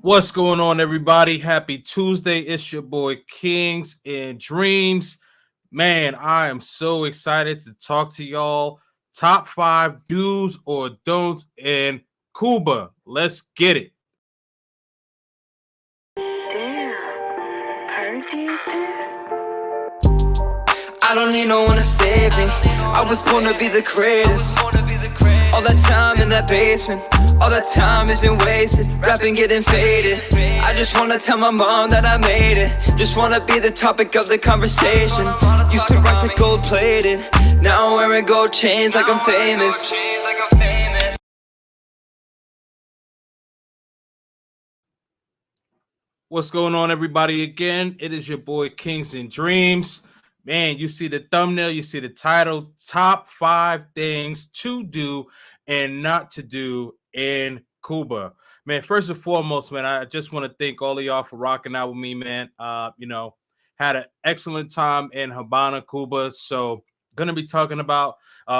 What's going on, everybody? Happy Tuesday. It's your boy Kings and Dreams. Man, I am so excited to talk to y'all. Top five do's or don'ts in Cuba. Let's get it. Damn, Perk did this? I don't need no one to save me. I was born to be the greatest. All that time in that basement, all that time isn't wasted. Rapping getting faded. I just wanna tell my mom that I made it. Just wanna be the topic of the conversation. Used to rock the gold plated. Now I'm wearing gold chains like I'm famous. What's going on, everybody? Again, it is your boy Kings and Dreams. Man, you see the thumbnail, you see the title, top five things to do and not to do in Cuba. Man, first and foremost, man, I just want to thank all of y'all for rocking out with me, man. Had an excellent time in Havana, Cuba. So gonna be talking about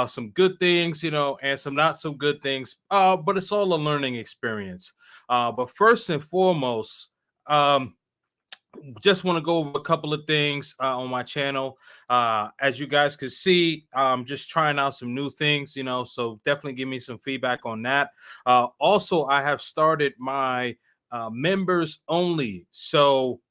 some good things, and some not so good things. But it's all a learning experience. But first and foremost, um, just want to go over a couple of things on my channel. As you guys can see, I'm just trying out some new things, so definitely give me some feedback on that. Also, I have started my members only. So,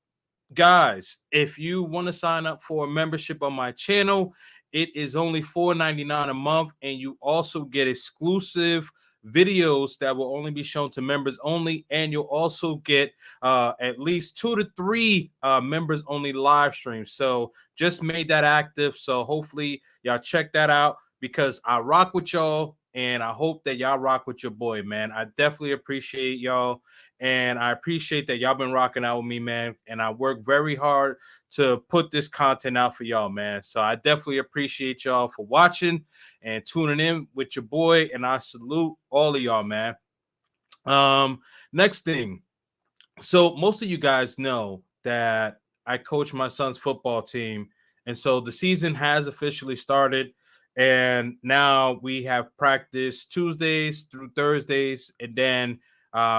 guys, if you want to sign up for a membership on my channel, it is only $4.99 a month, and you also get exclusive videos that will only be shown to members only, and you'll also get at least 2 to 3 members only live streams. So just made that active, so hopefully y'all check that out, because I rock with y'all and I hope that y'all rock with your boy, man. I definitely appreciate y'all, and I appreciate that y'all been rocking out with me, man. And I work very hard to put this content out for y'all, man. So I definitely appreciate y'all for watching and tuning in with your boy. And I salute all of y'all, man. Next thing. So most of you guys know that I coach my son's football team. And so the season has officially started. And now we have practice Tuesdays through Thursdays. And then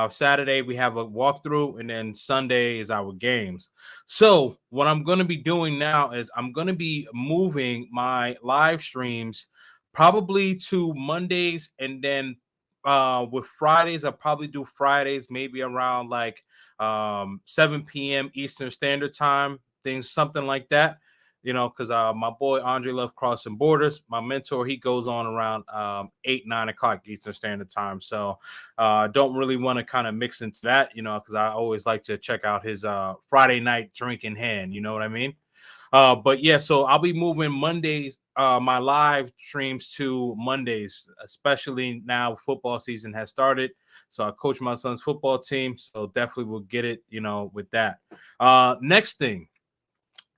Saturday we have a walkthrough. And then Sunday is our games. So what I'm going to be doing now is I'm going to be moving my live streams probably to Mondays. And then with Fridays, I'll probably do Fridays maybe around like 7 p.m. Eastern Standard Time, things, something like that. Because my boy Andre Love Crossing Borders, my mentor, he goes on around 8, 9 o'clock Eastern Standard Time. So don't really want to kind of mix into that, because I always like to check out his Friday night drink in hand. You know what I mean? But yeah, so I'll be moving Mondays, my live streams to Mondays, especially now football season has started. So I coach my son's football team, so definitely will get it, with that. Next thing.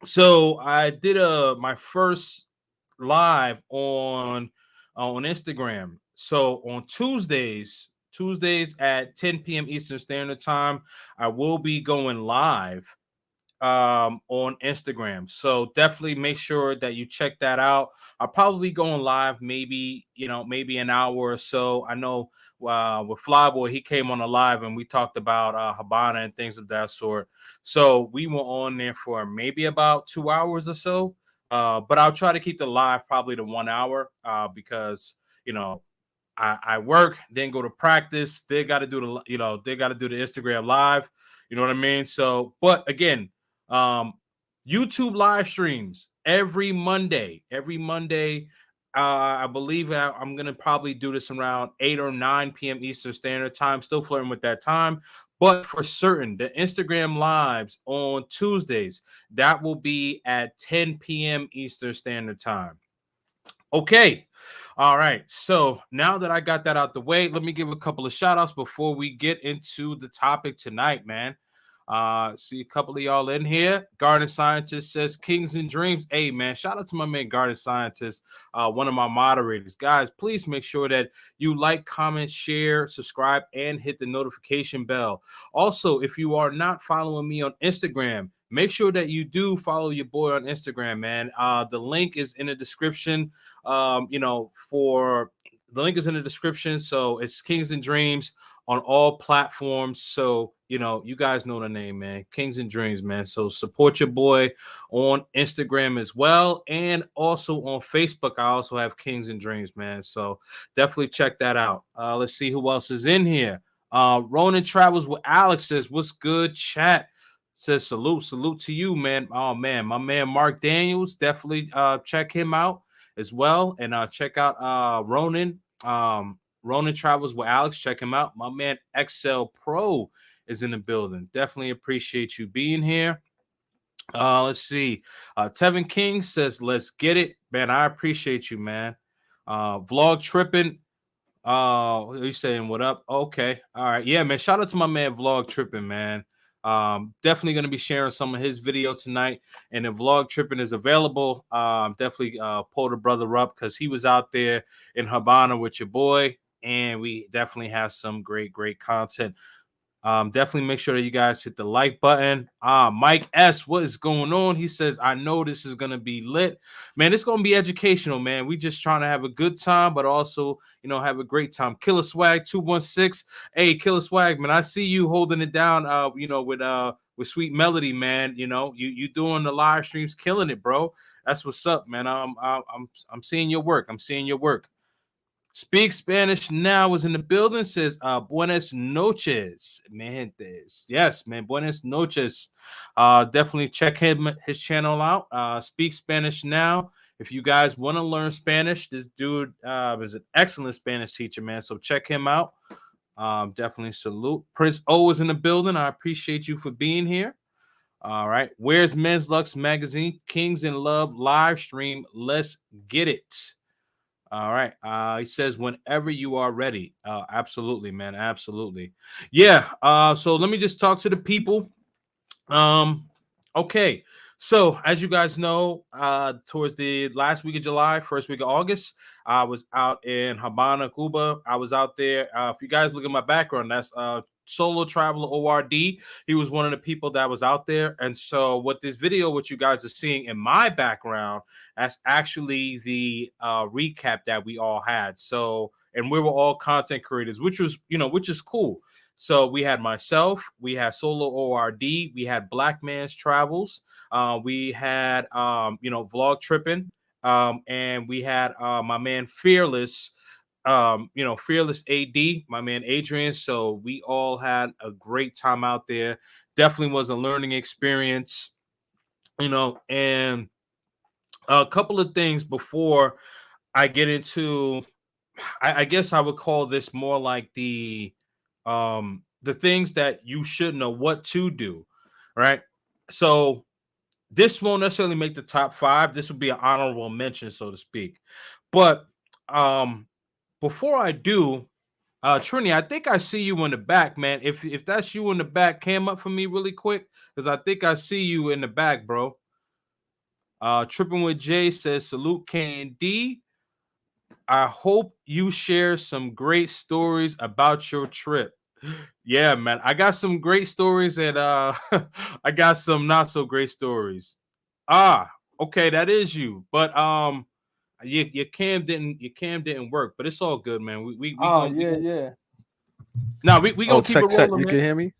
So I did my first live on Instagram. So on Tuesdays at 10 p.m. Eastern Standard Time, I will be going live on Instagram. So definitely make sure that you check that out. I'll probably be going live maybe an hour or so. I know with Flyboy, he came on a live and we talked about Havana and things of that sort. So we were on there for maybe about 2 hours or so. But I'll try to keep the live probably to 1 hour because I work, then go to practice. They got to do the Instagram live. You know what I mean? So, but again, um, YouTube live streams every Monday. Every Monday, I believe I'm gonna probably do this around 8 or 9 p.m. Eastern Standard Time. Still flirting with that time, but for certain, the Instagram lives on Tuesdays that will be at 10 p.m. Eastern Standard Time. Okay. All right. So now that I got that out the way, let me give a couple of shout outs before we get into the topic tonight, man. See a couple of y'all in here. Garden Scientist says Kings and Dreams. Hey man, shout out to my man Garden Scientist, one of my moderators. Guys, please make sure that you like, comment, share, subscribe, and hit the notification bell. Also, if you are not following me on Instagram, make sure that you do follow your boy on Instagram, man. The link is in the description. For the link is in the description. So it's Kings and Dreams on all platforms. So, you guys know the name, man. Kings and Dreams, man. So support your boy on Instagram as well, and also on Facebook. I also have Kings and Dreams, man. So definitely check that out. Let's see who else is in here. Ronan Travels with Alex says, "What's good, chat?" Says salute to you, man. Oh man, my man Mark Daniels, definitely check him out as well, and check out Ronan. Ronan Travels with Alex, check him out. My man XL Pro is in the building. Definitely appreciate you being here. Let's see. Tevin King says, "Let's get it, man." I appreciate you, man. Vlog tripping. He's saying what up? Okay, all right, yeah, man. Shout out to my man Vlog Tripping, man. Definitely gonna be sharing some of his video tonight, and if Vlog Tripping is available, definitely pull the brother up because he was out there in Havana with your boy, and we definitely have some great content. Definitely make sure that you guys hit the like button. Mike S, what is going on? He says, "I know this is gonna be lit, man. It's gonna be educational, man. We just trying to have a good time, but also, have a great time." Killer Swag 216, hey, Killer Swag, man. I see you holding it down. With Sweet Melody, man. You doing the live streams, killing it, bro. That's what's up, man. I'm seeing your work. I'm seeing your work. Speak Spanish Now is in the building. Says buenas noches, mi gentes. Yes, man. Buenas noches. Definitely check his channel out. Speak Spanish Now. If you guys want to learn Spanish, this dude is an excellent Spanish teacher, man. So check him out. Definitely salute. Prince O is in the building. I appreciate you for being here. All right. Where's Men's Lux Magazine? Kings in Love live stream. Let's get it. All right. He says, "Whenever you are ready." Absolutely, man. Absolutely. Yeah. So let me just talk to the people. Um, okay. So as you guys know, towards the last week of July, first week of August, I was out in Havana, Cuba. I was out there. If you guys look at my background, that's Solo Traveler ORD. He was one of the people that was out there. And so what this video, what you guys are seeing in my background, that's actually the recap that we all had. So, and we were all content creators, which is cool. So we had myself, we had Solo ORD, we had Black Man's Travels, we had Vlog Tripping, and we had my man Fearless, Fearless AD, my man Adrian. So we all had a great time out there. Definitely was a learning experience, and a couple of things before I get into, I guess I would call this more like the things that you should know what to do, right? So this won't necessarily make the top 5. This would be an honorable mention, so to speak. But before I do, Trini, I think I see you in the back, man. If that's you in the back, cam up for me really quick, because I think I see you in the back, bro. Tripping with Jay says, "Salute K and D. I hope you share some great stories about your trip." Yeah, man. I got some great stories and I got some not so great stories. Okay, that is you. But your cam didn't work, but it's all good, man. We Oh gonna we yeah, gonna yeah. now we Oh, gonna keep it check. rolling, You man. can hear me?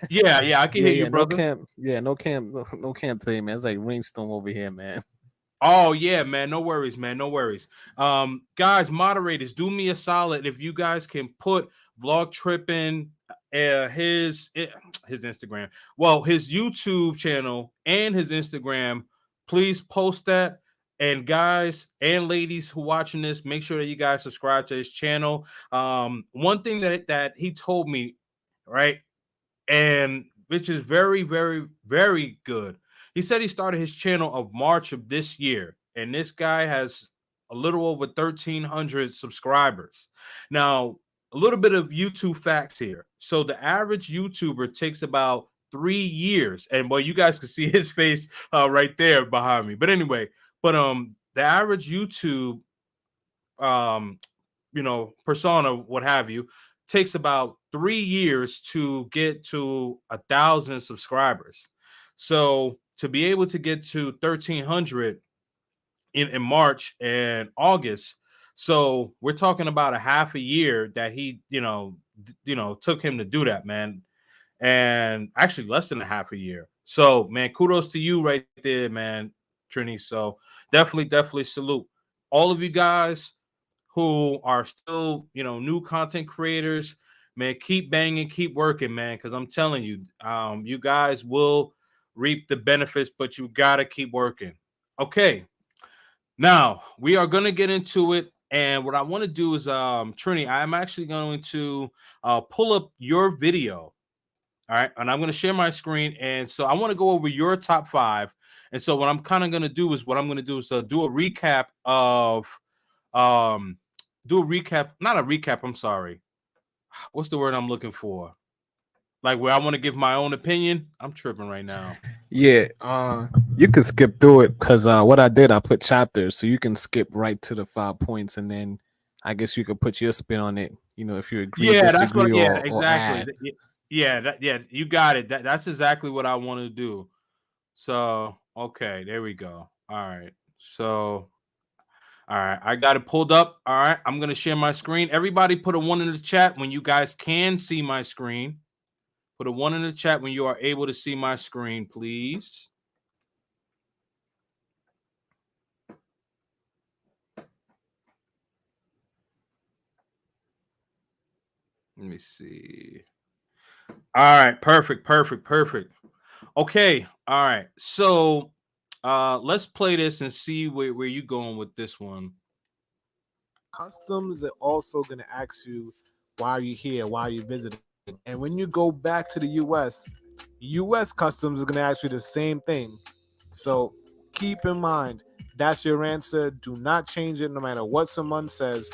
Yeah, I can Yeah, hear you, yeah. No brother. cam. Yeah, no cam. No cam today, man. It's like rainstorm over here, man. Oh yeah, man. No worries, man. No worries. Guys, moderators, do me a solid if you guys can put Vlog Tripping his Instagram, well, his YouTube channel and his Instagram. Please post that. And guys and ladies who watching this, make sure that you guys subscribe to his channel. One thing that he told me, right? And which is very good. He said he started his channel of March of this year, and this guy has a little over 1,300 subscribers. Now, a little bit of YouTube facts here. So the average YouTuber takes about 3 years, and well, you guys can see his face right there behind me. But anyway, the average YouTube um persona, what have you, takes about 3 years to get to 1,000 subscribers. So to be able to get to 1,300 in March and August, so we're talking about a half a year that he, took him to do that, man. and actually less than a half a year. So, man, kudos to you right there, man, Trini. So, definitely salute all of you guys who are still, new content creators. Man, keep banging, keep working, man, because I'm telling you, you guys will reap the benefits, but you gotta keep working. Okay, now we are gonna get into it. And what I want to do is, Trini, I'm actually going to pull up your video. All right. And I'm going to share my screen. And so I want to go over your top five. And so what I'm kind of going to do is do a recap of, um, not a recap. I'm sorry. What's the word I'm looking for? Like where I want to give my own opinion. I'm tripping right now. Yeah, you can skip through it because what I did, I put chapters, so you can skip right to the 5 points, and then I guess you could put your spin on it. If you agree, Yeah, that's disagree, what. Yeah, or exactly. add. Yeah, you got it. That's exactly what I want to do. So, okay, there we go. All right. So, all right, I got it pulled up. All right, I'm gonna share my screen. Everybody, put a one in the chat when you guys can see my screen. Put a one in the chat when you are able to see my screen, please. Let me see. All right, perfect. Okay, all right. So, let's play this and see where you going with this one. Customs are also going to ask you why are you here, why are you visiting, and when you go back to the U.S. Customs is going to ask you the same thing. So keep in mind that's your answer. Do not change it, no matter what someone says.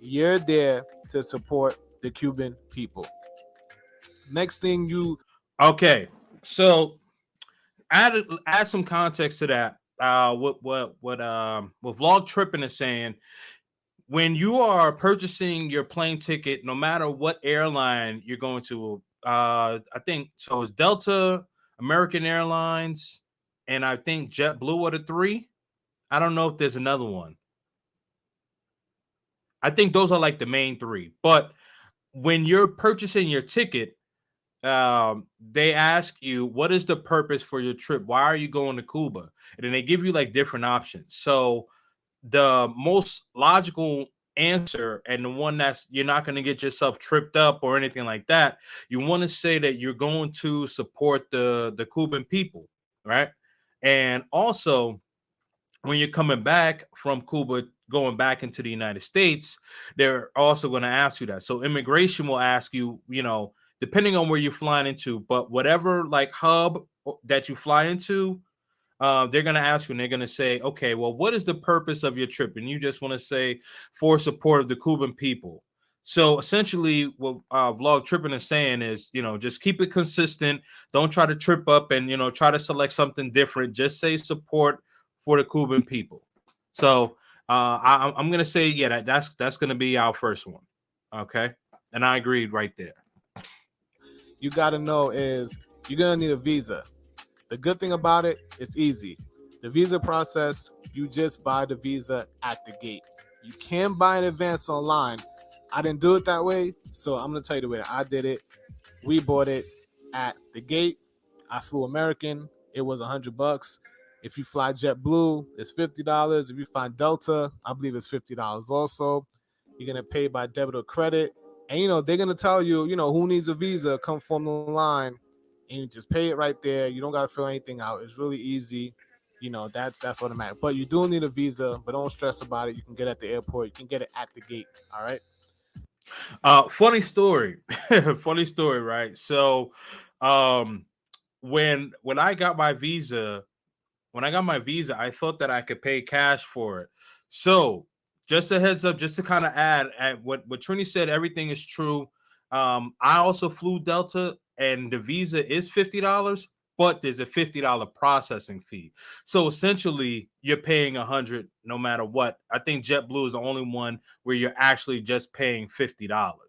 You're there to support the Cuban people. Next thing you Okay, so add some context to that. What Vlog Tripping is saying, when you are purchasing your plane ticket, no matter what airline you're going to, I think so it's Delta, American Airlines, and I think JetBlue are the three. I don't know if there's another one. I think those are like the main three. But when you're purchasing your ticket, they ask you what is the purpose for your trip? Why are you going to Cuba? And then they give you like different options. So the most logical answer, and the one that's you're not going to get yourself tripped up or anything like that, you want to say that you're going to support the Cuban people, right? And also, when you're coming back from Cuba going back into the United States, they're also going to ask you that. So immigration will ask you, depending on where you're flying into, but whatever like hub that you fly into, they're going to ask you, and they're going to say, okay, well, what is the purpose of your trip? And you just want to say, for support of the Cuban people. So essentially, what Vlog Tripping is saying is, just keep it consistent. Don't try to trip up and, try to select something different. Just say support for the Cuban people. So I'm going to say, yeah, that's going to be our first one. Okay. And I agreed right there. got to know is you're going to need a visa. The good thing about it, it's easy. The visa process, you just buy the visa at the gate. You can buy in advance online. I didn't do it that way, so I'm going to tell you the way I did it. We bought it at the gate. I flew American. It was $100. If you fly JetBlue, it's $50. If you fly Delta, I believe it's $50 also. You're going to pay by debit or credit. And, they're going to tell you, who needs a visa, come form the line, and you just pay it right there. You don't got to fill anything out. It's really easy. That's automatic. But you do need a visa, but don't stress about it. You can get it at the airport. You can get it at the gate. All right. Funny story. Funny story, right? So, um, when I got my visa, I thought that I could pay cash for it. So, just a heads up, just to kind of add at what Trini said, everything is true. I also flew Delta, and the visa is $50, but there's a $50 processing fee. So essentially, you're paying 100 no matter what. I think JetBlue is the only one where you're actually just paying $50.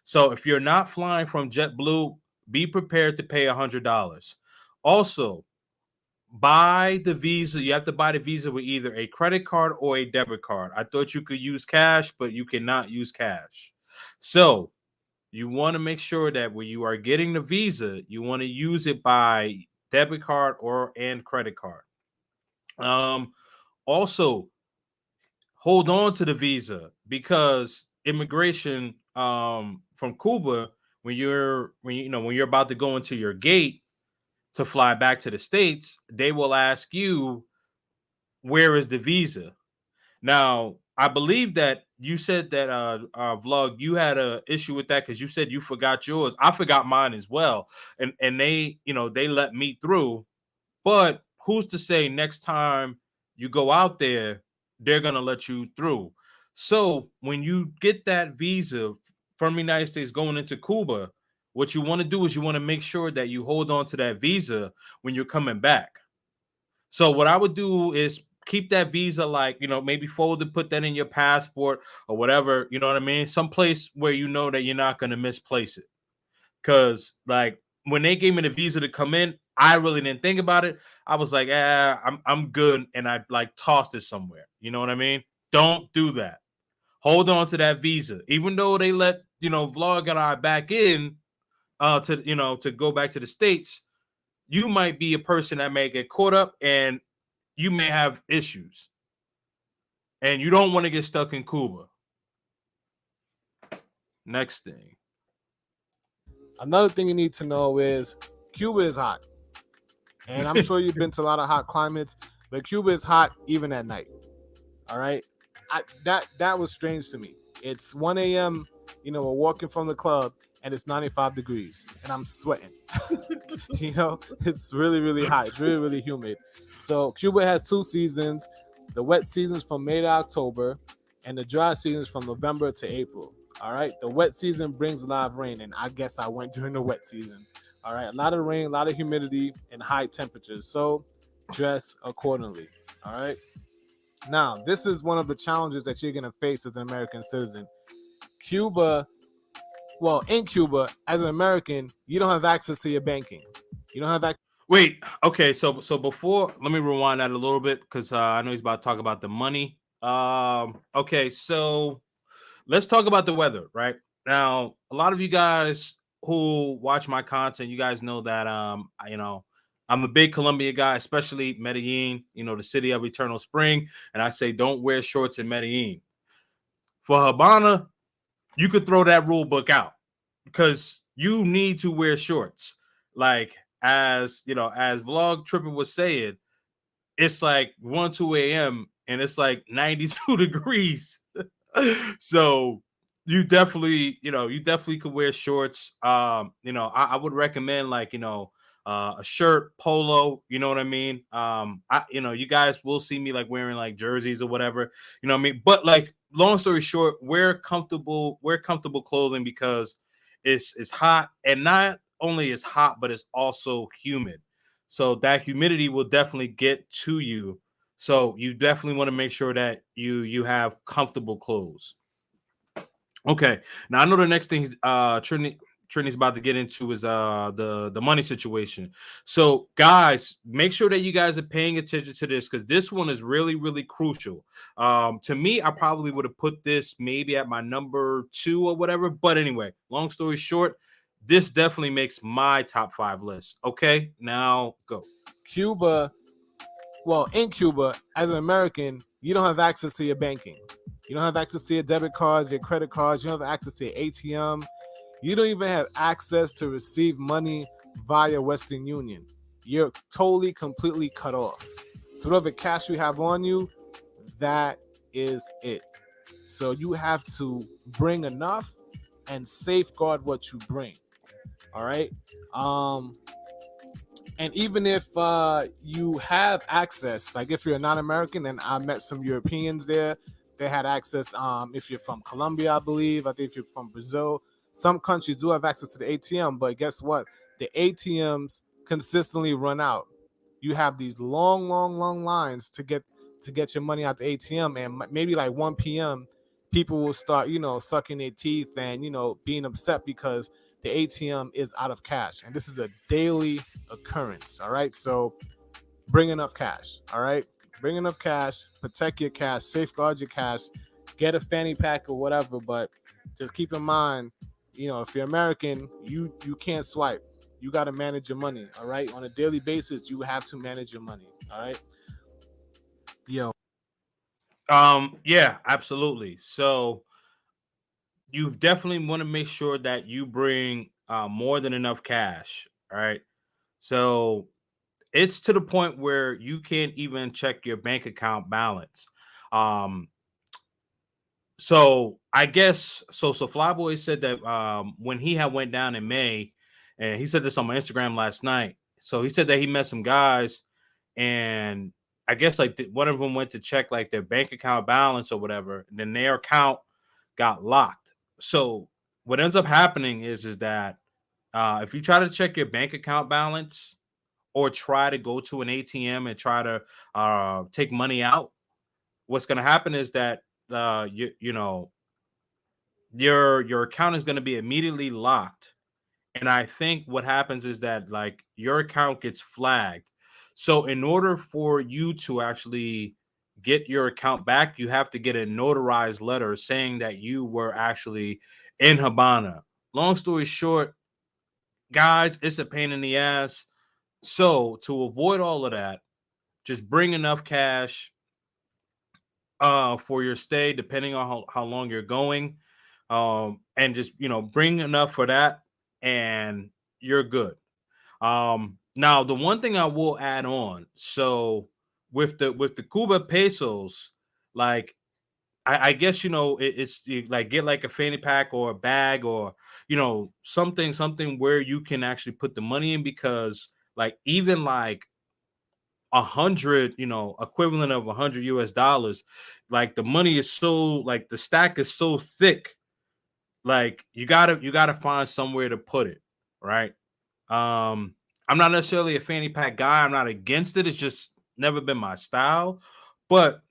So if you're not flying from JetBlue, be prepared to pay $100. Also, buy the visa. You have to buy the visa with either a credit card or a debit card. I thought you could use cash, but you cannot use cash. So you want to make sure that when you are getting the visa, you want to use it by debit card or and credit card. Um, Also, hold on to the visa because immigration from Cuba, when you're about to go into your gate to fly back to the States, they will ask you, where is the visa? Now, I believe that you said that vlog, you had a issue with that because you said you forgot yours. I forgot mine as well. And they, they let me through. But who's to say next time you go out there, they're gonna let you through? So when you get that visa from the United States going into Cuba, what you want to do is you want to make sure that you hold on to that visa when you're coming back. So what I would do is keep that visa, like, maybe fold it, put that in your passport or whatever, you know what I mean? Someplace where you know that you're not gonna misplace it. Cause like when they gave me the visa to come in, I really didn't think about it. I was like, I'm good, and I like tossed it somewhere. You know what I mean? Don't do that. Hold on to that visa, even though they let Vlog and I back in to go back to the States. You might be a person that may get caught up, and you may have issues, and you don't want to get stuck in Cuba. Next thing. Another thing you need to know is Cuba is hot. And I'm sure you've been to a lot of hot climates, but Cuba is hot even at night. All right. That was strange to me. It's 1 a.m., we're walking from the club and it's 95 degrees and I'm sweating. It's really, really hot. It's really, really humid. So Cuba has 2 seasons. The wet season's from May to October, and the dry season's from November to April. All right. The wet season brings a lot of rain, and I guess I went during the wet season. All right. A lot of rain, a lot of humidity, and high temperatures. So dress accordingly. All right. Now, this is one of the challenges that you're going to face as an American citizen. In Cuba, as an American, you don't have access to your banking. You don't have access. Wait, okay, so before, let me rewind that a little bit because I know he's about to talk about the money. Okay, so let's talk about the weather, right? Now, a lot of you guys who watch my content, you guys know that I'm a big Colombia guy, especially Medellin, the city of eternal spring, and I say don't wear shorts in Medellin. For Havana, you could throw that rule book out because you need to wear shorts. Like, as Vlog Tripper was saying, it's like 1, 2 a.m. and it's like 92 degrees. So you definitely could wear shorts. I would recommend, like, a shirt, polo, you know what I mean? You guys will see me like wearing like jerseys or whatever, you know what I mean? But like, long story short, wear comfortable clothing because it's hot, and not only is hot, but it's also humid. So that humidity will definitely get to you. So you definitely want to make sure that you have comfortable clothes. Okay. Now I know the next thing Trinity's about to get into is the money situation. So guys, make sure that you guys are paying attention to this because this one is really, really crucial. To me, I probably would have put this maybe at my number 2 or whatever. But anyway, long story short, this definitely makes my top 5 list. Okay, now go. In Cuba, as an American, you don't have access to your banking. You don't have access to your debit cards, your credit cards. You don't have access to your ATM. You don't even have access to receive money via Western Union. You're totally, completely cut off. So whatever cash you have on you, that is it. So you have to bring enough and safeguard what you bring. All right. And even if you have access, like if you're a non-American, and I met some Europeans there, they had access. If you're from Colombia, I believe, I think if you're from Brazil, some countries do have access to the ATM, but guess what? The ATMs consistently run out. You have these long, long, long lines to get your money out the ATM, and maybe like 1 p.m., people will start, sucking their teeth and being upset because the ATM is out of cash, and this is a daily occurrence. All right, so bring enough cash. All right, bring enough cash, protect your cash, safeguard your cash, get a fanny pack or whatever, but just keep in mind if you're American, you can't swipe. You got to manage your money. All right, on a daily basis, you have to manage your money. All right, yo. Yeah, absolutely. So you definitely want to make sure that you bring more than enough cash. All right. So it's to the point where you can't even check your bank account balance. Um, so I guess so Flyboy said that when he had went down in May, and he said this on my Instagram last night. So he said that he met some guys, and I guess like one of them went to check like their bank account balance or whatever, and then their account got locked. So what ends up happening is that if you try to check your bank account balance or try to go to an ATM and try to take money out, what's going to happen is that you know your account is going to be immediately locked. And I think what happens is that like your account gets flagged. So in order for you to actually get your account back, you have to get a notarized letter saying that you were actually in Havana. Long story short, guys, it's a pain in the ass. So to avoid all of that, just bring enough cash for your stay, depending on how long you're going. And just bring enough for that, and you're good. Now the one thing I will add on, so with the Cuba pesos, like I guess it's like get like a fanny pack or a bag, or something where you can actually put the money in, because like even like 100, equivalent of 100 US dollars, like the money is so, like the stack is so thick, like you gotta find somewhere to put it, right? I'm not necessarily a fanny pack guy. I'm not against it. It's just never been my style. But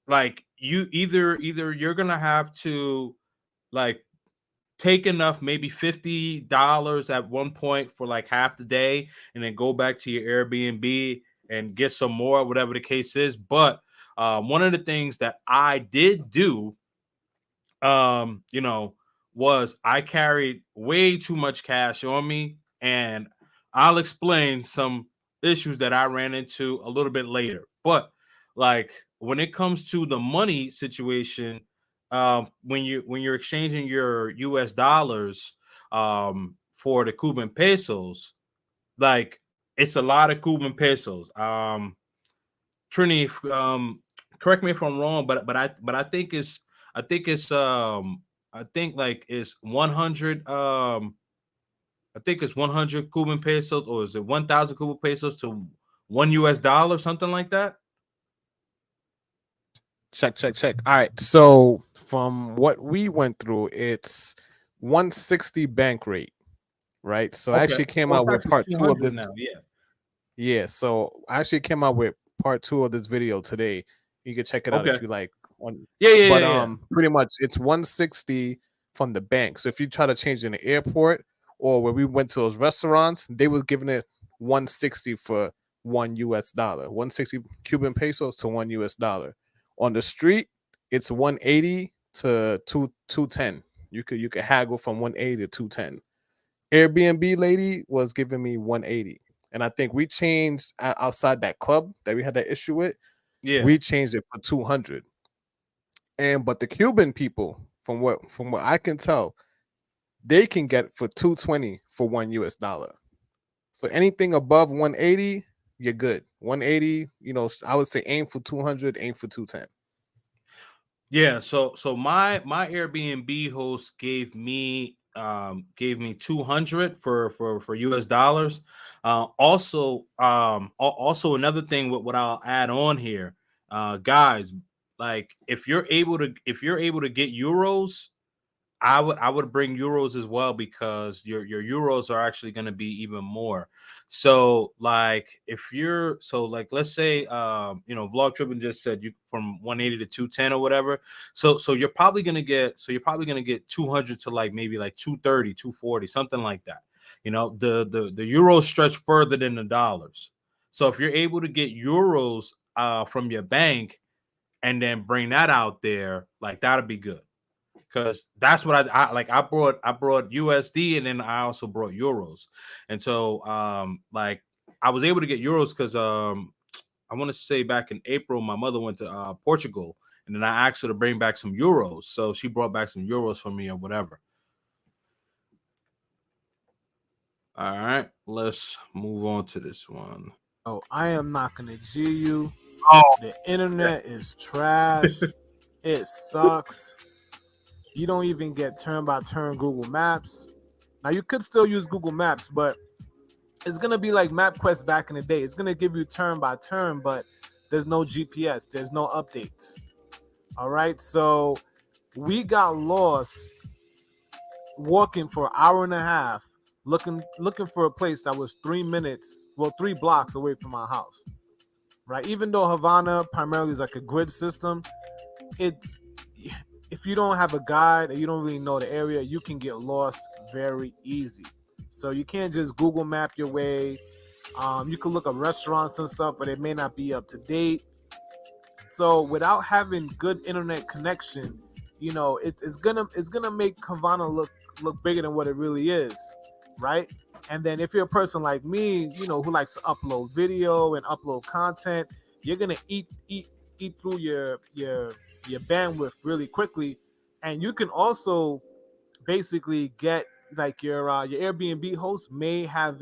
like you either you're gonna have to like take enough, maybe $50 at one point for like half the day, and then go back to your Airbnb and get some more, whatever the case is. But one of the things that I did do, um, you know, was I carried way too much cash on me, and I'll explain some issues that I ran into a little bit later. But like when it comes to the money situation, when you're exchanging your US dollars for the Cuban pesos, like it's a lot of Cuban pesos. Trini, correct me if I'm wrong, but I think it's 100 I think it's 100 Cuban pesos, or is it 1,000 Cuban pesos to $1 something like that. Check. All right. So from what we went through, it's 160 bank rate, right? So I Okay, actually came well out it's with actually part two of 200 this. now. Yeah. Yeah, so I actually came out with part two of this video today. You can check it out if Okay. you like. One, Yeah, yeah, but yeah, yeah. pretty much it's 160 from the bank. So if you try to change it in the airport or where we went to those restaurants, they was giving it 160 for $1, 160 Cuban pesos to $1. On the street, it's 180 to 210. You could haggle from 180 to 210. Airbnb lady was giving me 180. And I think we changed outside that club that we had that issue with. Yeah. We changed it for 200. And but the Cuban people, from what I can tell, they can get for 220 for $1. So anything above 180, you're good. 180, I would say aim for 200, aim for 210. Yeah, so my Airbnb host gave me 200 for US dollars. Also another thing, what I'll add on here, guys, like if you're able to get euros, I would bring euros as well, because your euros are actually going to be even more. So like if you're so like let's say Vlog Tripping just said you from 180 to 210 or whatever. So you're probably gonna get 200 to like maybe like 230, 240, something like that. The euros stretch further than the dollars. So if you're able to get euros from your bank and then bring that out there, like that'll be good. because that's what I like. I brought USD, and then I also brought euros, and so like I was able to get euros because I want to say back in April my mother went to Portugal, and then I asked her to bring back some euros, so she brought back some euros for me or whatever. All right, let's move on to this one. Oh, I am not gonna G you. Oh, The internet is trash. It sucks. You don't even get turn by turn Google Maps. Now you could still use Google Maps, but it's gonna be like MapQuest back in the day. It's gonna give you turn by turn, but there's no GPS. There's no updates. All right, so we got lost walking for an hour and a half, looking for a place that was 3 minutes, well, 3 blocks away from our house. Right, even though Havana primarily is like a grid system, it's if you don't have a guide and you don't really know the area, you can get lost very easy. So you can't just Google map your way. You can look up restaurants and stuff, but it may not be up to date. So without having good internet connection, it's gonna make Havana look bigger than what it really is, right? And then if you're a person like me, who likes to upload video and upload content, you're gonna eat through your bandwidth really quickly, and you can also basically get like your Airbnb host may have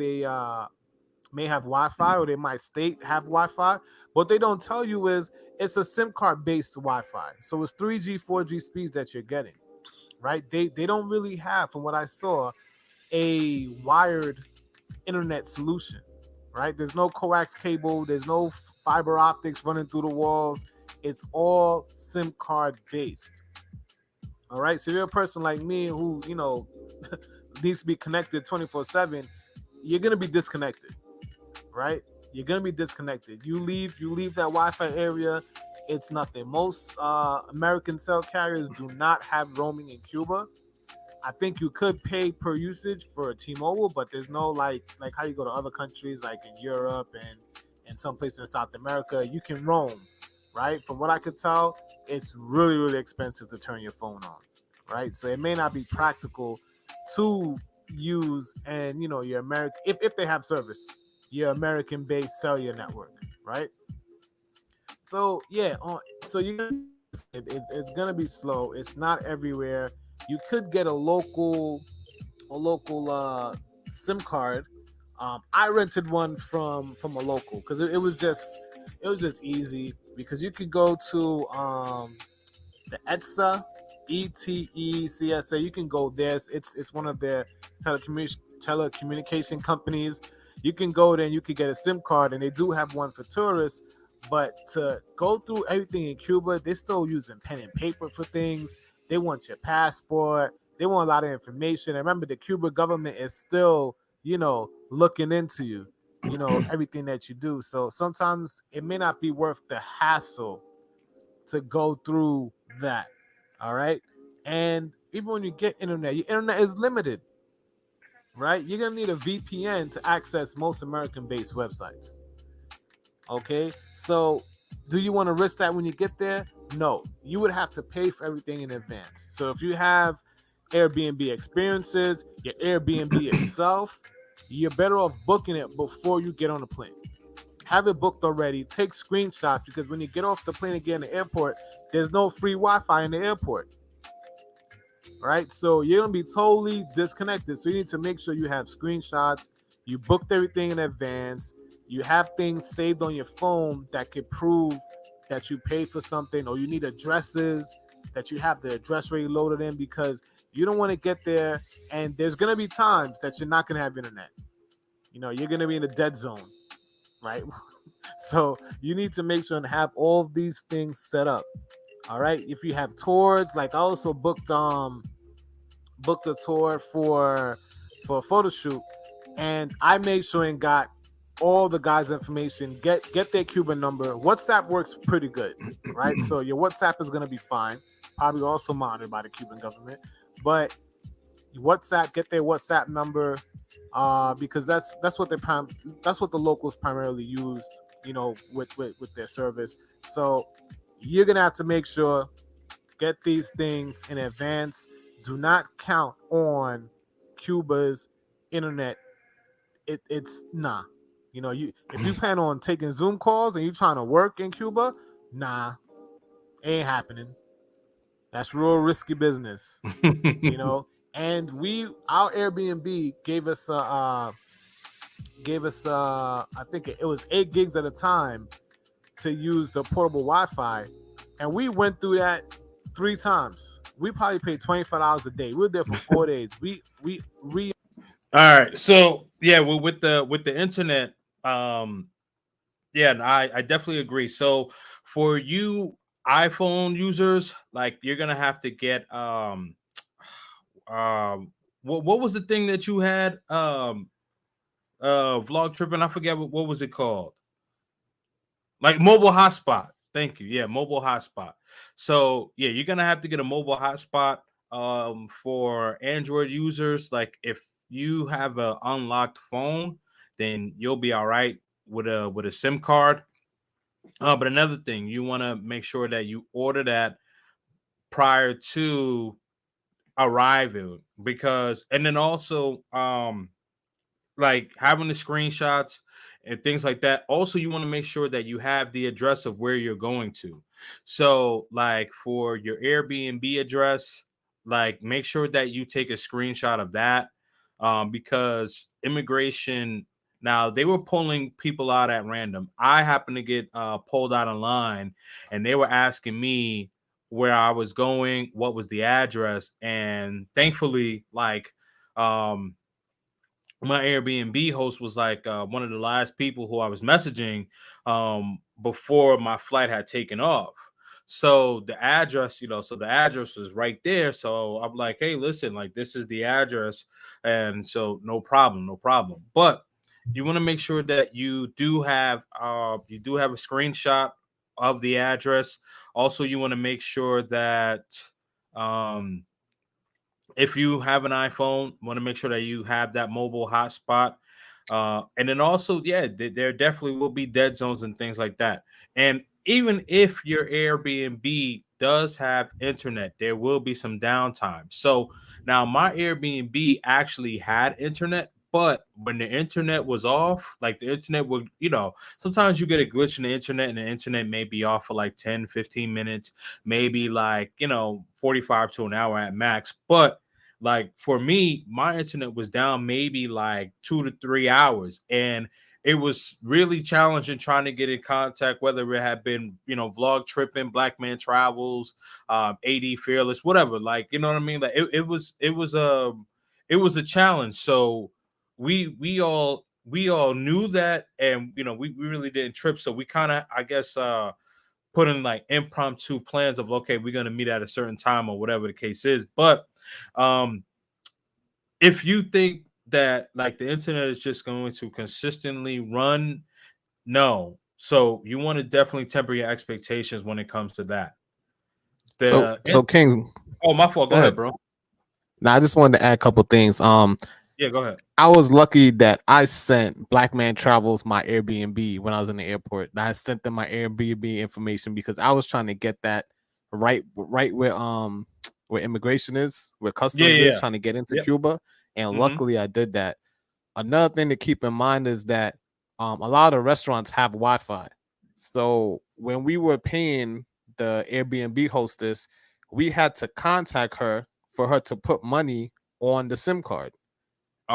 Wi-Fi, or they might state have Wi-Fi. What they don't tell you is it's a SIM card based Wi-Fi, so it's 3G, 4G speeds that you're getting, right? They don't really have, from what I saw, a wired internet solution, right? There's no coax cable, there's no fiber optics running through the walls. It's all SIM card based. All right. So if you're a person like me who, needs to be connected 24/7, you're gonna be disconnected, right? You're gonna be disconnected. You leave that Wi-Fi area, it's nothing. Most American cell carriers do not have roaming in Cuba. I think you could pay per usage for a T-Mobile, but there's no like how you go to other countries like in Europe and some places in South America. You can roam, right? From what I could tell, it's really, really expensive to turn your phone on, right? So it may not be practical to use, and your American, if they have service, your American-based cellular network, right? So yeah, so it's gonna be slow. It's not everywhere. You could get a local SIM card. I rented one from a local because it was just easy, because you could go to the ETECSA. You can go there. It's one of their telecommunication companies. You can go there and you could get a SIM card, and they do have one for tourists. But to go through everything in Cuba, they're still using pen and paper for things. They want your passport. They want a lot of information. And remember, the Cuban government is still, looking into you, everything that you do. So sometimes it may not be worth the hassle to go through that. All right. And even when you get internet, your internet is limited, right? You're going to need a VPN to access most American-based websites. Okay, so do you want to risk that when you get there? No, you would have to pay for everything in advance. So if you have Airbnb experiences, your Airbnb itself, you're better off booking it before you get on the plane. Have it booked already. Take screenshots, because when you get off the plane and get in the airport, there's no free Wi-Fi in the airport. Right? So you're going to be totally disconnected. So you need to make sure you have screenshots. You booked everything in advance. You have things saved on your phone that could prove that you paid for something, or you need addresses that you have the address already loaded in, because you don't want to get there and there's going to be times that you're not going to have internet. You're going to be in a dead zone, right? So you need to make sure and have all of these things set up. All right. If you have tours, like I also booked a tour for a photo shoot, and I made sure and got all the guys' information, get their Cuban number. WhatsApp works pretty good, right? So your WhatsApp is going to be fine, probably also monitored by the Cuban government, but WhatsApp, get their WhatsApp number, because that's what the locals primarily use, with their service. So you're going to have to make sure Get these things in advance. Do not count on Cuba's internet. It's nah. You know, you if you plan on taking Zoom calls and you trying to work in Cuba, nah, ain't happening. That's real risky business. You know. And our Airbnb gave us I think it was 8 gigs at a time to use the portable Wi-Fi, and we went through that 3 times. We probably paid $25 a day. We were there for 4 days. We All right. So yeah, well, with the internet, um, yeah, and I definitely agree. So for you iPhone users, like you're gonna have to get um what was the thing that you had vlog tripping? I forget what was it called? Like mobile hotspot. Thank you. Yeah, mobile hotspot. So yeah, you're gonna have to get a mobile hotspot for Android users. Like if you have a unlocked phone, then you'll be all right with a SIM card. But another thing, you want to make sure that you order that prior to arriving, because and then also like having the screenshots and things like that. Also, you want to make sure that you have the address of where you're going to. So, like for your Airbnb address, like make sure that you take a screenshot of that, because immigration. Now they were pulling people out at random. I happened to get pulled out of line, and they were asking me where I was going, what was the address, and thankfully, like um my Airbnb host was like one of the last people who I was messaging before my flight had taken off. So the address, so the address was right there. So I'm like, hey, listen, like this is the address, and so no problem, no problem. But you want to make sure that you do have a screenshot of the address. Also, you want to make sure that um if you have an iPhone, want to make sure that you have that mobile hotspot. And then also, yeah, there definitely will be dead zones and things like that. And even if your Airbnb does have internet, there will be some downtime. So now my Airbnb actually had internet, but when the internet was off, like the internet would, sometimes you get a glitch in the internet and the internet may be off for like 10, 15 minutes, maybe like, 45 to an hour at max. But like for me, my internet was down maybe like 2 to 3 hours, and it was really challenging trying to get in contact, whether it had been, vlog tripping, Black Man Travels, AD Fearless, whatever. Like, you know what I mean? Like it was a challenge. So we all knew that, and we really didn't trip. So we kind of, I guess, put in like impromptu plans of, okay, we're gonna meet at a certain time or whatever the case is. But um if you think that like the internet is just going to consistently run, no. So you want to definitely temper your expectations when it comes to that. So King, Oh, my fault. go Go ahead, ahead. bro. Now I just wanted to add a couple things. Yeah, go ahead. I was lucky that I sent Black Man Travels my Airbnb when I was in the airport. I sent them my Airbnb information because I was trying to get that right where immigration is, where Yeah, customs yeah, is, yeah. trying to get into Yep. Cuba. And Mm-hmm. luckily I did that. Another thing to keep in mind is that a lot of restaurants have Wi-Fi. So when we were paying the Airbnb hostess, we had to contact her for her to put money on the SIM card.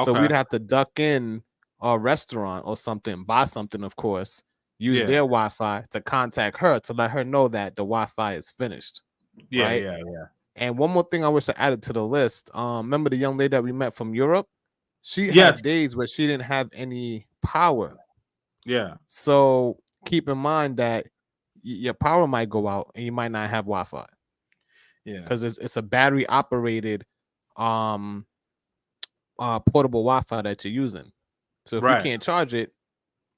So we'd Okay. have to duck in a restaurant or something, buy something, of course, use Yeah. their Wi-Fi to contact her to let her know that the Wi-Fi is finished, Yeah. right? Yeah. Yeah. And one more thing I wish I added to the list. Remember the young lady that we met from Europe? She Yes. had days where she didn't have any power. Yeah. So keep in mind that your power might go out and you might not have Wi-Fi Yeah. because it's a battery operated um portable Wi-Fi that you're using. So if you Right. can't charge it,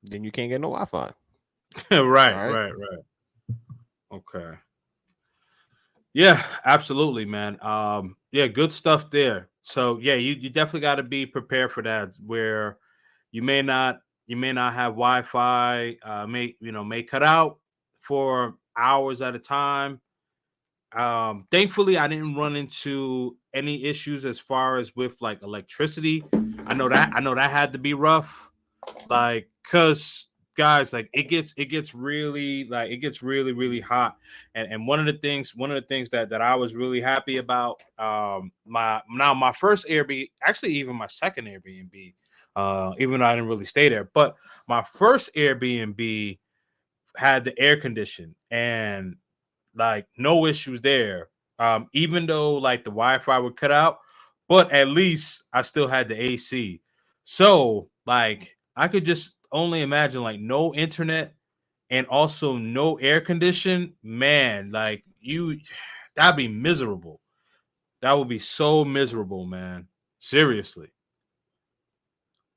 then you can't get no Wi-Fi. All Right. right. Right. Right. Okay. Yeah, absolutely, man. Yeah, good stuff there. So yeah, you definitely got to be prepared for that. Where you may not have Wi-Fi, may cut out for hours at a time. Thankfully, I didn't run into any issues as far as with like electricity. I know that had to be rough. Like, cause guys, like it gets really like it gets really really hot. And one of the things that I was really happy about, my first Airbnb, actually even my second Airbnb, even though I didn't really stay there, but my first Airbnb had the air condition and like no issues there. Even though like the Wi-Fi would cut out, but at least I still had the AC. So like I could just only imagine like no internet and also no air condition. Man, like you, that'd be miserable. That would be so miserable, man. Seriously.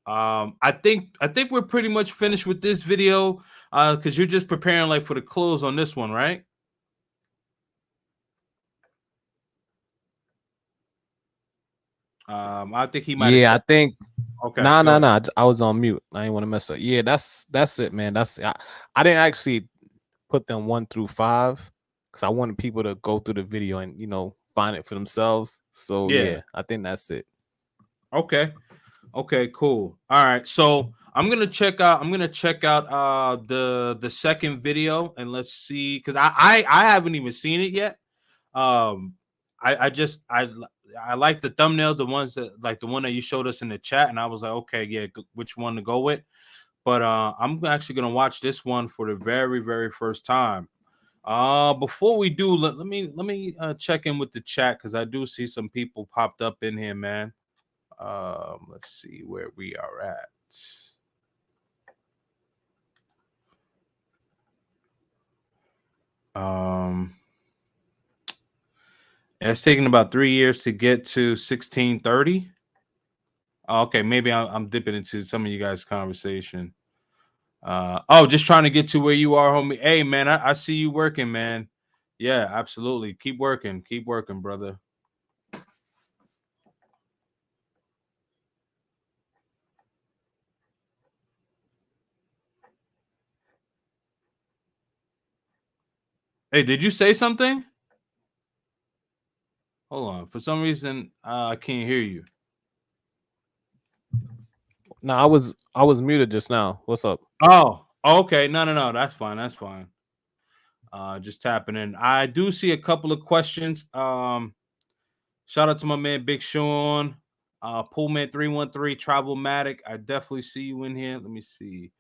I think we're pretty much finished with this video. Because you're just preparing like for the close on this one, right? I think he might have Yeah, I said. think Okay, nah, go nah, ahead. nah. I was on mute. I didn't want to mess up. Yeah, that's it, man. I didn't actually put them 1 through 5 because I wanted people to go through the video and find it for themselves. So Yeah. yeah, I think that's it. Okay. Okay. Cool. All right. So I'm gonna check out the second video and let's see because I haven't even seen it yet. Um, I like the thumbnail, the ones that like the one that you showed us in the chat, and I was like, okay, yeah, which one to go with. But I'm actually gonna watch this one for the very very first time. Before we do, let me check in with the chat because I do see some people popped up in here, man. Let's see where we are at. Um, it's taking about 3 years to get to 1630. Okay, maybe I'm dipping into some of you guys' conversation. Oh, just trying to get to where you are, homie. Hey, man, I see you working, man. Yeah, absolutely. Keep working, brother. Hey, did you say something? Hold on. For some reason, I can't hear you. No, I was muted just now. What's up? Oh, okay. No, no, no. That's fine. That's fine. Just tapping in. I do see a couple of questions. Shout out to my man Big Sean, Pullman 313, Travelmatic. I definitely see you in here. Let me see.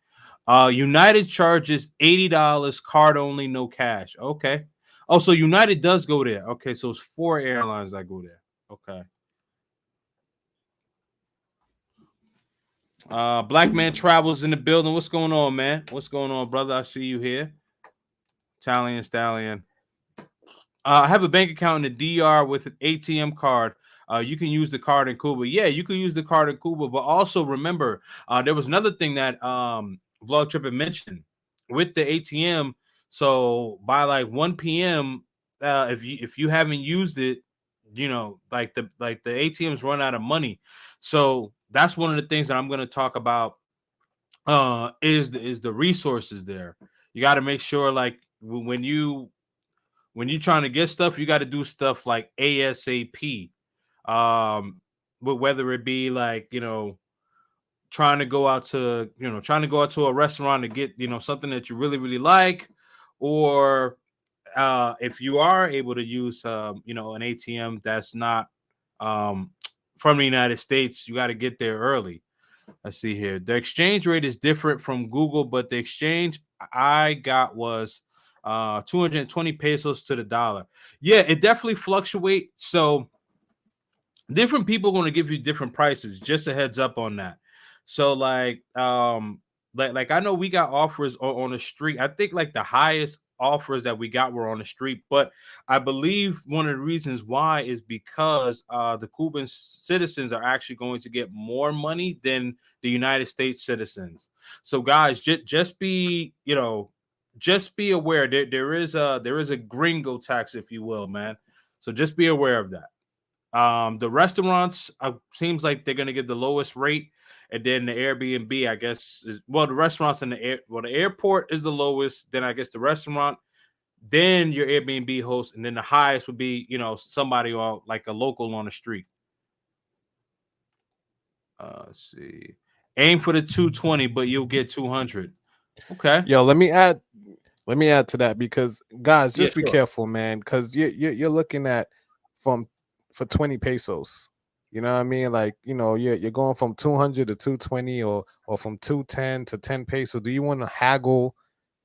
United charges $80, card only, no cash. Okay. Oh, so United does go there. Okay, so it's 4 airlines that go there. Okay. Black Man Travels in the building. What's going on, man? What's going on, brother? I see you here. Italian Stallion. I have a bank account in the DR with an ATM card. You can use the card in Cuba. Yeah, you can use the card in Cuba, but also remember, there was another thing that Vlog Trip had mentioned with the ATM. So by like 1 p.m., if you haven't used it, like the ATMs run out of money. So that's one of the things that I'm going to talk about. Is the resources there? You got to make sure like when you're trying to get stuff, you got to do stuff like ASAP. But whether it be like trying to go out to a restaurant to get something that you really really like, or if you are able to use an ATM that's not um from the United States, you got to get there early. Let's see here. The exchange rate is different from Google, but the exchange I got was 220 pesos to the dollar. Yeah, it definitely fluctuates. So different people are going to give you different prices. Just a heads up on that. So like I know we got offers on the street. I think like the highest offers that we got were on the street, but I believe one of the reasons why is because the Cuban citizens are actually going to get more money than the United States citizens. So guys, just be just be aware there is a gringo tax, if you will, man. So just be aware of that. The restaurants seems like they're gonna get the lowest rate, and then the Airbnb, I guess, is the restaurants and the airport is the lowest. Then I guess the restaurant, then your Airbnb host, and then the highest would be, somebody or like a local on the street. Let's see. Aim for the 220, but you'll get 200. Okay. Yo, let me add to that because guys, Yeah, just be sure. careful, man, because you're looking at from for 20 pesos. You know what I mean? Like, you're going from 200 to 220 or from 210 to 10 pesos. Do you want to haggle,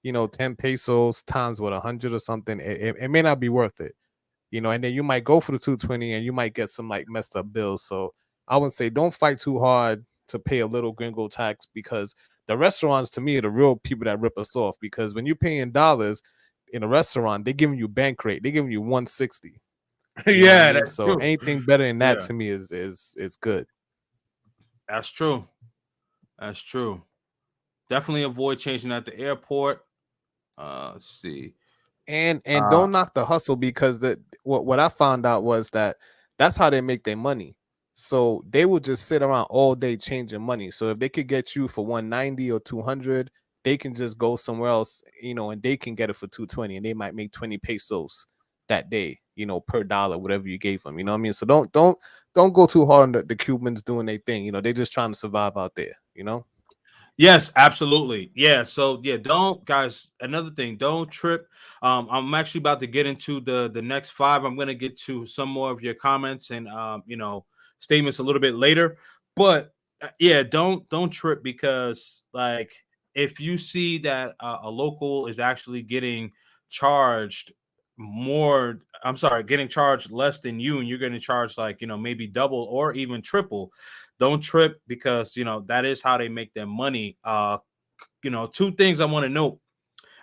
10 pesos times what 100 or something? It may not be worth it. And then you might go for the 220 and you might get some like messed up bills. So I would say don't fight too hard to pay a little gringo tax because the restaurants to me are the real people that rip us off because when you're paying dollars in a restaurant, they're giving you bank rate, they're giving you 160. You know what I Yeah, mean? that's So true. anything better than that Yeah, to me is good. that's true. That's true. Definitely avoid changing at the airport. Let's see. And Uh, don't knock the hustle because what I found out was that that's how they make their money. So they will just sit around all day changing money. So if they could get you for 190 or 200, they can just go somewhere else, and they can get it for 220 and they might make 20 pesos that day, per dollar, whatever you gave them. You know what I mean? So don't go too hard on the Cubans doing their thing. They're just trying to survive out there. Yes, absolutely. Yeah. So yeah, don't guys. Another thing, don't trip. I'm actually about to get into the next five. I'm gonna get to some more of your comments and statements a little bit later. But yeah, don't trip because like if you see that a local is actually getting charged more, I'm sorry, getting charged less than you, and you're getting charged like maybe double or even triple, don't trip because that is how they make their money. Two things I want to note.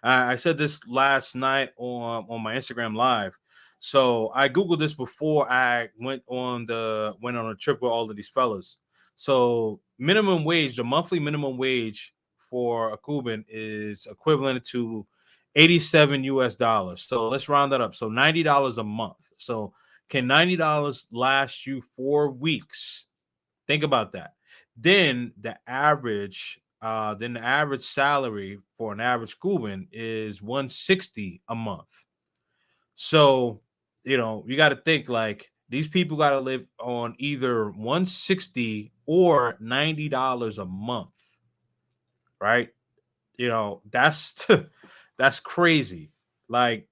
I said this last night on my Instagram live. So I googled this before I went on a trip with all of these fellas. So minimum wage, the monthly minimum wage for a Cuban is equivalent to 87 US dollars. So let's round that up. So $90 a month. So can $90 last you 4 weeks? Think about that. Then the average salary for an average Cuban is 160 a month. So, you got to think like these people got to live on either 160 or $90 a month, right? That's that's crazy. Like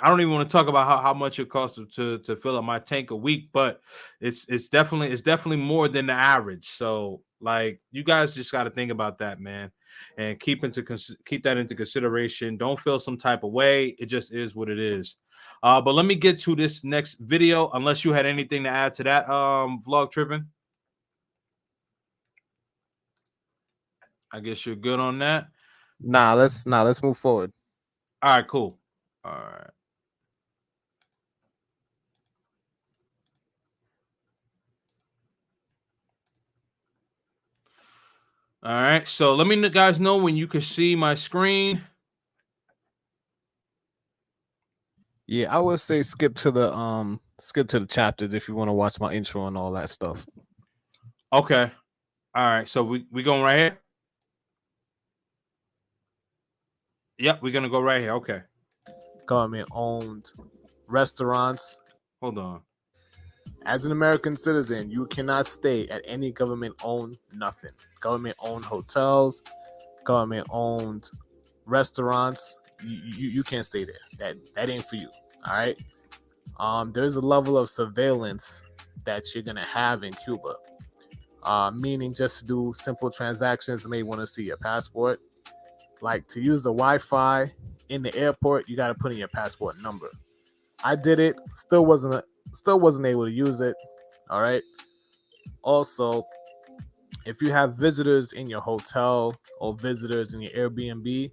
I don't even want to talk about how much it costs to fill up my tank a week, but it's definitely more than the average. So like you guys just got to think about that, man, and keep that into consideration. Don't feel some type of way. It just is what it is. But let me get to this next video. Unless you had anything to add to that, vlog tripping. I guess you're good on that. Let's move forward. All right, cool. All right. All right. So let me guys know when you can see my screen. Yeah, I would say skip to the chapters if you want to watch my intro and all that stuff. Okay. All right. So we going right here? Yep, we're gonna go right here. Okay. Government owned restaurants. Hold on. As an American citizen, you cannot stay at any government owned nothing. Government owned hotels, government owned restaurants. You can't stay there. That ain't for you. All right. There's a level of surveillance that you're gonna have in Cuba. Meaning just to do simple transactions, you may want to see your passport. Like to use the Wi-Fi in the airport, you got to put in your passport number. I did it, still wasn't able to use it. All right. Also, if you have visitors in your hotel or visitors in your Airbnb,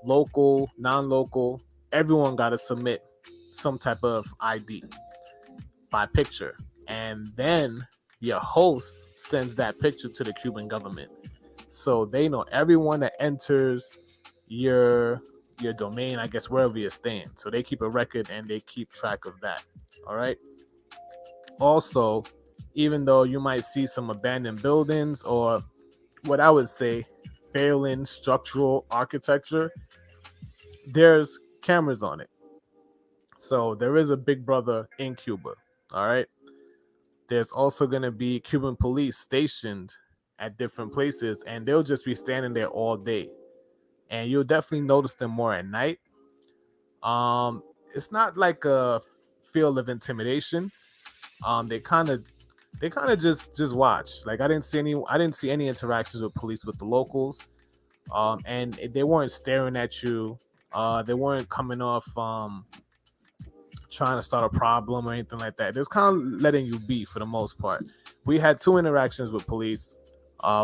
local, non-local, everyone got to submit some type of ID by picture, and then your host sends that picture to the Cuban government, so they know everyone that enters your domain, I guess, wherever you're staying. So they keep a record and they keep track of that. All right. Also, even though you might see some abandoned buildings or what I would say failing structural architecture, there's cameras on it. So there is a big brother in Cuba. All right. There's also going to be Cuban police stationed at different places, and they'll just be standing there all day. And you'll definitely notice them more at night. Um, it's not like a feel of intimidation. They kind of just watch. Like I didn't see any interactions with police with the locals. And they weren't staring at you. They weren't coming off trying to start a problem or anything like that. It's kind of letting you be for the most part. We had two interactions with police.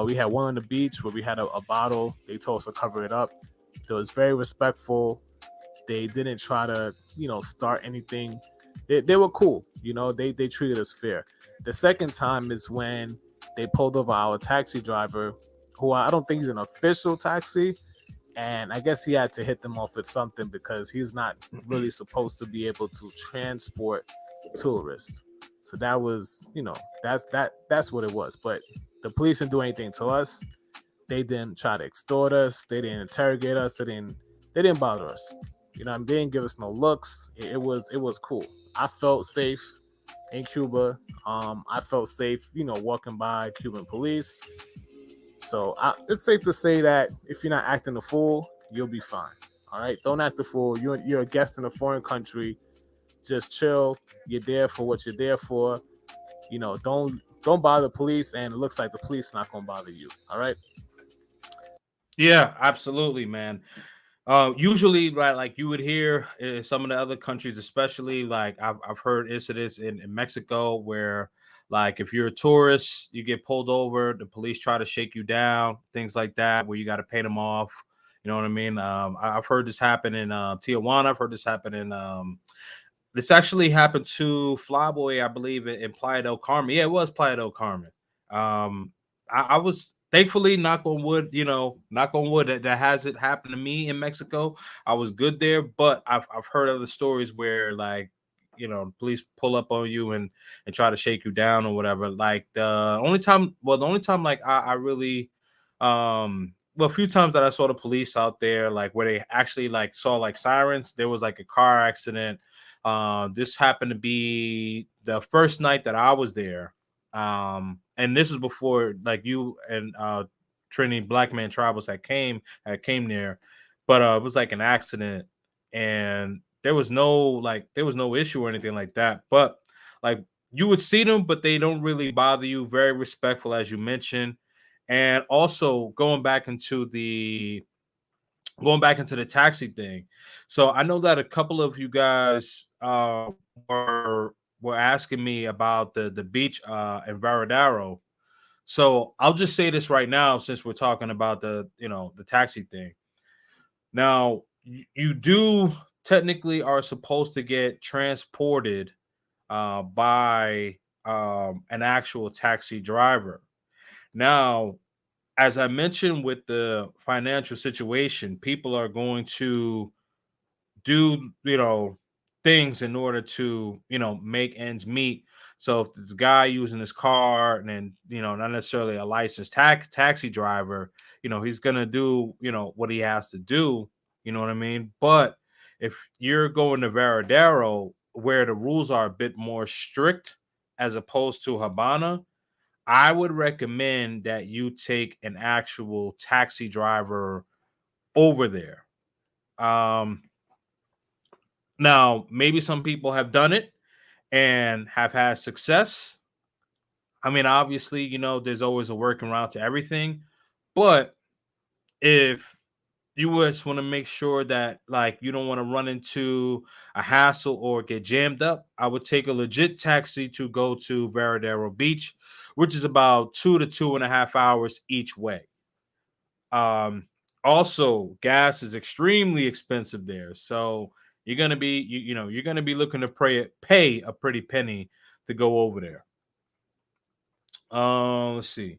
We had one on the beach where we had a bottle. They told us to cover it up. It was very respectful. They didn't try to, start anything. They were cool. They treated us fair. The second time is when they pulled over our taxi driver, who I don't think he's an official taxi, and I guess he had to hit them off with something because he's not really supposed to be able to transport tourists. So that was, that's what it was. But the police didn't do anything to us. They didn't try to extort us. They didn't interrogate us. They didn't bother us. They didn't give us no looks. It was cool. I felt safe in Cuba. I felt safe, walking by Cuban police. So it's safe to say that if you're not acting a fool, you'll be fine. All right, don't act a fool. You're a guest in a foreign country. Just chill. You're there for what you're there for. Don't bother the police, and it looks like the police not gonna bother you. All right. Yeah, absolutely, man. Usually, right, like you would hear in some of the other countries, especially like I've heard incidents in Mexico where, like, if you're a tourist, you get pulled over, the police try to shake you down, things like that, where you got to pay them off. You know what I mean? I've heard this happen in Tijuana. I've heard this happen in this actually happened to Flyboy, I believe, in Playa del Carmen. Yeah, it was Playa del Carmen. I was thankfully, knock on wood, knock on wood, that hasn't happened to me in Mexico. I was good there, but I've heard other stories where, like, police pull up on you and try to shake you down or whatever. Like the only time like I really well, a few times that I saw the police out there, like where they actually like saw like sirens, there was like a car accident. This happened to be the first night that I was there. And this is before like you and Trinity Black Man Tribals came there, but it was like an accident, and there was no issue or anything like that. But like you would see them, but they don't really bother you. Very respectful, as you mentioned. And also going back into the taxi thing. So I know that a couple of you guys were asking me about the beach in Varadero. So I'll just say this right now, since we're talking about the taxi thing. Now you do technically are supposed to get transported by an actual taxi driver. Now, as I mentioned with the financial situation, people are going to do things in order to make ends meet. So if there's a guy using his car and then not necessarily a licensed taxi driver, he's gonna do what he has to do. You know what I mean? But if you're going to Varadero, where the rules are a bit more strict as opposed to Havana, I would recommend that you take an actual taxi driver over there. Um, Now, maybe some people have done it and have had success. I mean, obviously, there's always a workaround to everything. But if you just want to make sure that, like, you don't want to run into a hassle or get jammed up, I would take a legit taxi to go to Varadero Beach, which is about 2 to 2.5 hours each way. Um, Also, gas is extremely expensive there, so you're gonna be looking to pay a pretty penny to go over there. Let's see.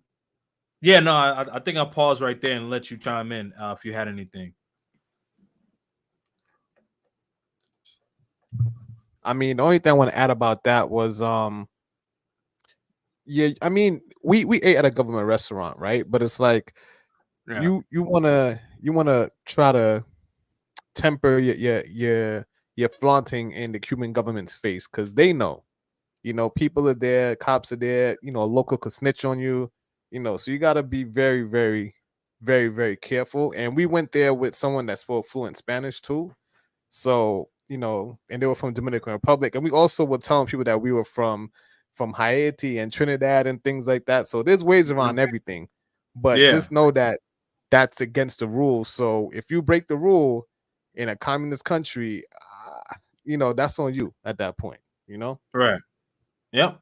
Yeah, no, I think I'll pause right there and let you chime in if you had anything. I mean, the only thing I want to add about that was yeah, I mean, we ate at a government restaurant, right? But it's like Yeah, you wanna try to temper your flaunting in the Cuban government's face, because they know, people are there, cops are there, a local could snitch on you, so you got to be very, very, very, very careful. And we went there with someone that spoke fluent Spanish too. So, and they were from Dominican Republic. And we also were telling people that we were from Haiti and Trinidad and things like that. So there's ways Mhm. around everything. But Yeah, just know that that's against the rules. So if you break the rule in a communist country, that's on you at that point. right. Yep.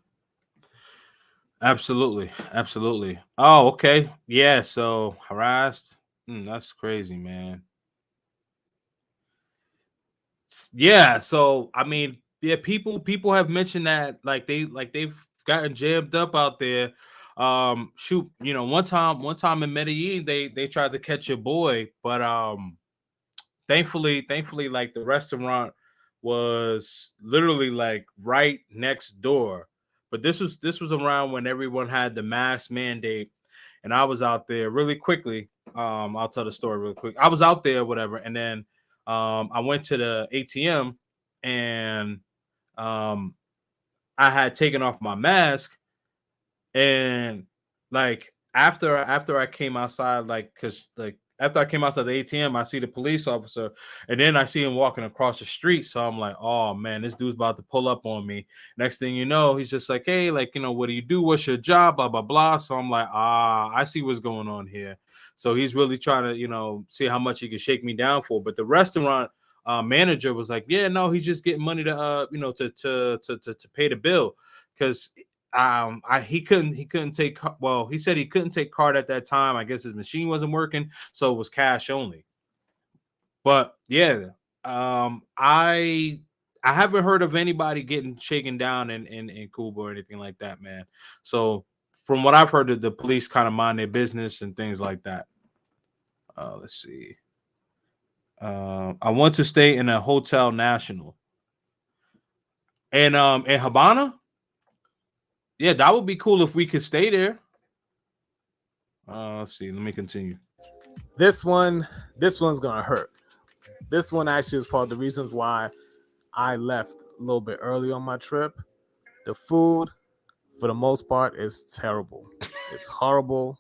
Absolutely. Absolutely. Oh, okay. Yeah. So harassed. That's crazy, man. Yeah. So I mean, yeah, people have mentioned that they've gotten jammed up out there. Shoot, one time in Medellin, they tried to catch your boy, but thankfully, like the restaurant was literally like right next door. But this was around when everyone had the mask mandate, and I was out there really quickly. I'll tell the story real quick. I was out there, whatever, and then I went to the ATM, and um, I had taken off my mask, and like after I came outside, like because like after I came outside the ATM, I see the police officer, and then I see him walking across the street. So I'm like, oh man, this dude's about to pull up on me. Next thing you know, he's just like, hey, like, what do you do? What's your job? Blah blah blah. So I'm like, I see what's going on here. So he's really trying to, see how much he can shake me down for. But the restaurant manager was like, yeah, no, he's just getting money to to pay the bill, because he couldn't take, well, he said he couldn't take card at that time. I guess his machine wasn't working, so it was cash only. But yeah, I haven't heard of anybody getting shaken down in Cuba or anything like that, man. So from what I've heard, the police kind of mind their business and things like that. Let's see. I want to stay in a Hotel National, and in Havana. Yeah, that would be cool if we could stay there. Let's see. Let me continue. This one's gonna hurt. This one actually is part of the reasons why I left a little bit early on my trip. The food, for the most part, is terrible. It's horrible.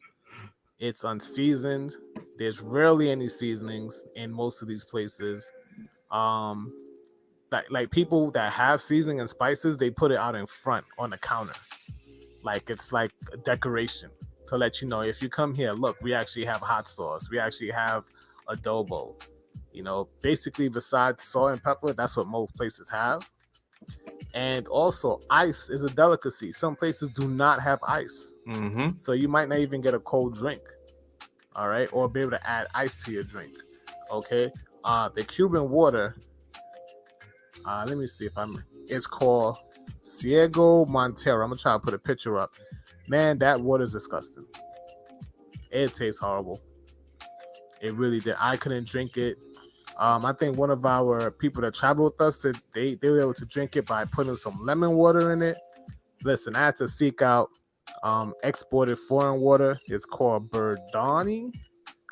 It's unseasoned. There's rarely any seasonings in most of these places. Um, like people that have seasoning and spices, they put it out in front on the counter, like it's like a decoration to let you know, if you come here, look, we actually have hot sauce, we actually have adobo. Basically, besides salt and pepper, that's what most places have. And also, ice is a delicacy. Some places do not have ice, Mm-hmm. so you might not even get a cold drink. All right, or be able to add ice to your drink. Okay. The Cuban water, let me see if it's called Ciego Montero. I'm gonna try to put a picture up. Man, that water is disgusting. It tastes horrible. It really did. I couldn't drink it. I think one of our people that traveled with us said they were able to drink it by putting some lemon water in it. Listen, I had to seek out exported foreign water. It's called Berdani.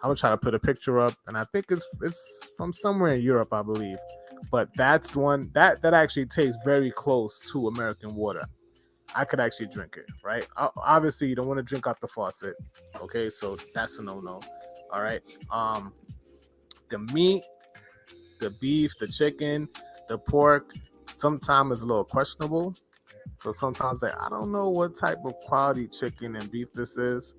I'm gonna try to put a picture up, and I think it's from somewhere in Europe, I believe. But that's the one that actually tastes very close to American water. I could actually drink it, right? Obviously, you don't want to drink out the faucet. Okay, so that's a no-no. All right. The meat, the beef, the chicken, the pork, sometimes is a little questionable. So sometimes I don't know what type of quality chicken and beef this is.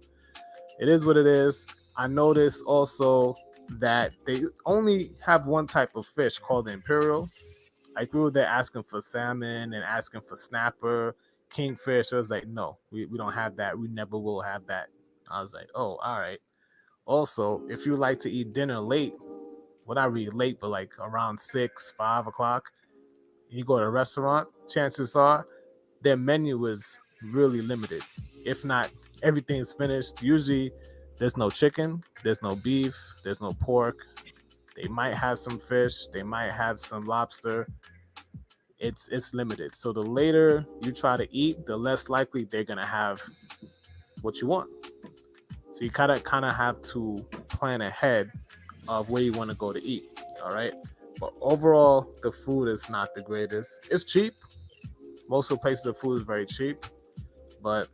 It is what it is. I noticed also that they only have one type of fish called the imperial. Like we were there asking for salmon and asking for snapper, kingfish. I was like, no, we don't have that. We never will have that. I was like, oh, all right. Also, if you like to eat dinner late, well, not really late, but like around 6, 5 o'clock, you go to a restaurant, chances are their menu is really limited. If not, everything's finished. Usually there's no chicken, there's no beef, there's no pork. They might have some fish, they might have some lobster. It's limited. So the later you try to eat, the less likely they're gonna have what you want. So you kind of have to plan ahead of where you want to go to eat. All right. But overall, the food is not the greatest. It's cheap. Most of the places, the food is very cheap. But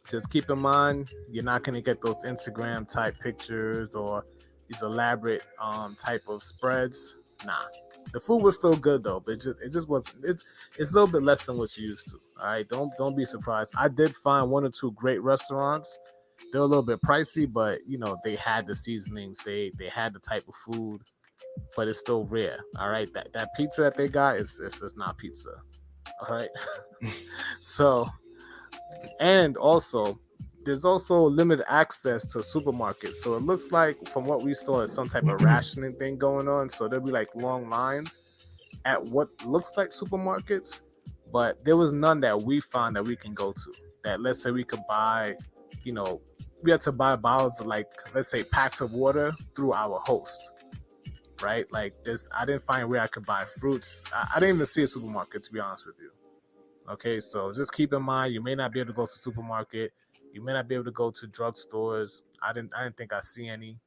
just keep in mind, you're not going to get those Instagram type pictures or these elaborate type of spreads. Nah, the food was still good though, but it just was it's a little bit less than what you used to. All right, don't be surprised. I did find one or two great restaurants. They're a little bit pricey, but they had the seasonings, they had the type of food, but it's still rare. All right, that pizza that they got is not pizza. All right, so. And also, there's also limited access to supermarkets. So it looks like, from what we saw, is some type of rationing thing going on. So there'll be like long lines at what looks like supermarkets, but there was none that we found that we can go to. That, let's say, we could buy, we had to buy bottles of, like, let's say, packs of water through our host, right? Like this, I didn't find where I could buy fruits. I didn't even see a supermarket, to be honest with you. Okay, so just keep in mind, you may not be able to go to the supermarket. You may not be able to go to drugstores. I didn't think I see any.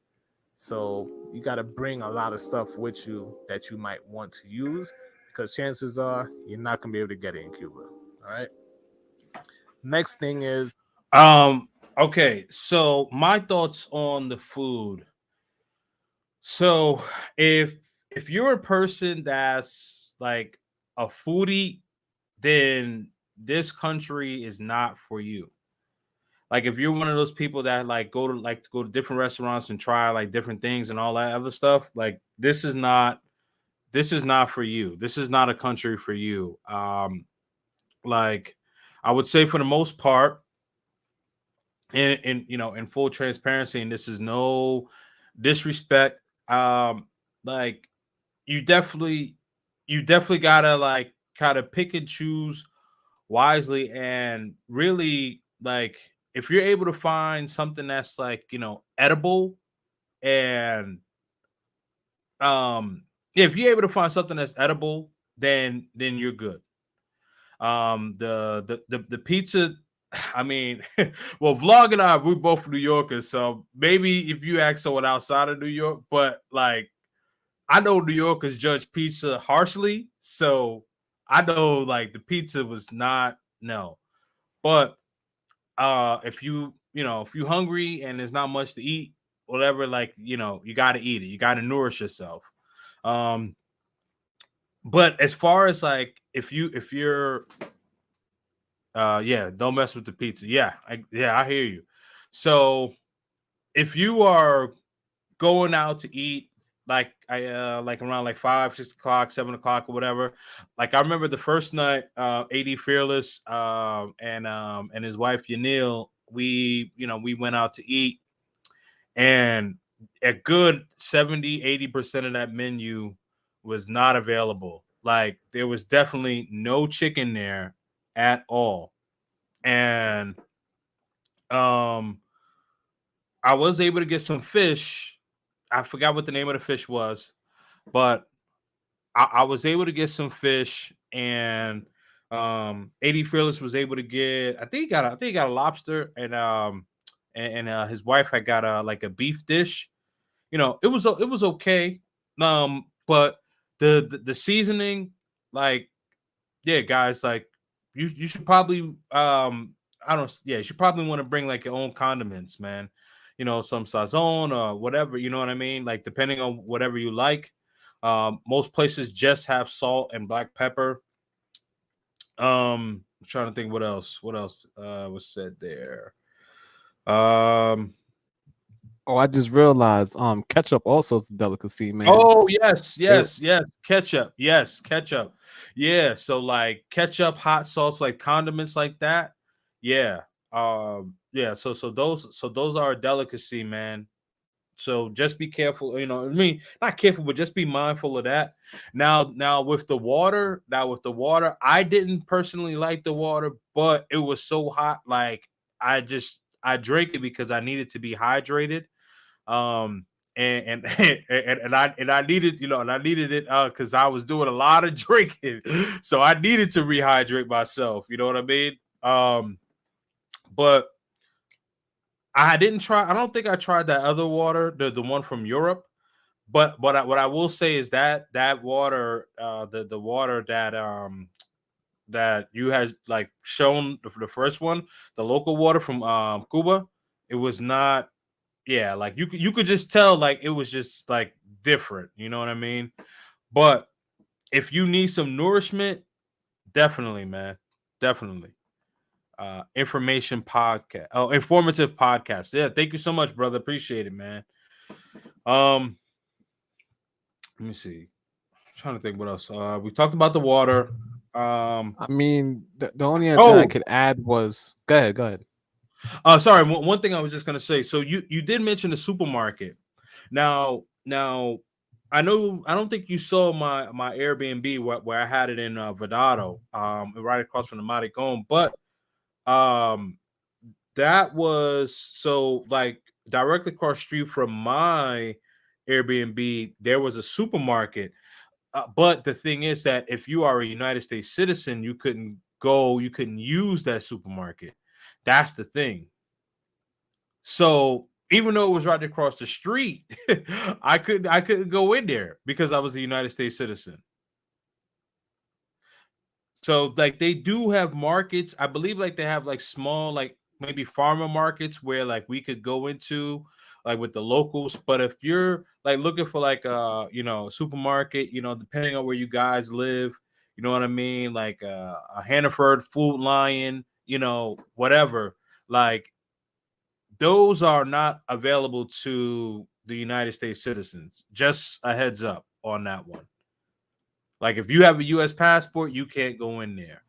So you got to bring a lot of stuff with you that you might want to use, because chances are you're not gonna be able to get it in Cuba. All right. Next thing is, Okay, so my thoughts on the food. So if you're a person that's like a foodie, then this country is not for you. Like if you're one of those people that like to go to different restaurants and try like different things and all that other stuff, like this is not for you. This is not a country for you. Like I would say for the most part, in full transparency, and this is no disrespect, like you definitely you definitely gotta like kind of pick and choose wisely, and really, like, if you're able to find something that's like edible, and yeah, if you're able to find something that's edible, then you're good. The pizza, I mean, well, Vlog and I, we're both New Yorkers, so maybe if you ask someone outside of New York, but like I know New Yorkers judge pizza harshly, so I know like the pizza was not, no. But if you hungry and there's not much to eat, whatever, like you got to eat it. You got to nourish yourself. Um, but as far as like if you're yeah, don't mess with the pizza. Yeah, I hear you. So if you are going out to eat, like around like 5, 6 o'clock, 7 o'clock, or whatever. Like I remember the first night, AD Fearless, and his wife Yanil, we went out to eat, and a good 70, 80% of that menu was not available. Like there was definitely no chicken there at all. And um I was able to get some fish. I forgot what the name of the fish was, but I was able to get some fish, and 80 Fearless was able to get, I think he got a lobster, and his wife had got a like a beef dish. It was okay. But the seasoning, like, yeah, guys, like you should probably I don't yeah, you should probably want to bring like your own condiments, man. Some sazon or whatever, you know what I mean? Like depending on whatever you like. Most places just have salt and black pepper. I'm trying to think what else was said there. Um Oh, I just realized ketchup also is a delicacy, man. Oh, yes, They yes, yes. Ketchup. Yes, ketchup. Yeah. So like ketchup, hot sauce, like condiments like that. Yeah. Yeah. So those are a delicacy, man. So just be careful, I mean, not careful, but just be mindful of that. Now with the water, I didn't personally like the water, but it was so hot, like I drank it because I needed to be hydrated. um and I needed, it because I was doing a lot of drinking, so I needed to rehydrate myself, you know what I mean. But I don't think I tried that other water, the one from Europe. But what I will say is that that water, the water that you had like shown the first one, the local water from Cuba, it was not. Yeah, like you could just tell like it was just like different. You know what I mean? But if you need some nourishment, definitely, man, definitely. Information podcast. Oh, informative podcast. Yeah, thank you so much, brother. Appreciate it, man. Um, let me see. I'm trying to think what else. We talked about the water. Um, I mean, the only other thing I oh, could add was go ahead, go ahead. sorry. One thing I was just gonna say. So you did mention the supermarket. Now, I know I don't think you saw my Airbnb where I had it in Vedado, right across from the Maricon, but um, that was so like directly across the street from my Airbnb, there was a supermarket. But the thing is that if you are a United States citizen, you couldn't use that supermarket. That's the thing. So even though it was right across the street, I couldn't go in there because I was a United States citizen. So like they do have markets. I believe like they have like small like maybe farmer markets where like we could go into like with the locals. But if you're like looking for like supermarket, depending on where you guys live, you know what I mean, like a Hannaford, Food Lion, whatever, like those are not available to the United States citizens. Just a heads up on that one. Like if you have a US passport, you can't go in there.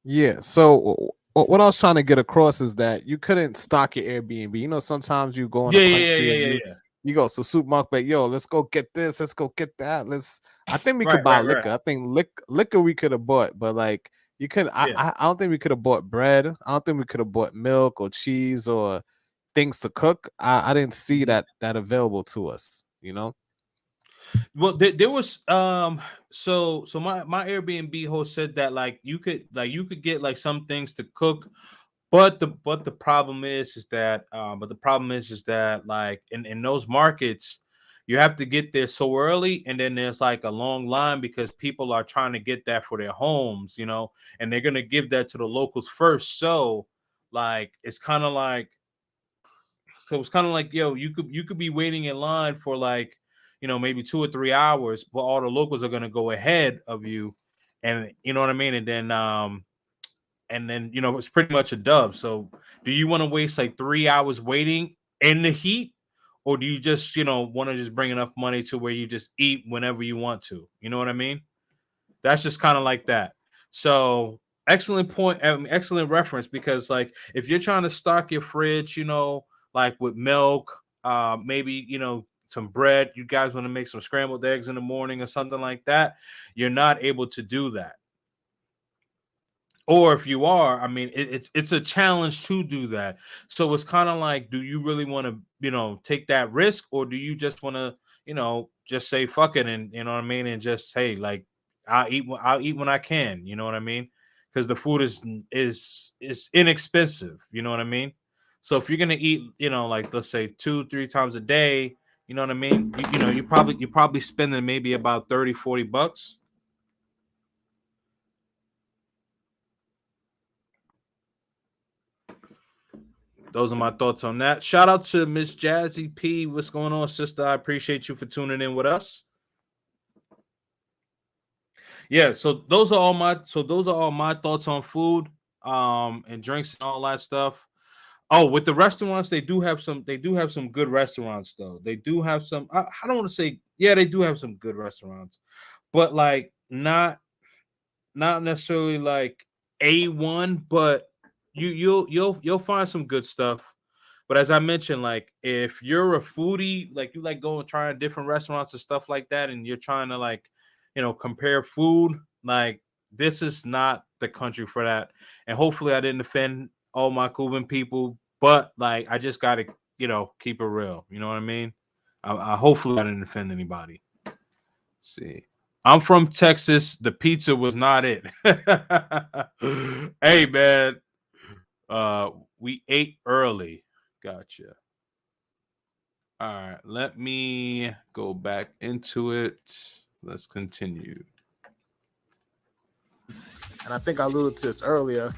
Yeah. So what I was trying to get across is that you couldn't stock your Airbnb. You know, sometimes you go in a Yeah, yeah, country yeah, and yeah, you yeah. you go to supermarket, like, yo, let's go get this, let's go get that. Let's I think we could Right, buy right, right. liquor. I think liquor we could have bought, but like you couldn't Yeah. I don't think we could have bought bread. I don't think we could have bought milk or cheese or things to cook. I didn't see Mhm. that available to us, you know? Well, there was so my Airbnb host said that like you could get like some things to cook, but the problem is that like in those markets you have to get there so early, and then there's like a long line because people are trying to get that for their homes, and they're gonna give that to the locals first. So like it's kind of like, yo, you could be waiting in line for like, maybe 2 or 3 hours, but all the locals are gonna go ahead of you, and you know what I mean. And then it's pretty much a dub. So do you want to waste like 3 hours waiting in the heat, or do you just want to just bring enough money to where you just eat whenever you want to? You know what I mean? That's just kind of like that. So excellent point, excellent reference, because like if you're trying to stock your fridge, like with milk, maybe some bread, you guys want to make some scrambled eggs in the morning or something like that, you're not able to do that. Or if you are, I mean, it's a challenge to do that. So it's kind of like, do you really want to, take that risk, or do you just want to, just say fuck it, and you know what I mean, and just hey, like, I'll eat when I can, you know what I mean, because the food is inexpensive, you know what I mean. So if you're gonna eat, like let's say 2-3 times a day, you know what I mean, you probably spending maybe about 30-40 bucks. Those are my thoughts on that. Shout out to Miss Jazzy P. What's going on, sister? I appreciate you for tuning in with us. Yeah, those are all my thoughts on food, and drinks and all that stuff. Oh, with the restaurants, they do have some good restaurants though. They do have some. I don't want to say, yeah, they do have some good restaurants, but like not necessarily like A1, but you'll find some good stuff. But as I mentioned, like if you're a foodie, like you like going trying different restaurants and stuff like that, and you're trying to like, compare food, like this is not the country for that. And hopefully I didn't offend all my Cuban people, but like I just gotta, keep it real. You know what I mean? I hopefully I didn't offend anybody. See. I'm from Texas. The pizza was not it. Hey man, uh we ate early. Gotcha. All right, let me go back into it. Let's continue. And I think I alluded to this earlier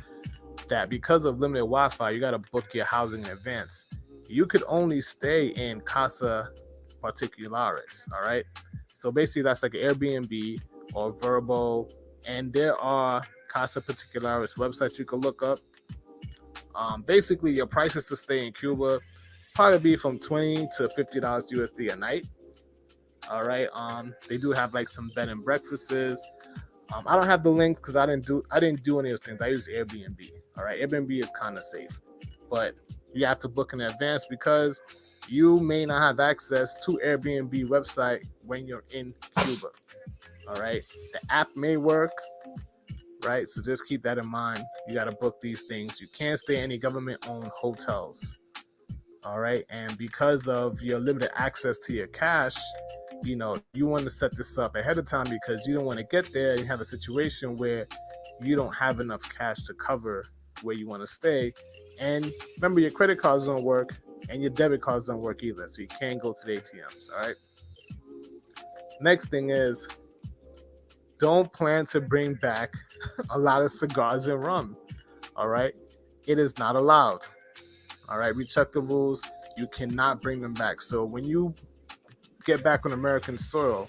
that because of limited Wi-Fi, you got to book your housing in advance. You could only stay in Casa Particulares. All right. So basically, that's like Airbnb or Verbo, and there are Casa Particulares websites you can look up. Basically, your prices to stay in Cuba probably be from $20 to $50 USD a night. All right. They do have like some bed and breakfasts. I don't have the links because I didn't do any of those things. I use Airbnb. All right, Airbnb is kind of safe, but you have to book in advance because you may not have access to Airbnb website when you're in Cuba. All right, the app may work, right? So just keep that in mind. You got to book these things. You can't stay in any government-owned hotels. All right, and because of your limited access to your cash, you want to set this up ahead of time because you don't want to get there and have a situation where you don't have enough cash to cover where you want to stay. And remember, your credit cards don't work and your debit cards don't work either, so you can't go to the ATMs. All right. Next thing is, don't plan to bring back a lot of cigars and rum. All right, it is not allowed. All right, we check the rules. You cannot bring them back. So when you get back on American soil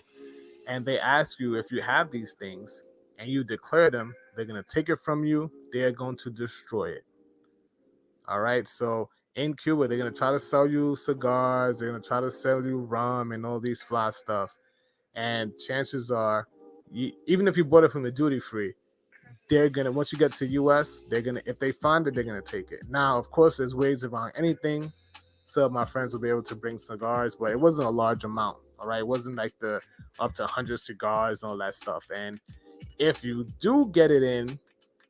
and they ask you if you have these things and you declare them, they're going to take it from you. They're going to destroy it. All right. So in Cuba, they're going to try to sell you cigars. They're going to try to sell you rum and all these fly stuff. And chances are, even if you bought it from the duty free, they're going to, once you get to the US, they're going to, if they find it, they're going to take it. Now, of course, there's ways around anything. So my friends will be able to bring cigars, but it wasn't a large amount. All right. It wasn't like the up to 100 cigars and all that stuff. And if you do get it in,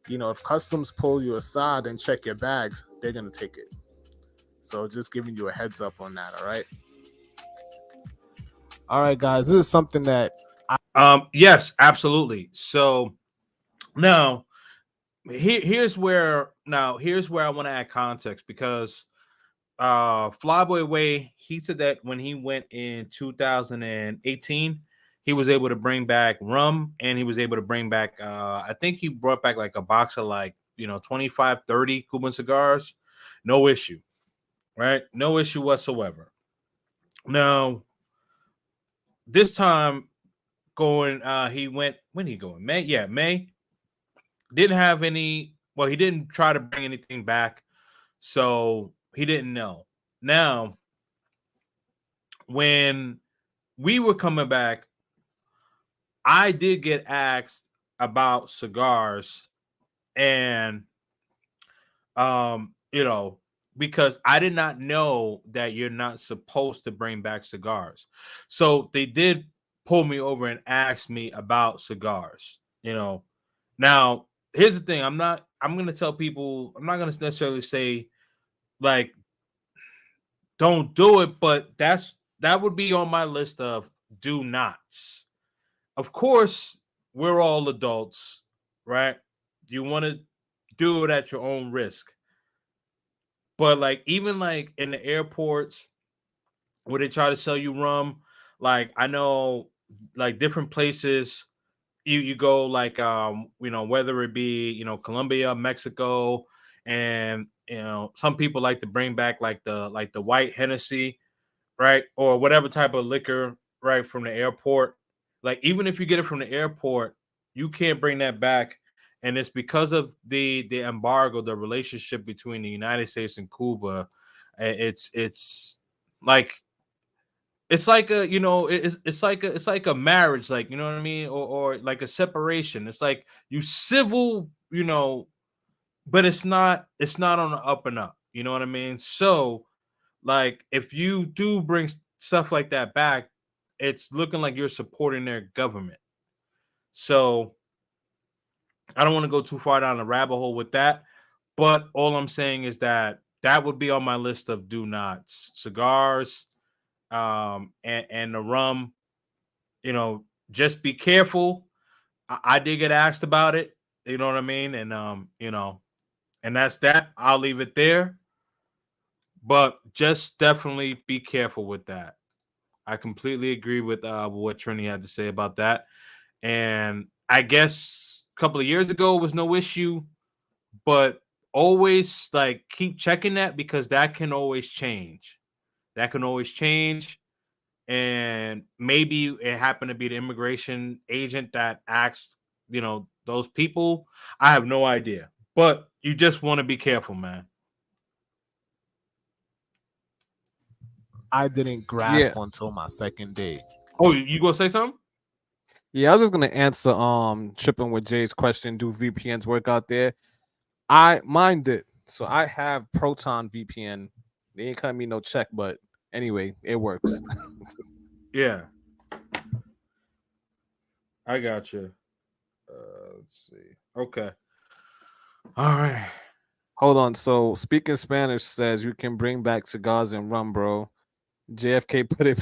if customs pull you aside and check your bags, they're going to take it. So just giving you a heads up on that. All right. All right, guys. This is something that Yes, absolutely. So now here's where I want to add context because Flyboy Way, he said that when he went in 2018, he was able to bring back rum and he was able to bring back I think he brought back like a box of like 25 30 Cuban cigars. No issue, right? No issue whatsoever. Now this time going he went, when he go in May, yeah, May. Didn't have any, well, he didn't try to bring anything back, so he didn't know. Now when we were coming back, I did get asked about cigars, and because I did not know that you're not supposed to bring back cigars. So they did pull me over and ask me about cigars. Now, here's the thing. I'm going to tell people, I'm not going to necessarily say like don't do it, but that would be on my list of do nots. Of course, we're all adults, right? You want to do it at your own risk. But like even like in the airports where they try to sell you rum, like I know like different places you go like whether it be Colombia, Mexico, and some people like to bring back like the white Hennessy, right? Or whatever type of liquor, right, from the airport. Like even if you get it from the airport, you can't bring that back. And it's because of the embargo, the relationship between the United States and Cuba. It's like it's like a it's like a marriage, like you know what I mean, or like a separation. It's like you civil, but it's not on the up and up. You know what I mean? So like if you do bring stuff like that back, it's looking like you're supporting their government. So I don't want to go too far down the rabbit hole with that, but all I'm saying is that that would be on my list of do nots. Cigars, and the rum. Just be careful. I did get asked about it. You know what I mean, and and that's that. I'll leave it there. but just definitely be careful with that. I completely agree with what Trini had to say about that. And I guess a couple of years ago was no issue, but always like keep checking that because that can always change. That can always change. And maybe it happened to be the immigration agent that asked, those people. I have no idea. But you just want to be careful, man. I didn't Yeah, grasp until my second day. Oh, you gonna say something? yeah. I was just gonna answer tripping with Jay's question. Do VPNs work out there? I mine did. So I have Proton VPN. They ain't cutting me no check, but anyway, it works. Yeah, I got you. Let's see. Okay. All right. Hold on. So speaking Spanish says you can bring back cigars and rum, bro. JFK put it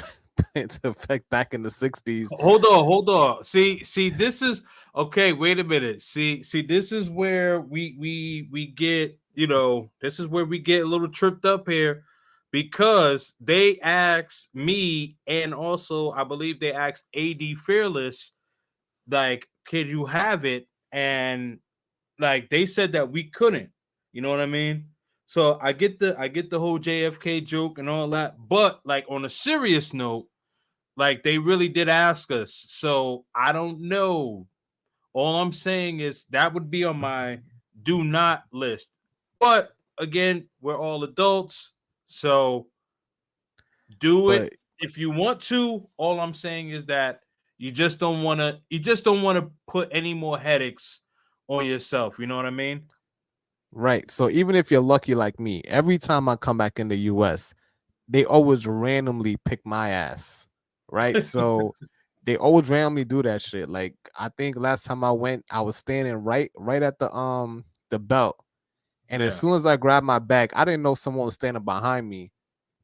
into effect back in the 60s. Hold on, hold on. See, this is okay. Wait a minute. See, this is where we get, this is where we get a little tripped up here because they asked me, and also I believe they asked AD Fearless, like, can you have it? And like they said that we couldn't. You know what I mean? So I get the whole JFK joke and all that, but like on a serious note, like they really did ask us. So I don't know. All I'm saying is that would be on my do not list. But again, we're all adults. So do it But if you want to. All I'm saying is that you just don't want to put any more headaches on yourself. You know what I mean? right. So even if you're lucky like me, every time I come back in the US, they always randomly pick my ass. Right. So they always randomly do that shit. Like I think last time I went, I was standing right at the belt. And as Yeah. soon as I grabbed my bag, I didn't know someone was standing behind me.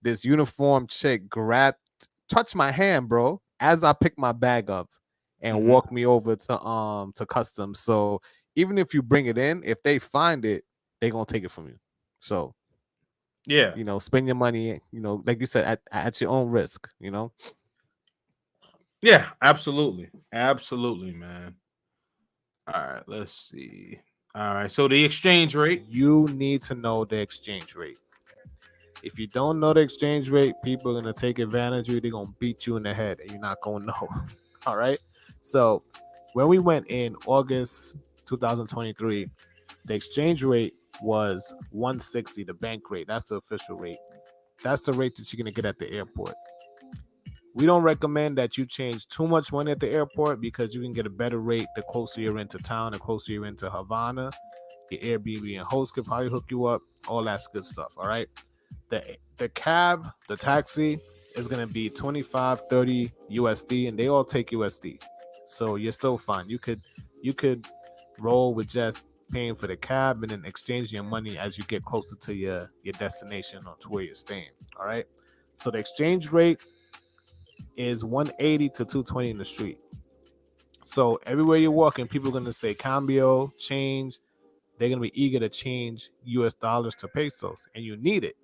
This uniformed chick touched my hand, bro, as I picked my bag up and Hmm. walked me over to customs. So even if you bring it in, if they find it, they gonna take it from you. So Yeah. spend your money, like you said, at your own risk. Yeah. Absolutely. Absolutely, man. All right. Let's see. All right. So the exchange rate. You need to know the exchange rate. If you don't know the exchange rate, people are gonna take advantage of you. They're gonna beat you in the head, and you're not gonna know. All right. So when we went in August 2023, the exchange rate was 160. The bank rate. That's the official rate. That's the rate that you're gonna get at the airport. We don't recommend that you change too much money at the airport because you can get a better rate the closer you're into town, the closer you're into Havana. Your Airbnb and host could probably hook you up. All that's good stuff. All right. The cab, the taxi is gonna be 25, 30 USD, and they all take USD. So you're still fine. You could roll with just paying for the cab and then exchange your money as you get closer to your destination or to where you're staying. All right. So the exchange rate is 180 to 220 in the street. So everywhere you're walking, people are gonna say cambio, change. They're gonna be eager to change US dollars to pesos, and you need it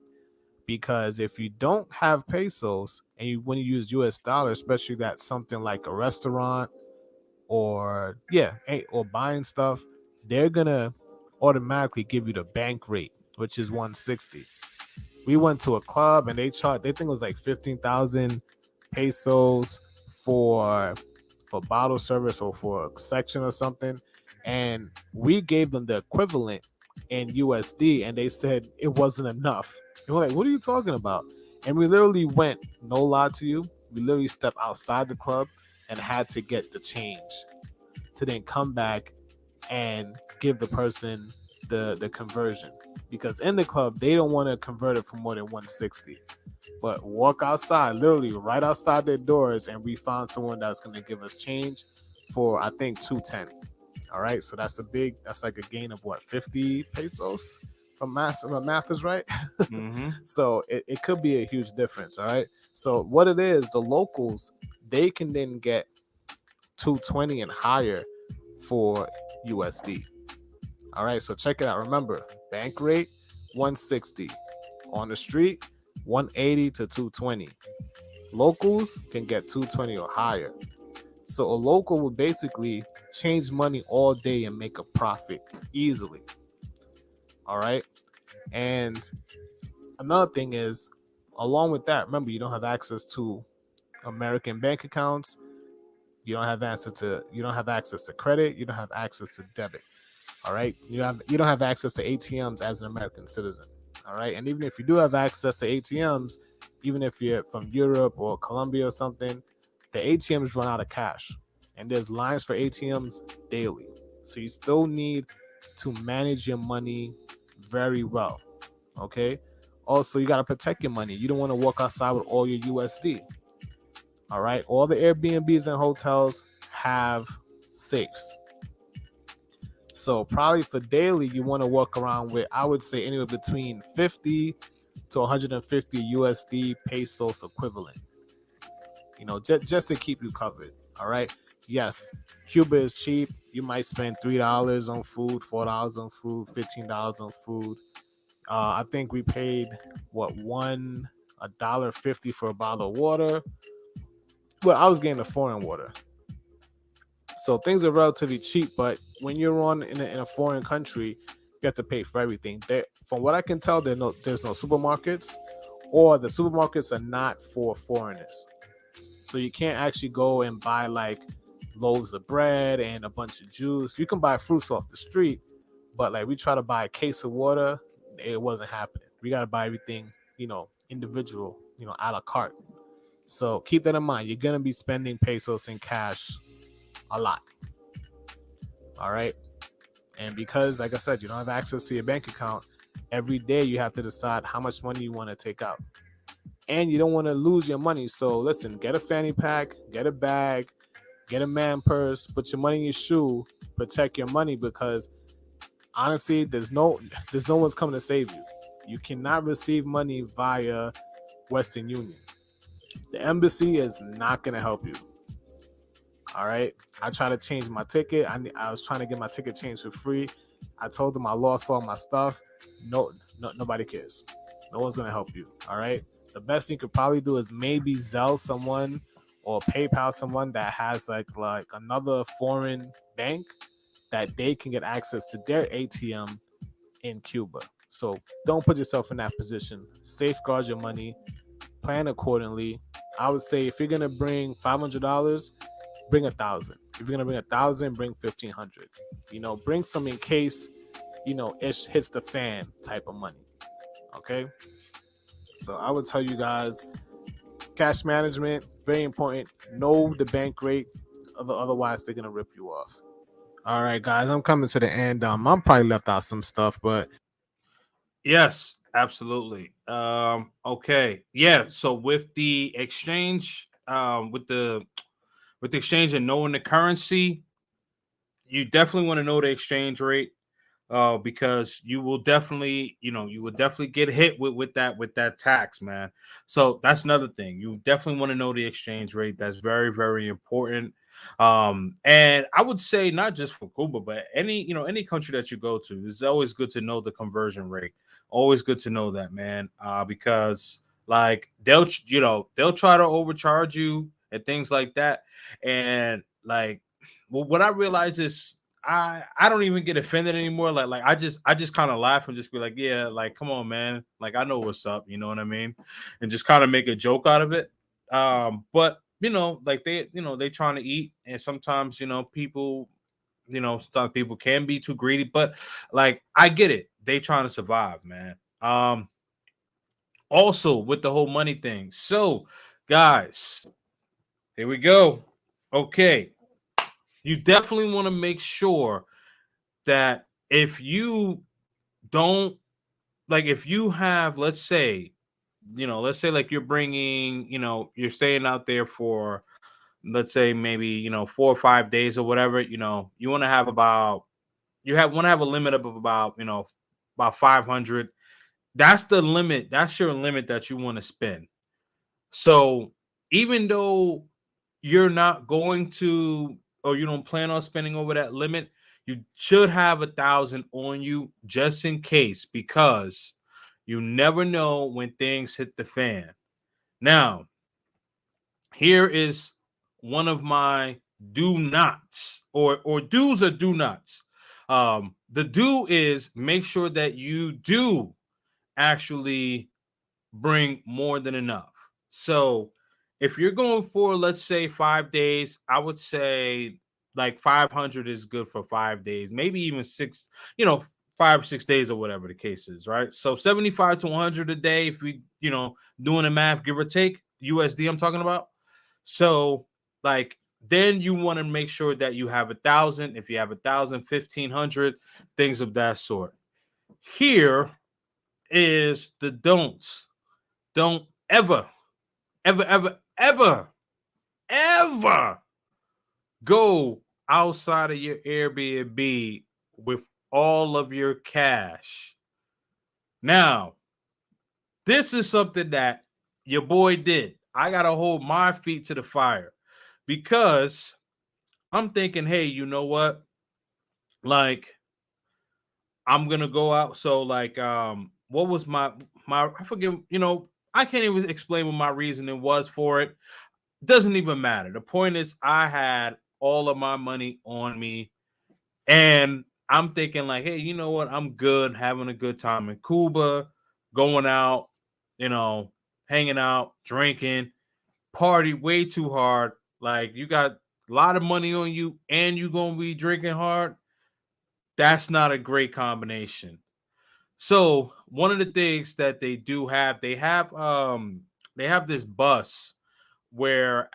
because if you don't have pesos and when you use US dollars, especially that something like a restaurant or or buying stuff, they're gonna automatically give you the bank rate, which is 160. We went to a club and they think it was like 15,000 pesos for bottle service or for a section or something, and we gave them the equivalent in USD, and they said it wasn't enough. And we're like, what are you talking about? And we literally went, no lie to you, we literally stepped outside the club and had to get the change to then come back and give the person the conversion, because in the club they don't want to convert it for more than 160, but walk outside, literally right outside their doors, and we found someone that's going to give us change for I think 210. All right, so that's like a gain of what, 50 pesos from math. My math is right. Mm-hmm. So it could be a huge difference. All right, so what it is, the locals, they can then get 220 and higher for USD. All right, so check it out. Remember, bank rate 160, On the street, 180 to 220. Locals can get 220 or higher. So a local would basically change money all day and make a profit easily. All right. And another thing is, along with that, remember you don't have access to American bank accounts. You don't have access to credit. You don't have access to debit. All right. You don't have access to ATMs as an American citizen. All right. And even if you do have access to ATMs, even if you're from Europe or Colombia or something, the ATMs run out of cash. And there's lines for ATMs daily. So you still need to manage your money very well. Okay. Also, you got to protect your money. You don't want to walk outside with all your USD. All right. All the Airbnbs and hotels have safes. So probably for daily, you want to walk around with, I would say, anywhere between 50 to 150 USD pesos equivalent. Just to keep you covered. All right. Yes, Cuba is cheap. You might spend $3 on food, $4 on food, $15 on food. I think we paid $1.50 for a bottle of water. Well, I was getting the foreign water. So things are relatively cheap, but when you're in a foreign country, you have to pay for everything. From what I can tell, there's no supermarkets, or the supermarkets are not for foreigners. So you can't actually go and buy like loaves of bread and a bunch of juice. You can buy fruits off the street, but like we try to buy a case of water, it wasn't happening. We got to buy everything, individual, a la carte. So keep that in mind. You're going to be spending pesos in cash a lot. All right. And because, like I said, you don't have access to your bank account, every day you have to decide how much money you want to take out. And you don't want to lose your money. So listen, get a fanny pack, get a bag, get a man purse, put your money in your shoe, protect your money, because honestly, there's no one's coming to save you. You cannot receive money via Western Union. The embassy is not going to help you. All right. I tried to change my ticket. I was trying to get my ticket changed for free. I told them I lost all my stuff. No, nobody cares. No one's going to help you. All right. The best thing you could probably do is maybe Zelle someone or PayPal someone that has like another foreign bank that they can get access to their ATM in Cuba. So don't put yourself in that position. Safeguard your money. Plan accordingly. I would say if you're going to bring $500, bring 1,000. If you're gonna bring 1,000, bring 1,500. Bring some in case it hits the fan type of money. Okay. So I would tell you guys, cash management very important. Know the bank rate, otherwise they're gonna rip you off. All right, guys, I'm coming to the end. I'm probably left out some stuff, but Yes, absolutely. Okay. Yeah. So with the exchange, with the exchange and knowing the currency, you definitely want to know the exchange rate, because you will definitely get hit with that tax, man. So that's another thing. You definitely want to know the exchange rate. That's very, very important. And I would say not just for Cuba, but any country that you go to, it's always good to know the conversion rate. Always good to know that, man. Because like they'll try to overcharge you and things like that. And like, well, what I realize is I don't even get offended anymore. Like I just kind of laugh and just be like, yeah, like come on, man. Like I know what's up, you know what I mean? And just kind of make a joke out of it. But like they trying to eat, and sometimes people, some people can be too greedy, but like I get it. They trying to survive, man. Also with the whole money thing. So, guys, here we go. Okay. You definitely want to make sure that if you don't, like, if you have, let's say like you're bringing, you're staying out there for, let's say maybe, 4 or 5 days or whatever, you want to have about, want to have a limit of about, about 500. That's the limit. That's your limit that you want to spend. So even though you're not going to, or you don't plan on spending over that limit, you should have 1,000 on you just in case, because You never know when things hit the fan. Now, here is one of my do nots or do's or do nots. The do is make sure that you do actually bring more than enough. So if you're going for, let's say, 5 days, I would say like 500 is good for 5 days, maybe even six, 5 or 6 days or whatever the case is, right? So 75 to 100 a day, if we, doing the math, give or take, USD, I'm talking about. So, like, then you want to make sure that you have 1,000. If you have 1,000, 1,500, things of that sort. Here is the don'ts. Don't ever, ever, ever, ever, ever go outside of your Airbnb with all of your cash. Now, this is something that your boy did. I got to hold my feet to the fire because I'm thinking, hey, you know what? Like, I'm gonna go out. So, like, what was my I forget, I can't even explain what my reasoning was for it. Doesn't even matter. The point is, I had all of my money on me, and I'm thinking, like, hey, you know what? I'm good, having a good time in Cuba, going out, hanging out, drinking, party way too hard. Like, you got a lot of money on you, and you gonna be drinking hard. That's not a great combination. So one of the things that they do have, they have this bus where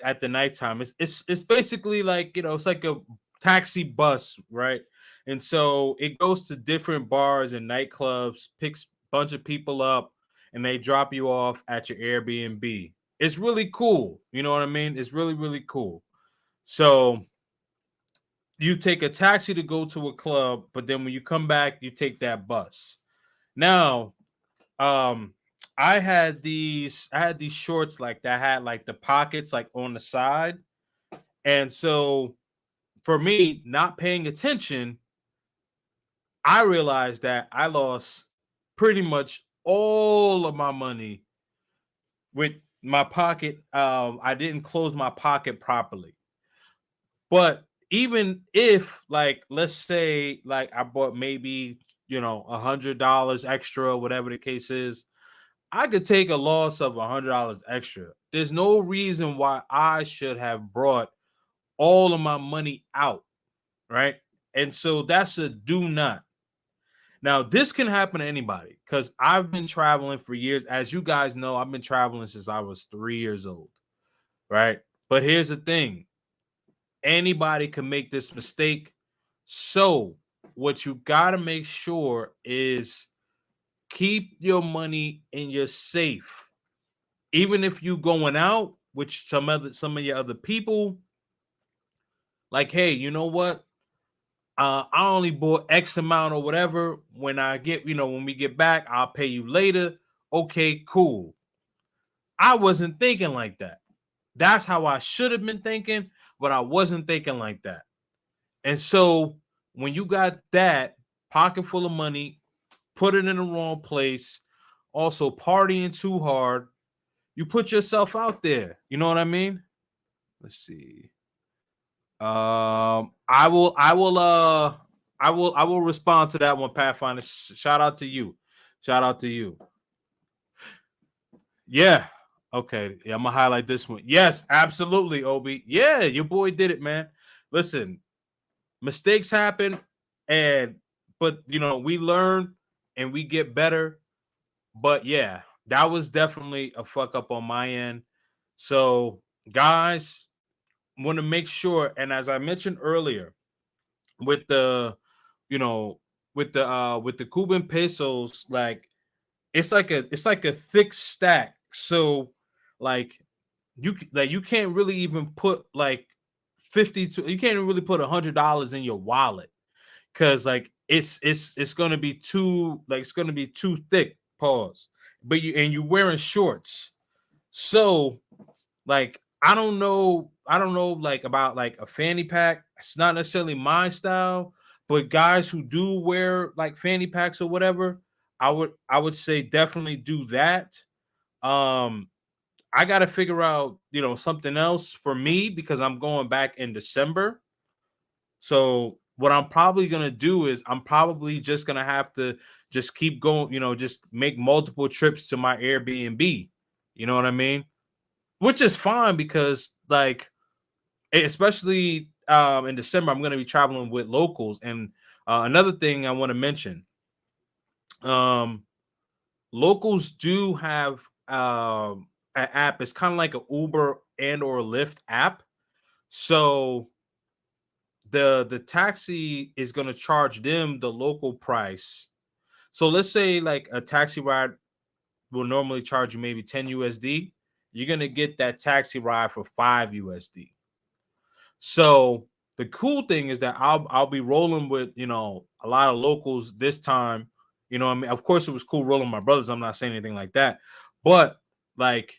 at the nighttime it's basically like, it's like a taxi bus, right? And so it goes to different bars and nightclubs, picks a bunch of people up, and they drop you off at your Airbnb. It's really cool. You know what I mean? It's really, really cool. So you take a taxi to go to a club, but then when you come back, you take that bus. Now, um, I had these shorts like that had like the pockets like on the side. And so for me, not paying attention, I realized that I lost pretty much all of my money with my pocket. I didn't close my pocket properly. But even if, like, let's say, like, I bought maybe, $100 extra, whatever the case is, I could take a loss of $100 extra. There's no reason why I should have brought all of my money out, right? And so that's a do not. Now, this can happen to anybody because I've been traveling for years. As you guys know, I've been traveling since I was 3 years old, right? But here's the thing, anybody can make this mistake. So, what you got to make sure is keep your money in your safe. Even if you going out with some of your other people, like, hey, you know what? I only bought X amount or whatever. When I get, when we get back, I'll pay you later. Okay, cool. I wasn't thinking like that. That's how I should have been thinking, but I wasn't thinking like that. And so when you got that pocket full of money, put it in the wrong place, also partying too hard, you put yourself out there. You know what I mean? Let's see. I will respond to that one, Pathfinder. Shout out to you. Shout out to you. Yeah. Okay. Yeah, I'm gonna highlight this one. Yes, absolutely, Obi. Yeah, your boy did it, man. Listen, mistakes happen, but we learn and we get better. But yeah, that was definitely a fuck up on my end. So, guys, want to make sure, and as I mentioned earlier, with the you know with the Cuban pesos, like it's like a thick stack. So, like, you can't really even put like 50 to, you can't even really put $100 in your wallet because, like, it's gonna be too, like, it's gonna be too thick. Pause. But you're wearing shorts, so, like, I don't know like about like a fanny pack. It's not necessarily my style, but guys who do wear like fanny packs or whatever, I would say definitely do that. Um, I got to figure out, something else for me because I'm going back in December. So what I'm probably gonna do is I'm probably just gonna have to just keep going, just make multiple trips to my Airbnb. You know what I mean? Which is fine because like especially in December, I'm gonna be traveling with locals. And another thing I want to mention, um, locals do have an app. It's kind of like an Uber and or Lyft app. So the taxi is going to charge them the local price. So let's say like a taxi ride will normally charge you maybe 10 USD. You're going to get that taxi ride for 5 USD. So the cool thing is that I'll be rolling with, a lot of locals this time. I mean, of course it was cool rolling with my brothers. I'm not saying anything like that. But like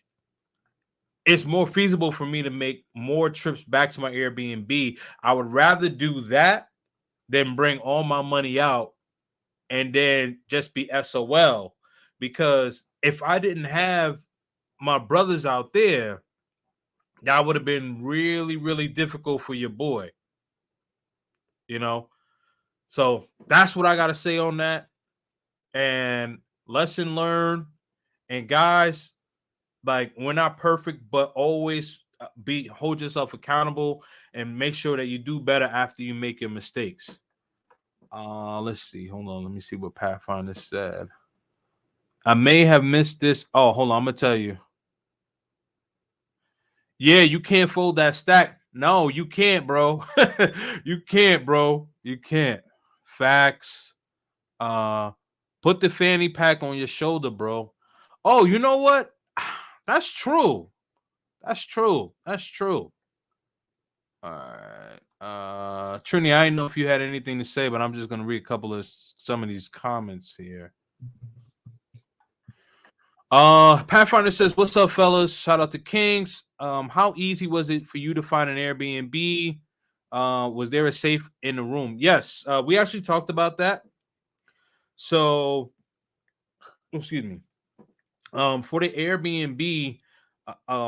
it's more feasible for me to make more trips back to my Airbnb. I would rather do that than bring all my money out and then just be SOL. Because if I didn't have my brothers out there, that would have been really, really difficult for your boy, you know? So that's what I got to say on that. And lesson learned. And guys, like we're not perfect, but always be hold yourself accountable and make sure that you do better after you make your mistakes. Let's see. Hold on. Let me see what Pathfinder said. I may have missed this. Oh, hold on. I'm gonna tell you. Yeah, you can't fold that stack. No, you can't, bro. You can't, bro. You can't. Facts. Uh, put the fanny pack on your shoulder, bro. Oh, you know what? That's true. That's true. That's true. All right. Trini, I didn't know if you had anything to say, but I'm just gonna read a couple of some of these comments here. Pathfinder says, "What's up, fellas? Shout out to Kings. How easy was it for you to find an Airbnb? Was there a safe in the room?" Yes, we actually talked about that. So, excuse me. For the Airbnb,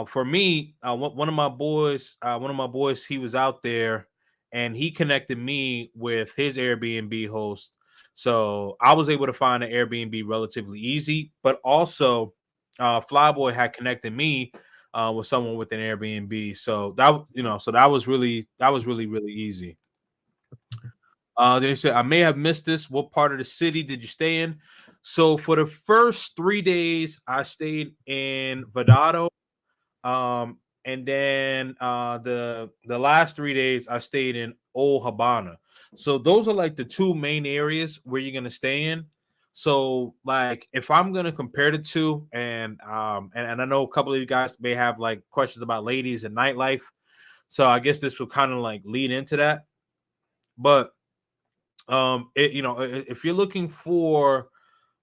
for me, one of my boys, he was out there, and he connected me with his Airbnb host. So I was able to find an Airbnb relatively easy, but also, Flyboy had connected me with someone with an Airbnb. So so that was really really easy. Then he said, I may have missed this. What part of the city did you stay in? So for the first 3 days, I stayed in Vedado. And then the last 3 days I stayed in Old Havana. So those are like the two main areas where you're gonna stay in. So like if I'm gonna compare the two, and I know a couple of you guys may have like questions about ladies and nightlife. So I guess this will kind of like lead into that. But if you're looking for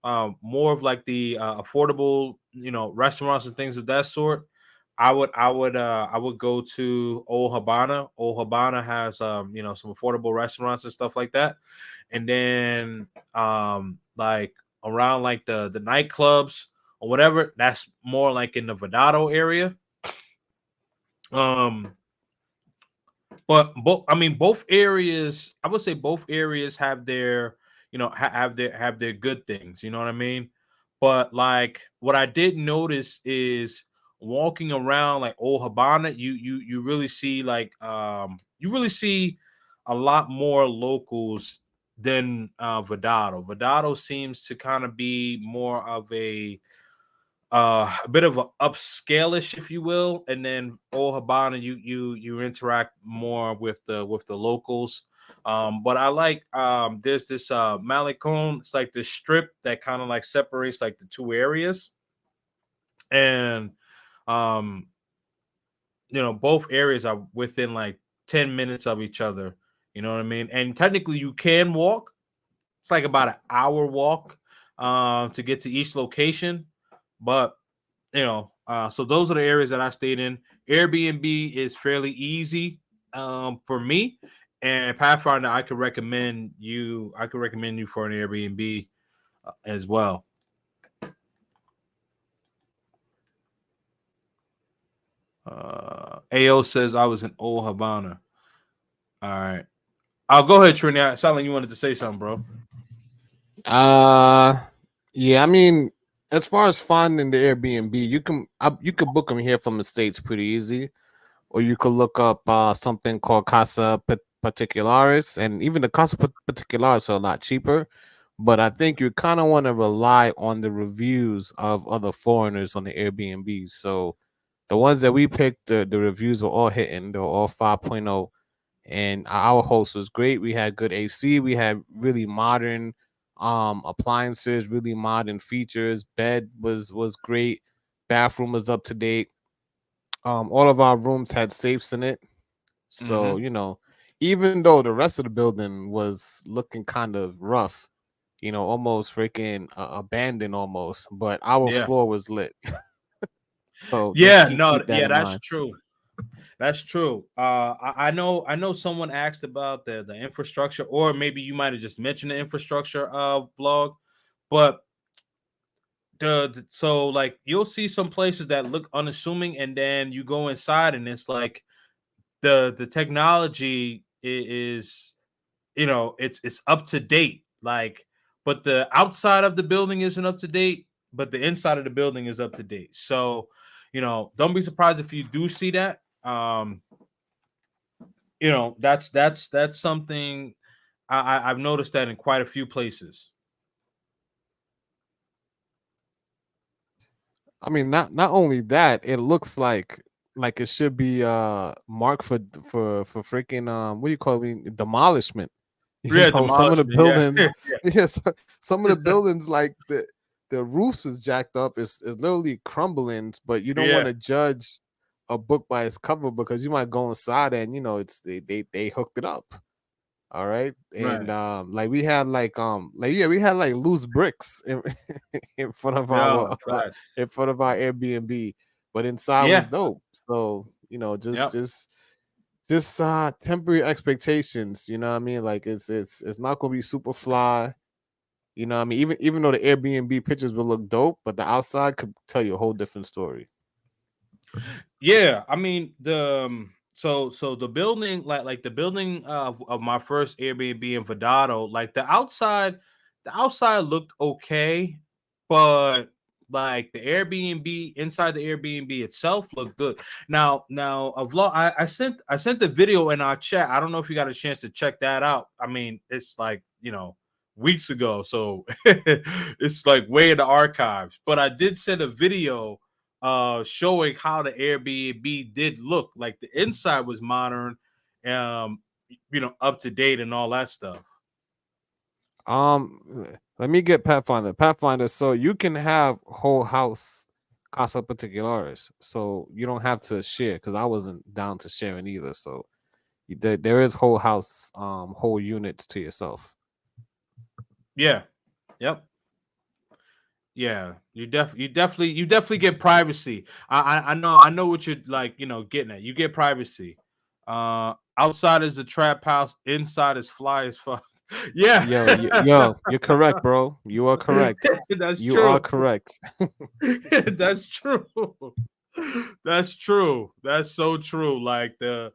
more of like the affordable, restaurants and things of that sort, I would go to Old Habana. Old Habana has some affordable restaurants and stuff like that. And then like around like the nightclubs or whatever, that's more like in the Vedado area. Um but both areas, I would say both areas have their, have their good things, you know what I mean? But like what I did notice is walking around like Old Habana, you really see like you really see a lot more locals than Vedado. Vedado seems to kind of be more of a bit of a upscale-ish, if you will, and then Old Habana, you interact more with the locals. But I like there's this Malecon. It's like this strip that kind of like separates like the two areas, and um, both areas are within like 10 minutes of each other. You know what I mean? And technically, you can walk. It's like about an hour walk to get to each location, but so those are the areas that I stayed in. Airbnb is fairly easy for me, and Pathfinder, I could recommend you for an Airbnb. as well. AO says I was in old Havana. All right. I'll go ahead, Trini. It sounded like you wanted to say something, bro. Uh, yeah. I mean, as far as finding the Airbnb, you can book them here from the states pretty easy, or you could look up something called Particularis, and even the Particularis are a lot cheaper. But I think you kind of want to rely on the reviews of other foreigners on the Airbnb. So the ones that we picked, the reviews were all hitting. They were all 5.0, and our host was great. We had good AC. We had really modern appliances, really modern features. Bed was great. Bathroom was up to date. All of our rooms had safes in it. So, Hmm. even though the rest of the building was looking kind of rough, almost freaking abandoned almost, but our Yeah. floor was lit. So just Yeah. keep No. keep that Yeah. in That's mind. true. That's true. I know. I know. Someone asked about the infrastructure, or maybe you might have just mentioned the infrastructure of vlog, but so like you'll see some places that look unassuming, and then you go inside, and it's like the technology is it's up to date, like, but the outside of the building isn't up to date, but the inside of the building is up to date. So don't be surprised if you do see that. That's something I've noticed that in quite a few places. I mean, not only that, it looks like it should be marked for freaking what do you call it, demolishment. Yeah, Some of the demolishment. Yeah. buildings, yes, some of the buildings like the roofs is jacked up. It's literally crumbling, but you don't want Yeah. to judge a book by its cover because you might go inside and it's they hooked it up. All right. And Right. like we had like yeah, we had like loose bricks in, in front of Yeah. our Right. in front of our Airbnb, but inside was Yeah. dope. So, just Yep. temporary expectations, you know what I mean? Like it's not gonna be super fly, you know what I mean? Even though the Airbnb pictures will look dope, but the outside could tell you a whole different story. Yeah, I mean so the building, like the building of my first Airbnb in Vidado, like the outside looked okay, but like the Airbnb inside the Airbnb itself looked good. Now a vlog, I sent the video in our chat. I don't know if you got a chance to check that out. I mean, it's like, weeks ago, so it's like way in the archives. But I did send a video showing how the Airbnb did look. Like the inside was modern, um, up to date and all that stuff. Let me get Pathfinder. Pathfinder, so you can have whole house Casa Particulares. So you don't have to share because I wasn't down to sharing either. So there is whole house, whole units to yourself. Yeah. Yep. Yeah. You definitely get privacy. I know what you're like, getting at. You get privacy. Outside is a trap house, inside is fly as fuck. Yeah. Yo, you're correct, bro. You are correct. That's You are true. correct. That's true. That's true. That's so true. Like the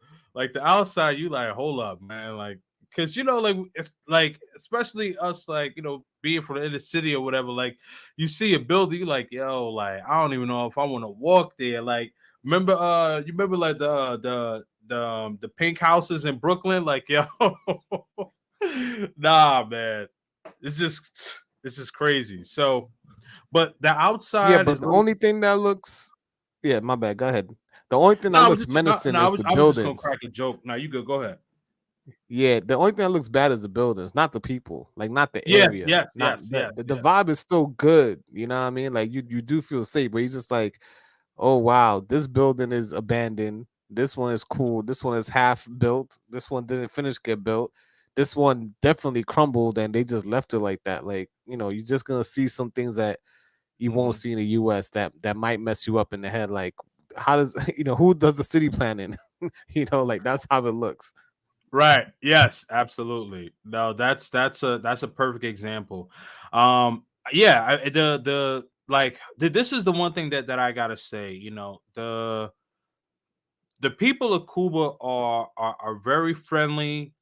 outside, you like, hold up, man. Like, cause like it's like, especially us, like, being from the inner city or whatever, like you see a building, you like, yo, like, I don't even know if I want to walk there. Like, you remember like the pink houses in Brooklyn? Like, yo, nah, man. It's just it's just crazy. So but the Yeah, outside but is the really only thing that looks yeah, my bad. Go ahead. The only thing no. that I was looks just no, menacing no. I is was the I was just gonna buildings. crack a joke. Now you go. Go ahead. Yeah, the only thing that looks bad is the buildings, not the people, like not the Yes, area, yes, not yes, the yes, the, the yes. vibe is still good. You know what I mean? Like you do feel safe, but he's just like, oh wow, this building is abandoned. This one is cool. This one is half built. This one didn't finish get built. This one definitely crumbled and they just left it like that. Like, you're just gonna see some things that you won't Hmm. see in the US that might mess you up in the head. Like how does who does the city planning? Like that's how it looks. Right. Yes. Absolutely. No. That's a perfect example. Um. yeah, the like this is the one thing that I gotta say. The people of Cuba are very friendly.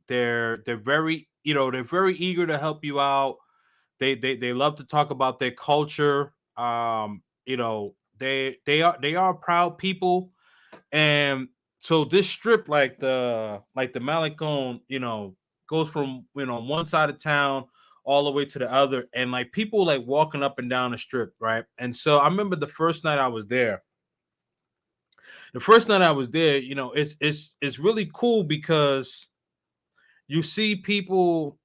They're very they're very eager to help you out. They love to talk about their culture. They are proud people, and so this strip, like the Malecon, goes from one side of town all the way to the other, and like people like walking up and down the strip, right? And so I remember the first night I was there. The first night I was there, it's really cool because you see people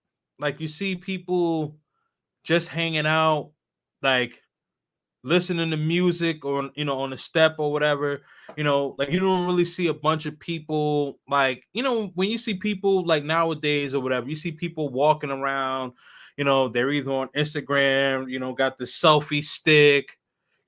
just hanging out, like listening to music or on the step or whatever. Like you don't really see a bunch of people, like when you see people like nowadays or whatever, you see people walking around, they're either on Instagram, got the selfie stick,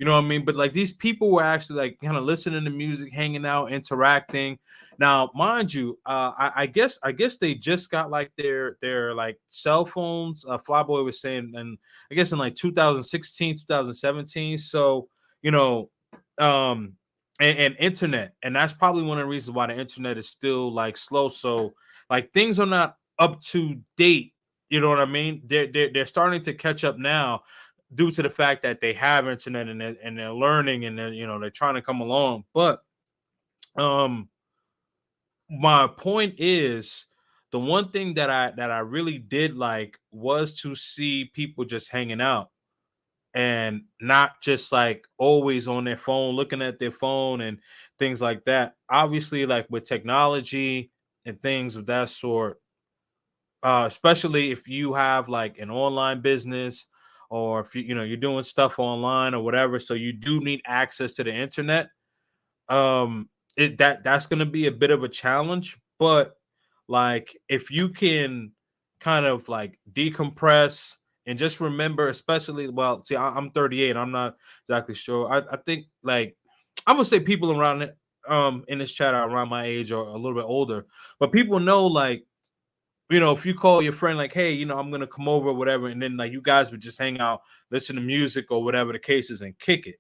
what I mean? But like these people were actually like kind of listening to music, hanging out, interacting. Now mind you, I guess they just got like their like cell phones. Flyboy was saying, and I guess in like 2016, 2017. So, you know, um, and internet. And that's probably one of the reasons why the internet is still like slow. So, like, things are not up to date. You know what I mean? They're starting to catch up now due to the fact that they have internet and they're learning and they're trying to come along. But um my point is, the one thing that I really did like was to see people just hanging out and not just like always on their phone, looking at their phone and things like that. Obviously, like with technology and things of that sort, especially if you have like an online business, or if you're doing stuff online or whatever, so you do need access to the internet. That's going to be a bit of a challenge, but like if you can kind of like decompress and just remember, especially, well, see, I'm 38, I'm not exactly sure. I think like I'm gonna say people around it in this chat are around my age or a little bit older, but people know, like, if you call your friend like, hey, I'm gonna come over or whatever, and then like you guys would just hang out, listen to music or whatever the case is, and kick it.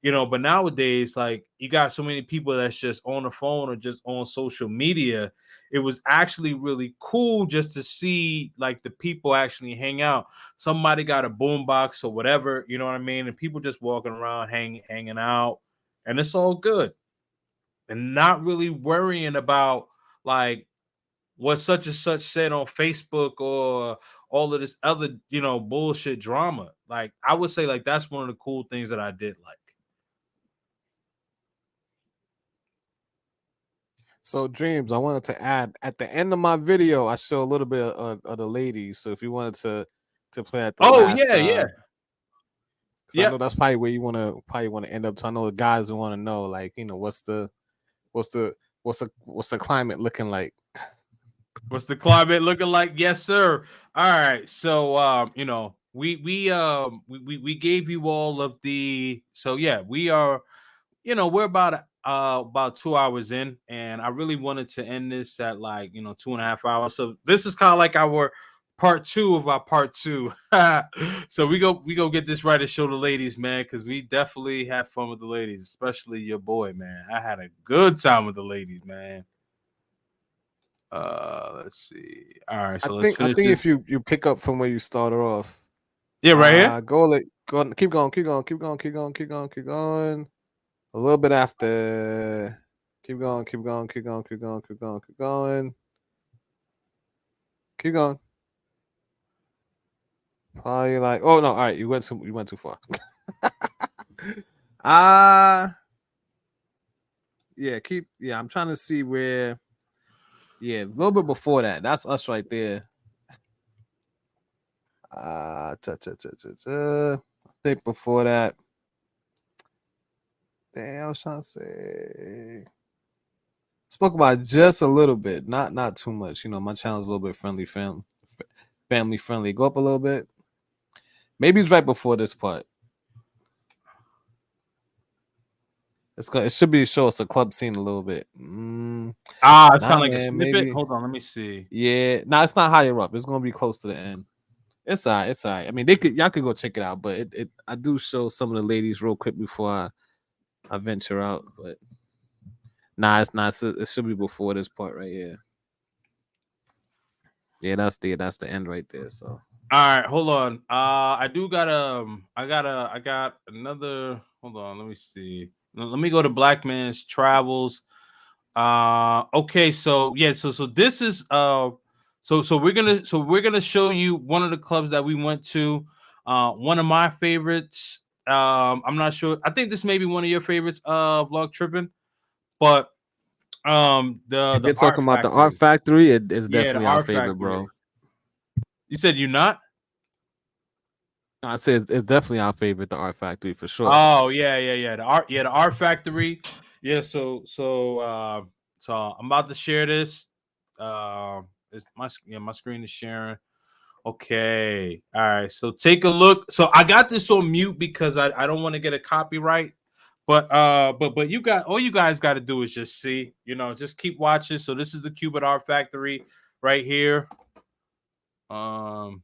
But nowadays, like, you got so many people that's just on the phone or just on social media. It was actually really cool just to see like the people actually hang out. Somebody got a boombox or whatever, you know what I mean? And people just walking around, hanging out, and it's all good. And not really worrying about like what such and such said on Facebook or all of this other, bullshit drama. Like, I would say like that's one of the cool things that I did like. So, Dreams, I wanted to add at the end of my video, I show a little bit of the ladies. So if you wanted to play at the Oh last, yeah, yeah. because I know Yep. that's probably where you want to end up. So I know the guys want to know, like, what's the what's the climate looking like? What's the climate looking like? Yes, sir. All right. So we gave you all of the, so yeah, we are, we're about 2 hours in, and I really wanted to end this at like 2.5 hours. So this is kind of like our part two of our part two. So we go get this right and show the ladies, man, because we definitely had fun with the ladies, especially your boy, man. I had a good time with the ladies, man. Let's see. All right, I so let's think I finish think this. if you pick up from where you started off, Yeah, right here. go on, keep going, keep going. A little bit after. Keep going, keep going, keep going, keep going, keep going, keep going. Keep going. Probably like, oh no, all right, you went too far. Yeah, I'm trying to see where. Yeah, a little bit before that. That's us right there. I think before that. Damn, I was trying to say. Spoke about just a little bit, not too much. My channel's a little bit family friendly. Go up a little bit. Maybe it's right before this part. It should be show us the club scene a little bit. It's kind Nah, of like a man, snippet. maybe. Hold on, let me see. Yeah, nah, it's not higher up. It's gonna be close to the end. It's all right. It's all right. I mean, y'all could go check it out, but I do show some of the ladies real quick before I venture out. But nah, it's not. It should be before this part right here. Yeah, that's the end right there. So All right, hold on. I do got I got another. Hold on, let me see. Let me go to Black Man's Travels. Okay, so yeah, so this is so we're gonna show you one of the clubs that we went to. One of my favorites. I'm not sure. I think this may be one of your favorites. Vlog tripping, but if the you're Art talking about the Art Factory. Factory, it is Yeah, the definitely our Art favorite, bro. Factory. You said you not? I say it's definitely our favorite, the Art Factory for sure. Oh yeah. The Art Factory. Yeah, so I'm about to share this. It's my screen is sharing. Okay. All right. So take a look. So I got this on mute because I don't want to get a copyright. But you got all you guys got to do is just see, just keep watching. So this is the Cuban Art Factory right here. So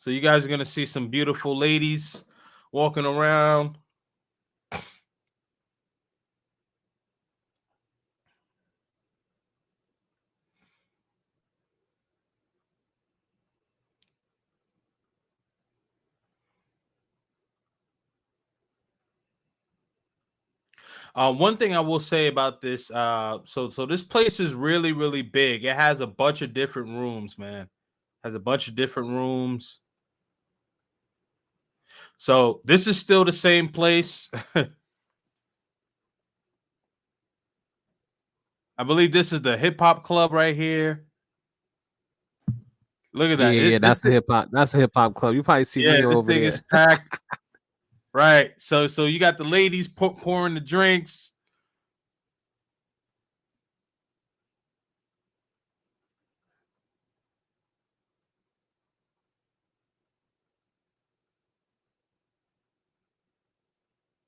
you guys are gonna see some beautiful ladies walking around. One thing I will say about this, so this place is really, really big. It has a bunch of different rooms, man. Has a bunch of different rooms. So this is still the same place. I believe this is the hip hop club right here. Look at that. Yeah, that's the hip hop. That's a hip hop club. You probably see me This over thing there. is packed. Right. So you got the ladies pouring the drinks.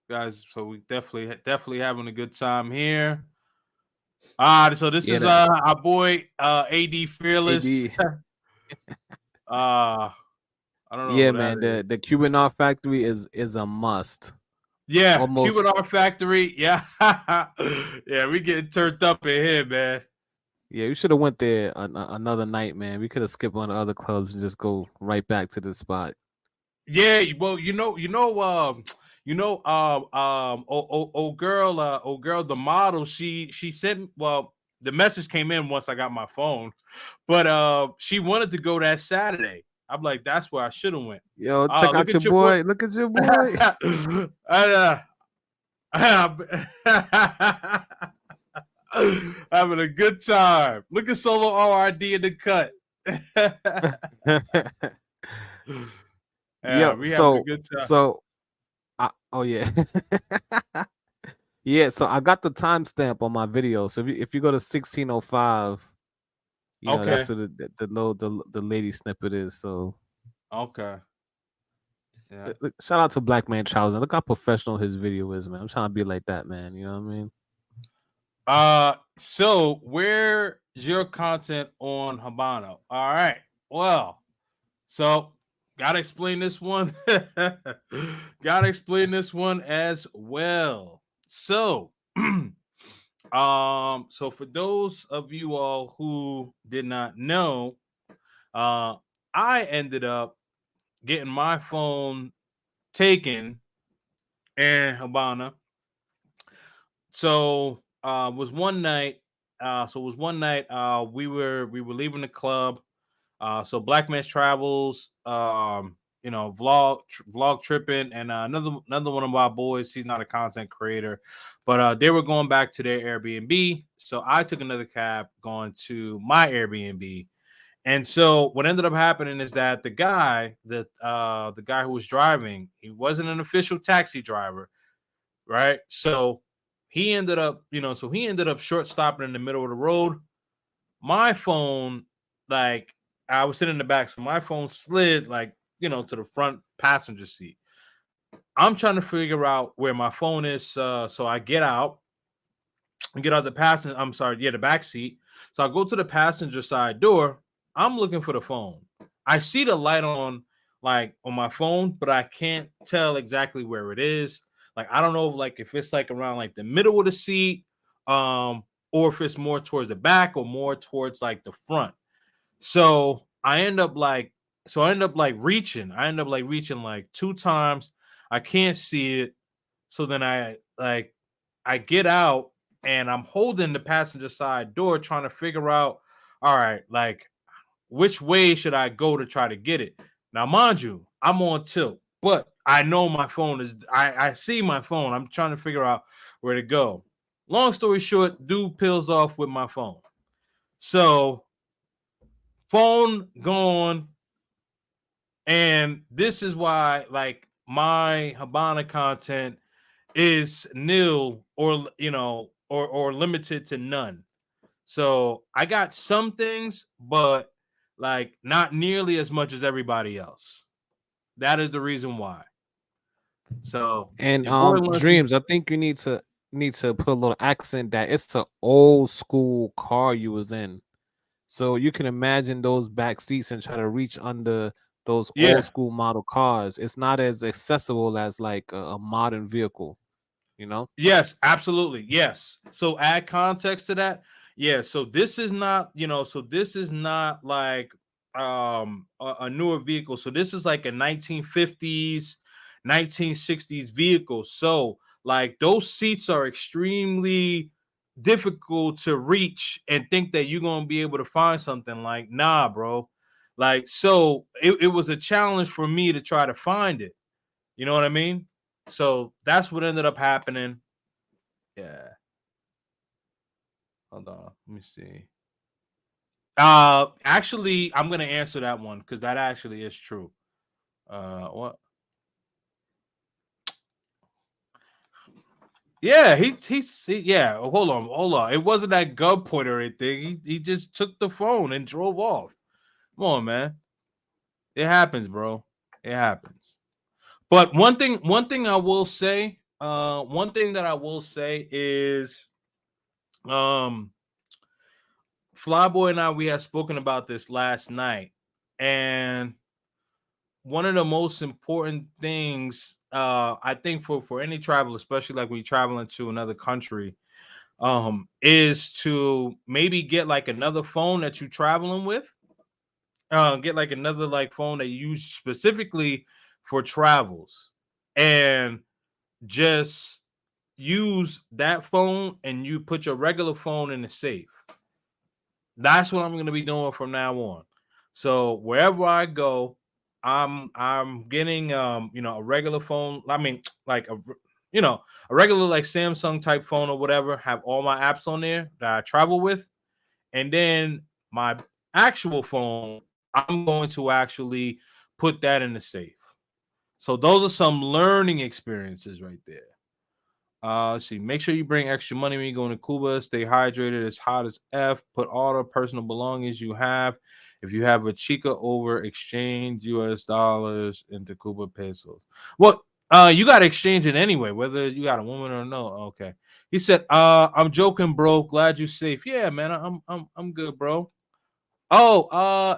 Guys, so we definitely having a good time here. So this is our boy AD Fearless. AD. I don't know Yeah, who that man. is. The Cuban Art Factory is a must. Yeah, Almost. Cuban Art Factory. Yeah. Yeah, we getting turned up in here, man. Yeah, we should have went there another night, man. We could have skipped one of the other clubs and just go right back to the spot. Yeah, well, old girl, the model, she sent, well, the message came in once I got my phone, but she wanted to go that Saturday. I'm like, that's where I should have went. Yo, check Look out your at your boy. boy. Look at your boy. Having a good time. Look at Solo ORD in the cut. Yeah, Yo, we having a good time. oh yeah. Yeah, so I got the timestamp on my video. So if you go to 1605, Okay. that's what the lady snippet is. So Okay. Yeah. shout out to Black Man Charles. Look how professional his video is, man. I'm trying to be like that, man. You know what I mean? So where's your content on Havana? All right. Well, so gotta explain this one. Gotta explain this one as well. So so for those of you all who did not know, I ended up getting my phone taken in Havana. So was one night. We were leaving the club. So Black Man's Travels, vlog tripping, and another one of my boys. He's not a content creator, but they were going back to their Airbnb. So I took another cab going to my Airbnb. And so what ended up happening is that the guy who was driving, he wasn't an official taxi driver, right? So he ended up short stopping in the middle of the road. My phone, like, I was sitting in the back, so my phone slid, like, to the front passenger seat. I'm trying to figure out where my phone is, so I get out and get out the back seat. So I go to the passenger side door, I'm looking for the phone. I see the light on like on my phone, but I can't tell exactly where it is. Like I don't know like if it's like around like the middle of the seat, um, or if it's more towards the back or more towards like the front. So I end up like reaching. I end up like reaching like two times. I can't see it. So then I get out and I'm holding the passenger side door trying to figure out, all right, like which way should I go to try to get it? Now, mind you, I'm on tilt, but I know my phone is I see my phone. I'm trying to figure out where to go. Long story short, dude peels off with my phone. So phone gone. And this is why like my Habana content is nil or or limited to none. So I got some things, but like not nearly as much as everybody else. That is the reason why. So And your boy learned some. dreams, I think you need to put a little accent that it's an old school car you was in. So you can imagine those back seats and try to reach under those old Yeah. school model cars. It's not as accessible as like a modern vehicle, you know? Yes, absolutely. Yes. So add context to that. Yeah. So this is not, so this is not like a newer vehicle. So this is like a 1950s, 1960s vehicle. So like those seats are extremely difficult to reach and think that you're gonna be able to find something like nah, bro. Like so it was a challenge for me to try to find it. You know what I mean? So that's what ended up happening. Yeah. Hold on. Let me see. Actually, I'm gonna answer that one because that actually is true. What? Yeah, yeah. Hold on. It wasn't that gun point or anything. He just took the phone and drove off. Come on, man. It happens, bro. It happens. But one thing I will say, one thing that I will say is, um, Flyboy and I we had spoken about this last night, and one of the most important things I think for any travel, especially like when you're traveling to another country, is to maybe get like another phone that you're traveling with. Get like another like phone that you use specifically for travels, and just use that phone and you put your regular phone in the safe. That's what I'm going to be doing from now on. So wherever I go, I'm getting a regular phone. I mean, like you know a regular like Samsung type phone or whatever. Have all my apps on there that I travel with, and then my actual phone, I'm going to actually put that in the safe. So those are some learning experiences right there. Let's see. Make sure you bring extra money when you go to Cuba. Stay hydrated. It's hot as F. Put all the personal belongings you have. If you have a chica over, exchange US dollars into Cuba pesos. Well, you got to exchange it anyway, whether you got a woman or no. Okay. He said, I'm joking, bro. Glad you're safe. Yeah, man. I'm good, bro. Oh,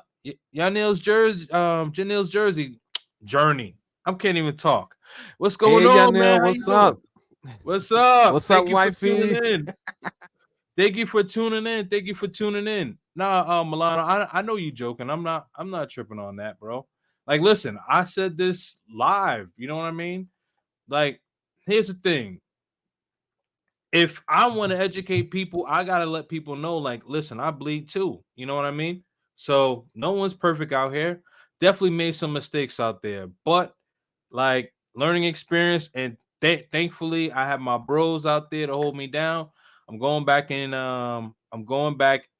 Janelle's jersey, Janelle's jersey, Journey. I can't even talk. What's going Hey on, man? Yanil, How you what's doing? up? What's up? What's up, Thank you for wifey? tuning in. Thank you for tuning in. Thank you for tuning in. Nah, Milano, I know you joking. I'm not tripping on that, bro. Like, listen, I said this live. You know what I mean? Like, here's the thing. If I want to educate people, I gotta let people know, like, listen, I bleed too. You know what I mean? So no one's perfect out here. Definitely made some mistakes out there, but like learning experience, and thankfully I have my bros out there to hold me down. I'm going back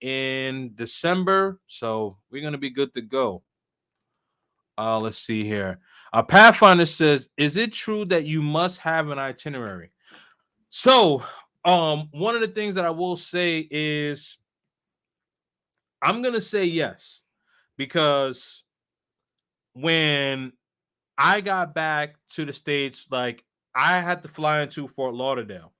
in December, so we're gonna be good to go. Let's see here. Pathfinder says, is it true that you must have an itinerary? So, one of the things that I will say is I'm gonna say yes, because when I got back to the States, like I had to fly into Fort Lauderdale.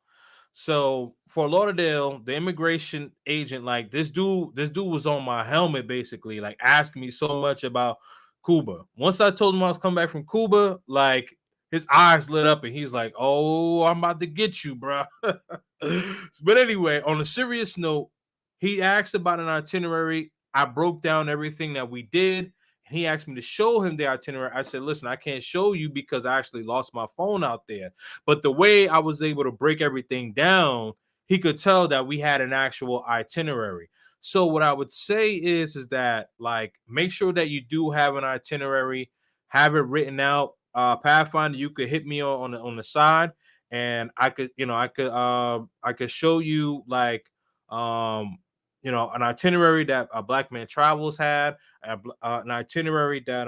So for Lauderdale, the immigration agent, like this dude was on my helmet basically, like asking me so much about Cuba. Once I told him I was coming back from Cuba, like his eyes lit up and he's like, "Oh, I'm about to get you, bro." But anyway, on a serious note, he asked about an itinerary. I broke down everything that we did. And he asked me to show him the itinerary. I said, "Listen, I can't show you because I actually lost my phone out there." But the way I was able to break everything down, he could tell that we had an actual itinerary. So what I would say is that like make sure that you do have an itinerary, have it written out. Pathfinder, you could hit me on the side, and I could I could show you like an itinerary that a Black Man Travels had, an itinerary that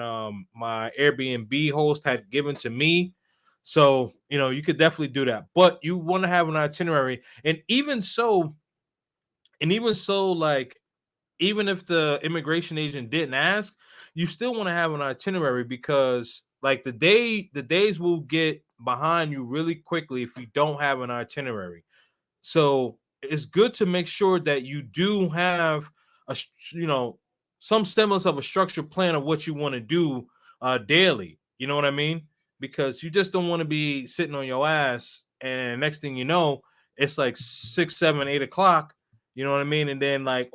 my Airbnb host had given to me. So, you could definitely do that, but you want to have an itinerary. And even so, like, even if the immigration agent didn't ask, you still want to have an itinerary because like the days will get behind you really quickly if you don't have an itinerary. So it's good to make sure that you do have a some semblance of a structured plan of what you want to do daily. You know what I mean? Because you just don't want to be sitting on your ass and next thing you know, it's like 6, 7, 8 o'clock. You know what I mean? And then like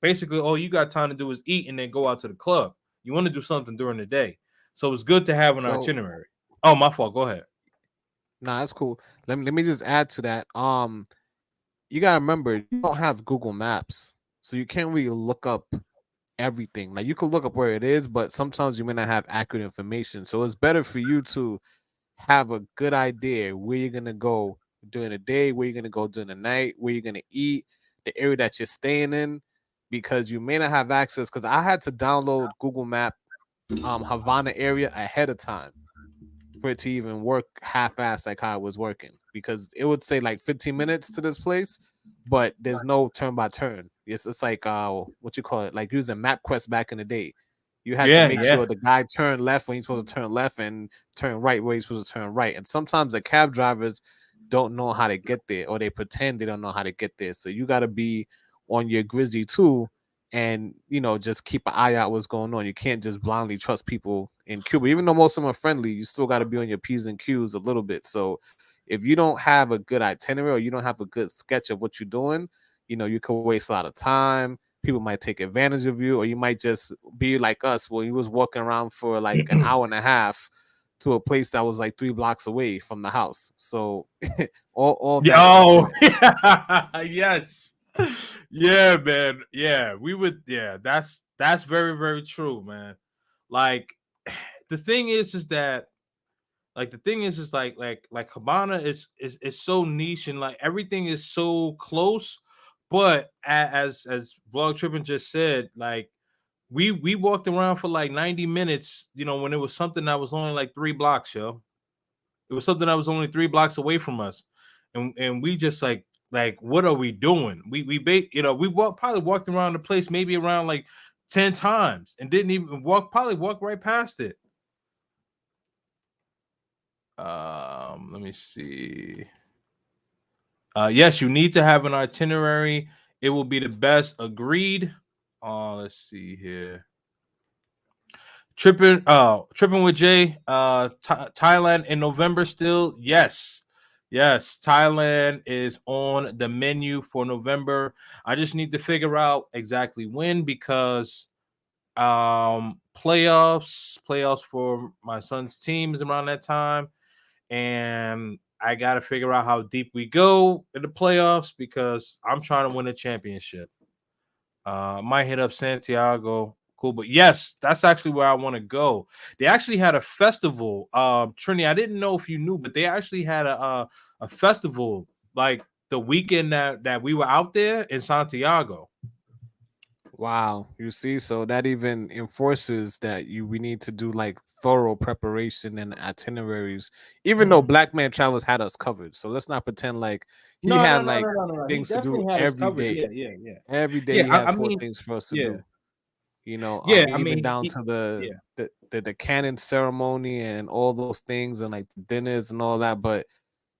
basically all you got time to do is eat and then go out to the club. You want to do something during the day, so it's good to have an So itinerary. Oh, my fault. Go ahead. nah, that's cool. Let me just add to that. You gotta remember you don't have Google Maps, so you can't really look up everything. Like you can look up where it is, but sometimes you may not have accurate information. So it's better for you to have a good idea where you're gonna go during the day, where you're gonna go during the night, where you're gonna eat, the area that you're staying in, because you may not have access. Because I had to download Google Map Havana area ahead of time for it to even work half-assed like how it was working, because it would say like 15 minutes to this place, but there's no turn by turn. It's like what you call it, like using MapQuest back in the day. You had to Yeah, make yeah. sure the guy turned left when he's supposed to turn left and turn right where he's supposed to turn right. And sometimes the cab drivers don't know how to get there, or they pretend they don't know how to get there. So you got to be on your grizzly too, and just keep an eye out what's going on. You can't just blindly trust people in Cuba, even though most of them are friendly. You still got to be on your p's and q's a little bit. So if you don't have a good itinerary, or you don't have a good sketch of what you're doing, you could waste a lot of time. People might take advantage of you, or you might just be like us, where you was walking around for like an hour and a half to a place that was like 3 blocks away from the house. So all Yeah, that's oh, important. yes. Yeah, man. Yeah, we would. Yeah, that's very, very true, man. Like, the thing is that like the thing is like Habana is so niche and like everything is so close. But as Vlog Trippin just said, like we walked around for like 90 minutes, when it was something that was only like 3 blocks, yo. It was something that was only 3 blocks away from us, and we just like what are we doing? We walked around the place maybe around like 10 times and didn't even walk right past it. Let me see. Yes, you need to have an itinerary. It will be the best. Agreed. Let's see here. Tripping with Jay. Thailand in November still. Yes. Yes, Thailand is on the menu for November. I just need to figure out exactly when because playoffs for my son's team is around that time, and I got to figure out how deep we go in the playoffs because I'm trying to win a championship. Might hit up Santiago. Cool, but yes, that's actually where I want to go. They actually had a festival. Trini, I didn't know if you knew, but they actually had a festival like the weekend that we were out there in Santiago. Wow, you see, so that even enforces that we need to do like thorough preparation and itineraries, even though Mhm. Black Man Travels had us covered. So let's not pretend like he No, no, had no, like no, no, no, no. He things to do definitely had us every covered. day. Yeah, yeah, yeah. Every day Yeah, he I had four mean, things for us to yeah, do. yeah. I Even mean, down to the yeah. the canon ceremony and all those things and like dinners and all that. But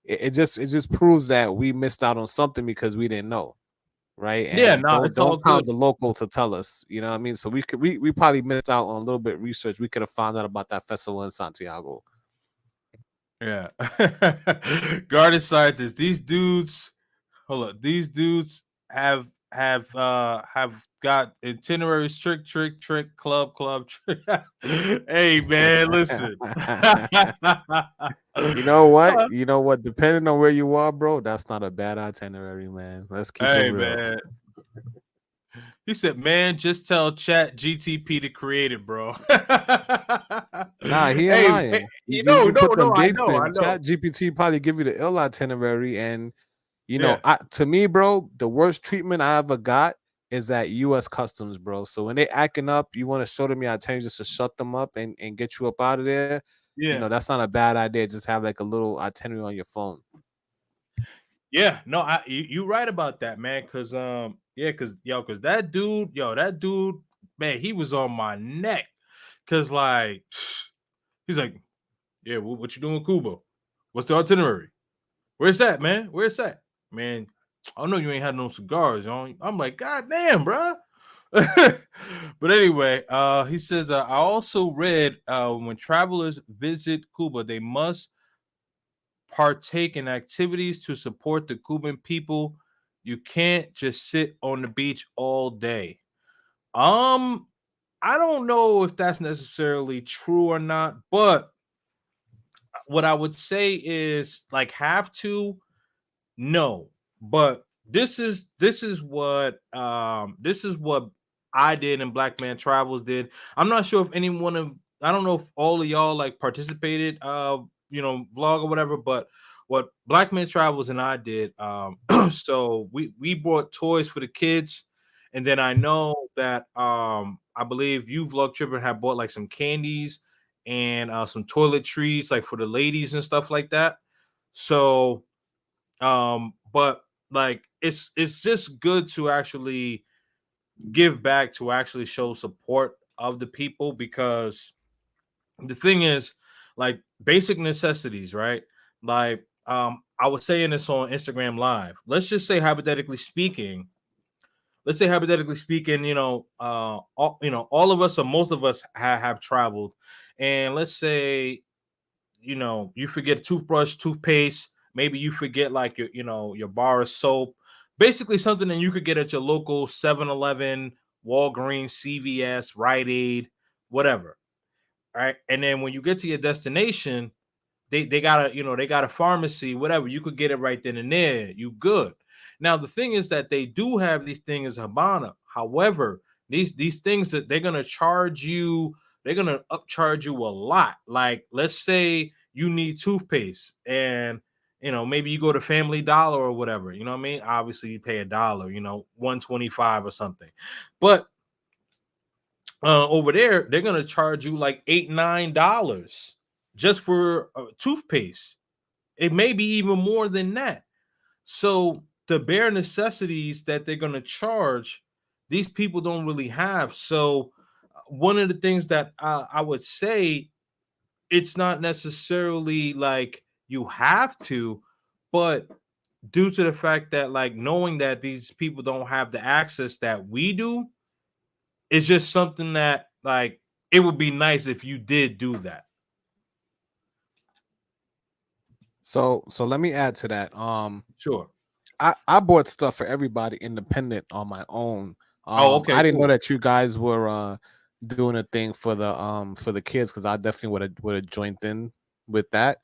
it just proves that we missed out on something because we didn't know, right? Yeah, And no, don't it's all don't count good. the local to tell us, you know what I mean? So we probably missed out on a little bit of research. We could have found out about that festival in Santiago. Yeah. Guarded scientists. These dudes, hold up. These dudes have got itineraries, trick, club, trick. Hey man, listen. You know what? You know what? Depending on where you are, bro, that's not a bad itinerary, man. Let's keep it Hey real. man. He said, man, just tell Chat GTP to create it, bro. Nah, he ain't Hey, lying. You, you you know, you no, put no, them I dates know, I in. know. Chat GPT probably give you the ill itinerary, and Yeah. to me, bro, the worst treatment I ever got is at U.S. Customs, bro. So when they acting up, you want to show them your itinerary just to shut them up and get you up out of there. Yeah. That's not a bad idea. Just have like a little itinerary on your phone. Yeah, no, you right about that, man. Cause that dude, man, he was on my neck. Cause like he's like, yeah, what you doing in Cuba? What's the itinerary? Where's that, man? Where's that? Man, I know you ain't had no cigars, I'm like, God damn, bro. But anyway, he says, I also read when travelers visit Cuba, they must partake in activities to support the Cuban people. You can't just sit on the beach all day. Um, I don't know if that's necessarily true or not, but what I would say is like have to no, but this is what I did and Black Man Travels did. I'm not sure if any one of I don't know if all of y'all like participated vlog or whatever, but what Black Man Travels and I did so we brought toys for the kids, and then I know that I believe you vlog tripper had bought like some candies and some toiletries like for the ladies and stuff like that. So but like it's just good to actually give back, to actually show support of the people, because the thing is, like, basic necessities, right? Like I was saying this on Instagram live. Let's just say hypothetically speaking, all of us or most of us have traveled, and let's say you forget a toothbrush, toothpaste, maybe you forget like your bar of soap, basically something that you could get at your local 7-Eleven, Walgreens, CVS, Rite Aid, whatever. Right. And then when you get to your destination, they got a pharmacy, whatever, you could get it right then and there, you good. Now the thing is that they do have these things in Havana. However, these things that they're gonna upcharge you a lot. Like, let's say you need toothpaste, and maybe you go to Family Dollar or whatever, you know what I mean? Obviously you pay $1, 125 or something. But over there they're gonna charge you like $8-9 just for toothpaste. It may be even more than that. So the bare necessities that they're going to charge, these people don't really have. So one of the things that I would say, it's not necessarily like you have to, but due to the fact that, like, knowing that these people don't have the access that we do, it's just something that, like, it would be nice if you did do that. So let me add to that. Sure. I bought stuff for everybody independent on my own. Oh, okay, I didn't know cool. that you guys were doing a thing for the kids, because I definitely would have joined in with that.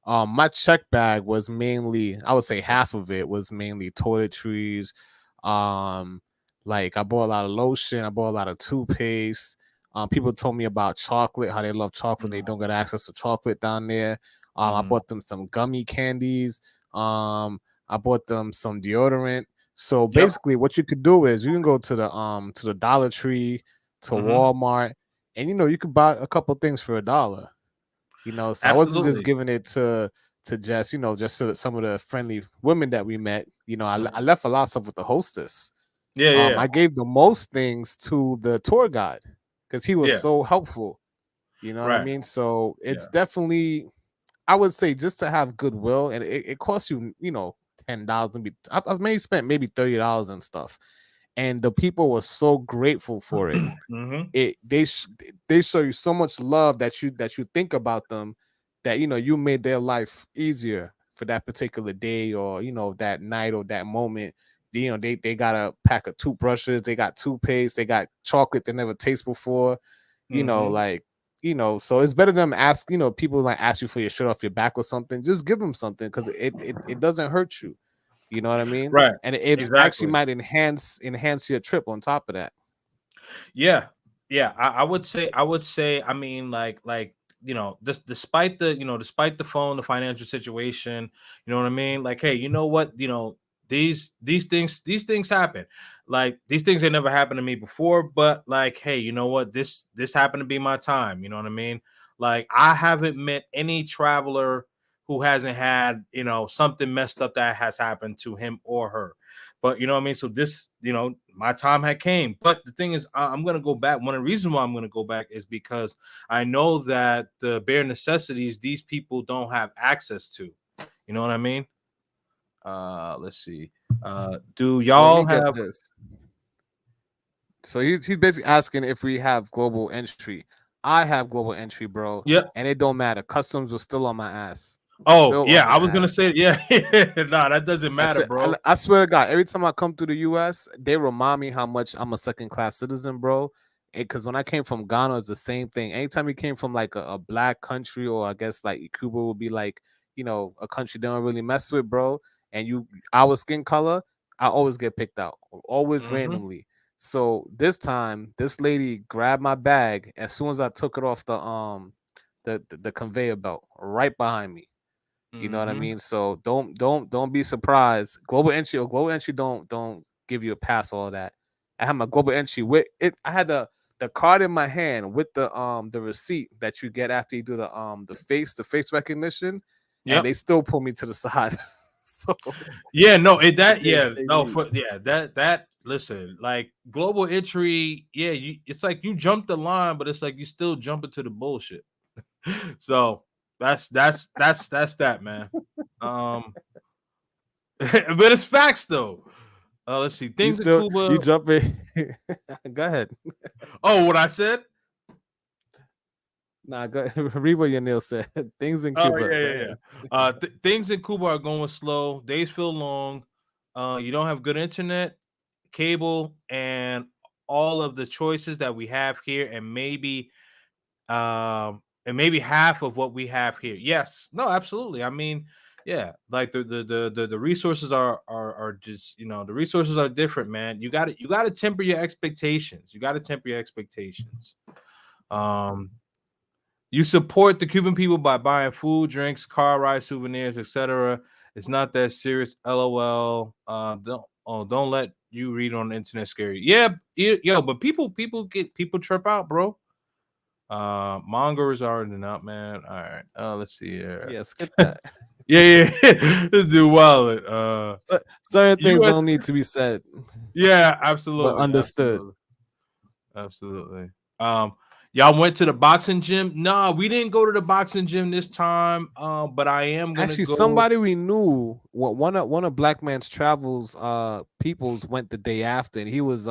My check bag was mainly, I would say half of it was mainly toiletries. Um, like I bought a lot of lotion, I bought a lot of toothpaste. People told me about chocolate, how they love chocolate. They No, don't get access to chocolate down there. I mhm, bought them some gummy candies. I bought them some deodorant. So yep. basically, what you could do is you can go to the Dollar Tree, to Hmm. Walmart, and you could buy a couple things for $1. So I wasn't just Absolutely. giving it to just just to some of the friendly women that we met. I Mhm. left a lot of stuff with the hostess. Yeah, yeah, I gave the most things to the tour guide because he was yeah. so helpful. You know what I Right. mean? So it's Yeah. definitely, I would say just to have goodwill, and it costs you, $10, maybe I maybe spent maybe $30 and stuff, and the people were so grateful for it. Hmm. They show you so much love that you think about them, that you made their life easier for that particular day, or that night or that moment. They got a pack of toothbrushes, they got toothpaste, they got chocolate they never taste before, Hmm. like so it's better than ask people like ask you for your shirt off your back or something. Just give them something, because it doesn't hurt you. You know what I mean? Right. And it actually Exactly. might enhance your trip on top of that. Yeah, yeah. I would say. I would say. I mean, this, despite the despite the phone, the financial situation. You know what I mean? Like, hey, you know what? These things happen. Like, these things ain't never happened to me before. But like, hey, you know what? This happened to be my time. You know what I mean? Like, I haven't met any traveler who hasn't had something messed up that has happened to him or her. But you know what I mean? So this, my time had came. But the thing is, I'm gonna go back. One of the reasons why I'm gonna go back is because I know that the bare necessities these people don't have access to. You know what I mean? Let's see. Do So let y'all me get have this. So he's basically asking if we have global entry. I have global entry, bro, yep. and it don't matter. Customs was still on my ass. Oh, Still on yeah, my I was gonna ass. say, yeah. Nah, that doesn't I matter, said, I, bro. I swear to God, every time I come through the U.S., they remind me how much I'm a second class citizen, bro. Because when I came from Ghana, it's the same thing. Anytime you came from like a black country, or I guess like Cuba would be like, a country they don't really mess with, bro. And our skin color, I always get picked out, always Hmm. randomly. So this time, this lady grabbed my bag as soon as I took it off the conveyor belt right behind me. You know what I Hmm. mean? So don't be surprised. Global entry don't give you a pass, all that. I had my global entry with it. I had the card in my hand with the receipt that you get after you do the face recognition, and Yep. they still pull me to the side. So Yeah, no, they didn't yeah, say no, me. for yeah, that listen, like, global entry, yeah, it's like you jump the line, but it's like you still jump into the bullshit. So that's that, man. Um, but it's facts though. Let's see, things in You Cuba. jump in. Go ahead. Oh, what I said? Nah, go read what your Neil said. Things in Oh, Cuba. yeah, Go yeah, yeah. ahead. Things in Cuba are going slow. Days feel long. You don't have good internet, cable, and all of the choices that we have here, and maybe half of what we have here. Yes, no, absolutely. I mean, yeah, like the resources are just, the resources are different, man. You got to temper your expectations. You got to temper your expectations. Um, you support the Cuban people by buying food, drinks, car rides, souvenirs, etc. It's not that serious. LOL. Don't let you read on the internet scary. Yeah, yo, but people trip out, bro. Mongers are in and out, man. All right. Let's see here. Yeah, skip that. Yeah, yeah. This dude wild. Certain things US. don't need to be said, Yeah, but absolutely, understood. absolutely, absolutely. Um, y'all went to the boxing gym? Nah, we didn't go to the boxing gym this time. But I am gonna Actually, go. somebody we knew, one of Black Man's Travels peoples went the day after, and he was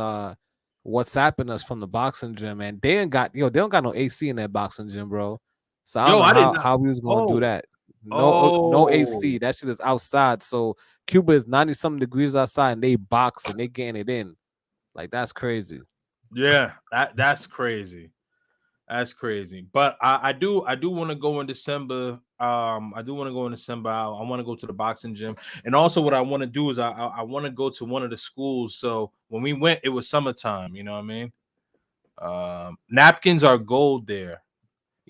WhatsApping us from the boxing gym, and they don't got no AC in that boxing gym, bro. So I don't Yo, know I did how not. how we was gonna do Oh, that. No oh, AC. That shit is outside. So Cuba is 90 something degrees outside, and they box and they getting it in. Like that's crazy. yeah. That's crazy. That's crazy. But I do want to go in December. I do want to go in December. I want to go to the boxing gym. And also what I want to do is I want to go to one of the schools. So when we went, it was summertime, you know what I mean? Napkins are gold there.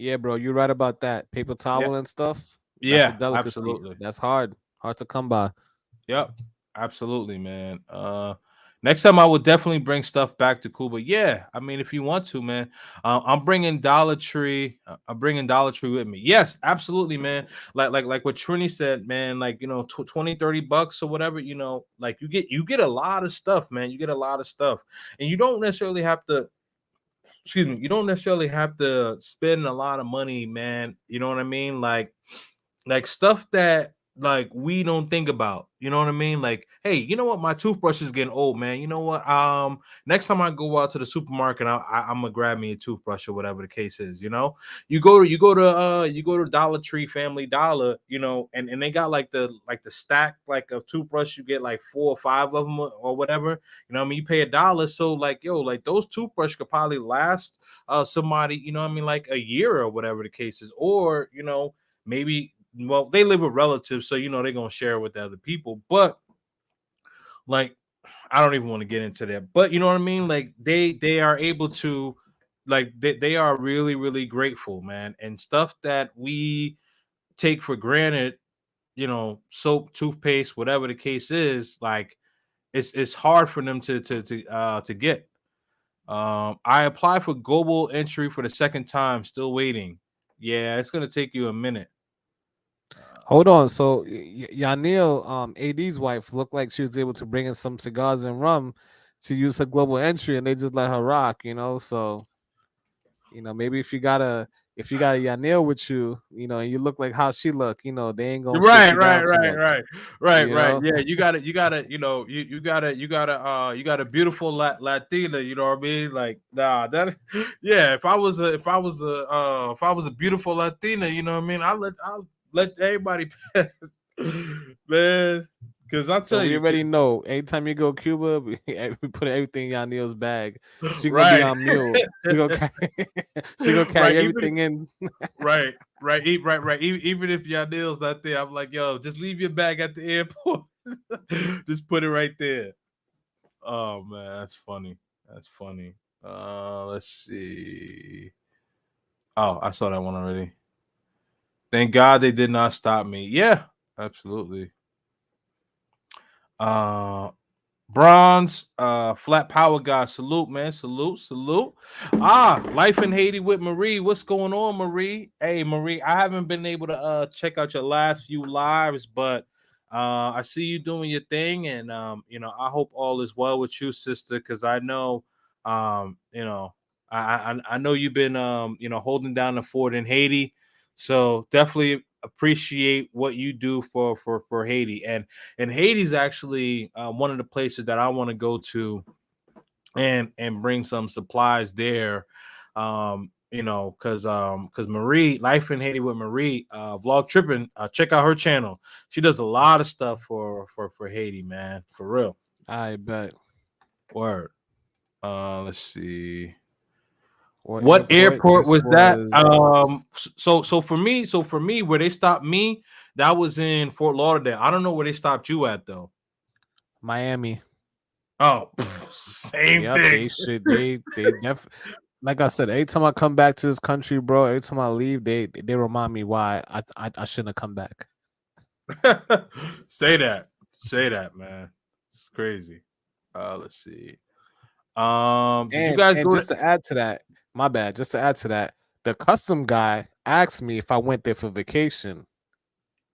Yeah, bro, you're right about that. Paper Yeah. towel and stuff. That's a Yeah, delicacy. absolutely. That's hard to come by. Yep, absolutely, man. Next time I will definitely bring stuff back to Cuba. Yeah, I mean, if you want to, man. I'm bringing Dollar Tree. I'm bringing Dollar Tree with me. Yes, absolutely, man. Like what Trini said, man. Like, 20, $30 or whatever. Like you get a lot of stuff, man. You get a lot of stuff, and you don't necessarily have to. Excuse me. You don't necessarily have to spend a lot of money, man. You know what I mean? Like, like stuff that like we don't think about. You know what I mean? Like, hey, you know what? My toothbrush is getting old, man. You know what? Next time I go out to the supermarket, I'm gonna grab me a toothbrush or whatever the case is. You know, you go to Dollar Tree, Family Dollar, you know, and they got like the stack like of toothbrush. You get like 4 or 5 of them or whatever. You know what I mean? You pay $1, so like yo, like those toothbrush could probably last somebody, you know what I mean, like a year or whatever the case is, or you know maybe well, they live with relatives, so you know they're gonna share with the other people. But like, I don't even want to get into that. But you know what I mean? Like they are able to, like they are really really grateful, man, and stuff that we take for granted. You know, soap, toothpaste, whatever the case is, like it's hard for them to get. I applied for global entry for the second time, still waiting. Yeah, it's gonna take you a minute. Hold on. So Yanil, AD's wife, looked like she was able to bring in some cigars and rum to use her global entry, and they just let her rock. So maybe if you got a Yanil with you, and you look like how she look, they ain't gonna shut Right, you down right, too right, much. right, right, You right. know. Yeah, you gotta, you know, you got a beautiful Latina. You know what I mean? Like, nah, that, yeah. If I was a beautiful Latina, you know what I mean? I'll let everybody pass, man. Because I So tell we you, already know. Anytime you go Cuba, we put everything in Yanil's bag. She gonna be right, on mule. She gonna carry, she gonna right. carry everything in. Right, right, right, right. Even if your nails not there, I'm like, yo, just leave your bag at the airport. Just put it right there. Oh man, that's funny. That's funny. Let's see. Oh, I saw that one already. Thank God they did not stop me. Yeah, absolutely. Uh Bronze, flat power guy. Salute, man. Salute, salute. Life in Haiti with Marie. What's going on, Marie? Hey, Marie, I haven't been able to check out your last few lives, but I see you doing your thing, and you know, I hope all is well with you, sister, because I know you know, I know you've been you know, holding down the fort in Haiti. So definitely appreciate what you do for Haiti. And Haiti's actually one of the places that I want to go to and bring some supplies there. You know, because Marie, Life in Haiti with Marie, vlog tripping. Check out her channel. She does a lot of stuff for Haiti, man, for real. I bet. Word. Let's see. Or What airport. airport This was that? was So for me, where they stopped me, that was in Fort Lauderdale. I don't know where they stopped you at though. Miami. Oh, same Yep, thing. they should. They like I said. Every time I come back to this country, bro. Every time I leave, they remind me why I shouldn't have come back. Say that. Say that, man. It's crazy. Let's see. Did you guys And go to just to add to that, my bad. Just to add to that, the custom guy asked me if I went there for vacation,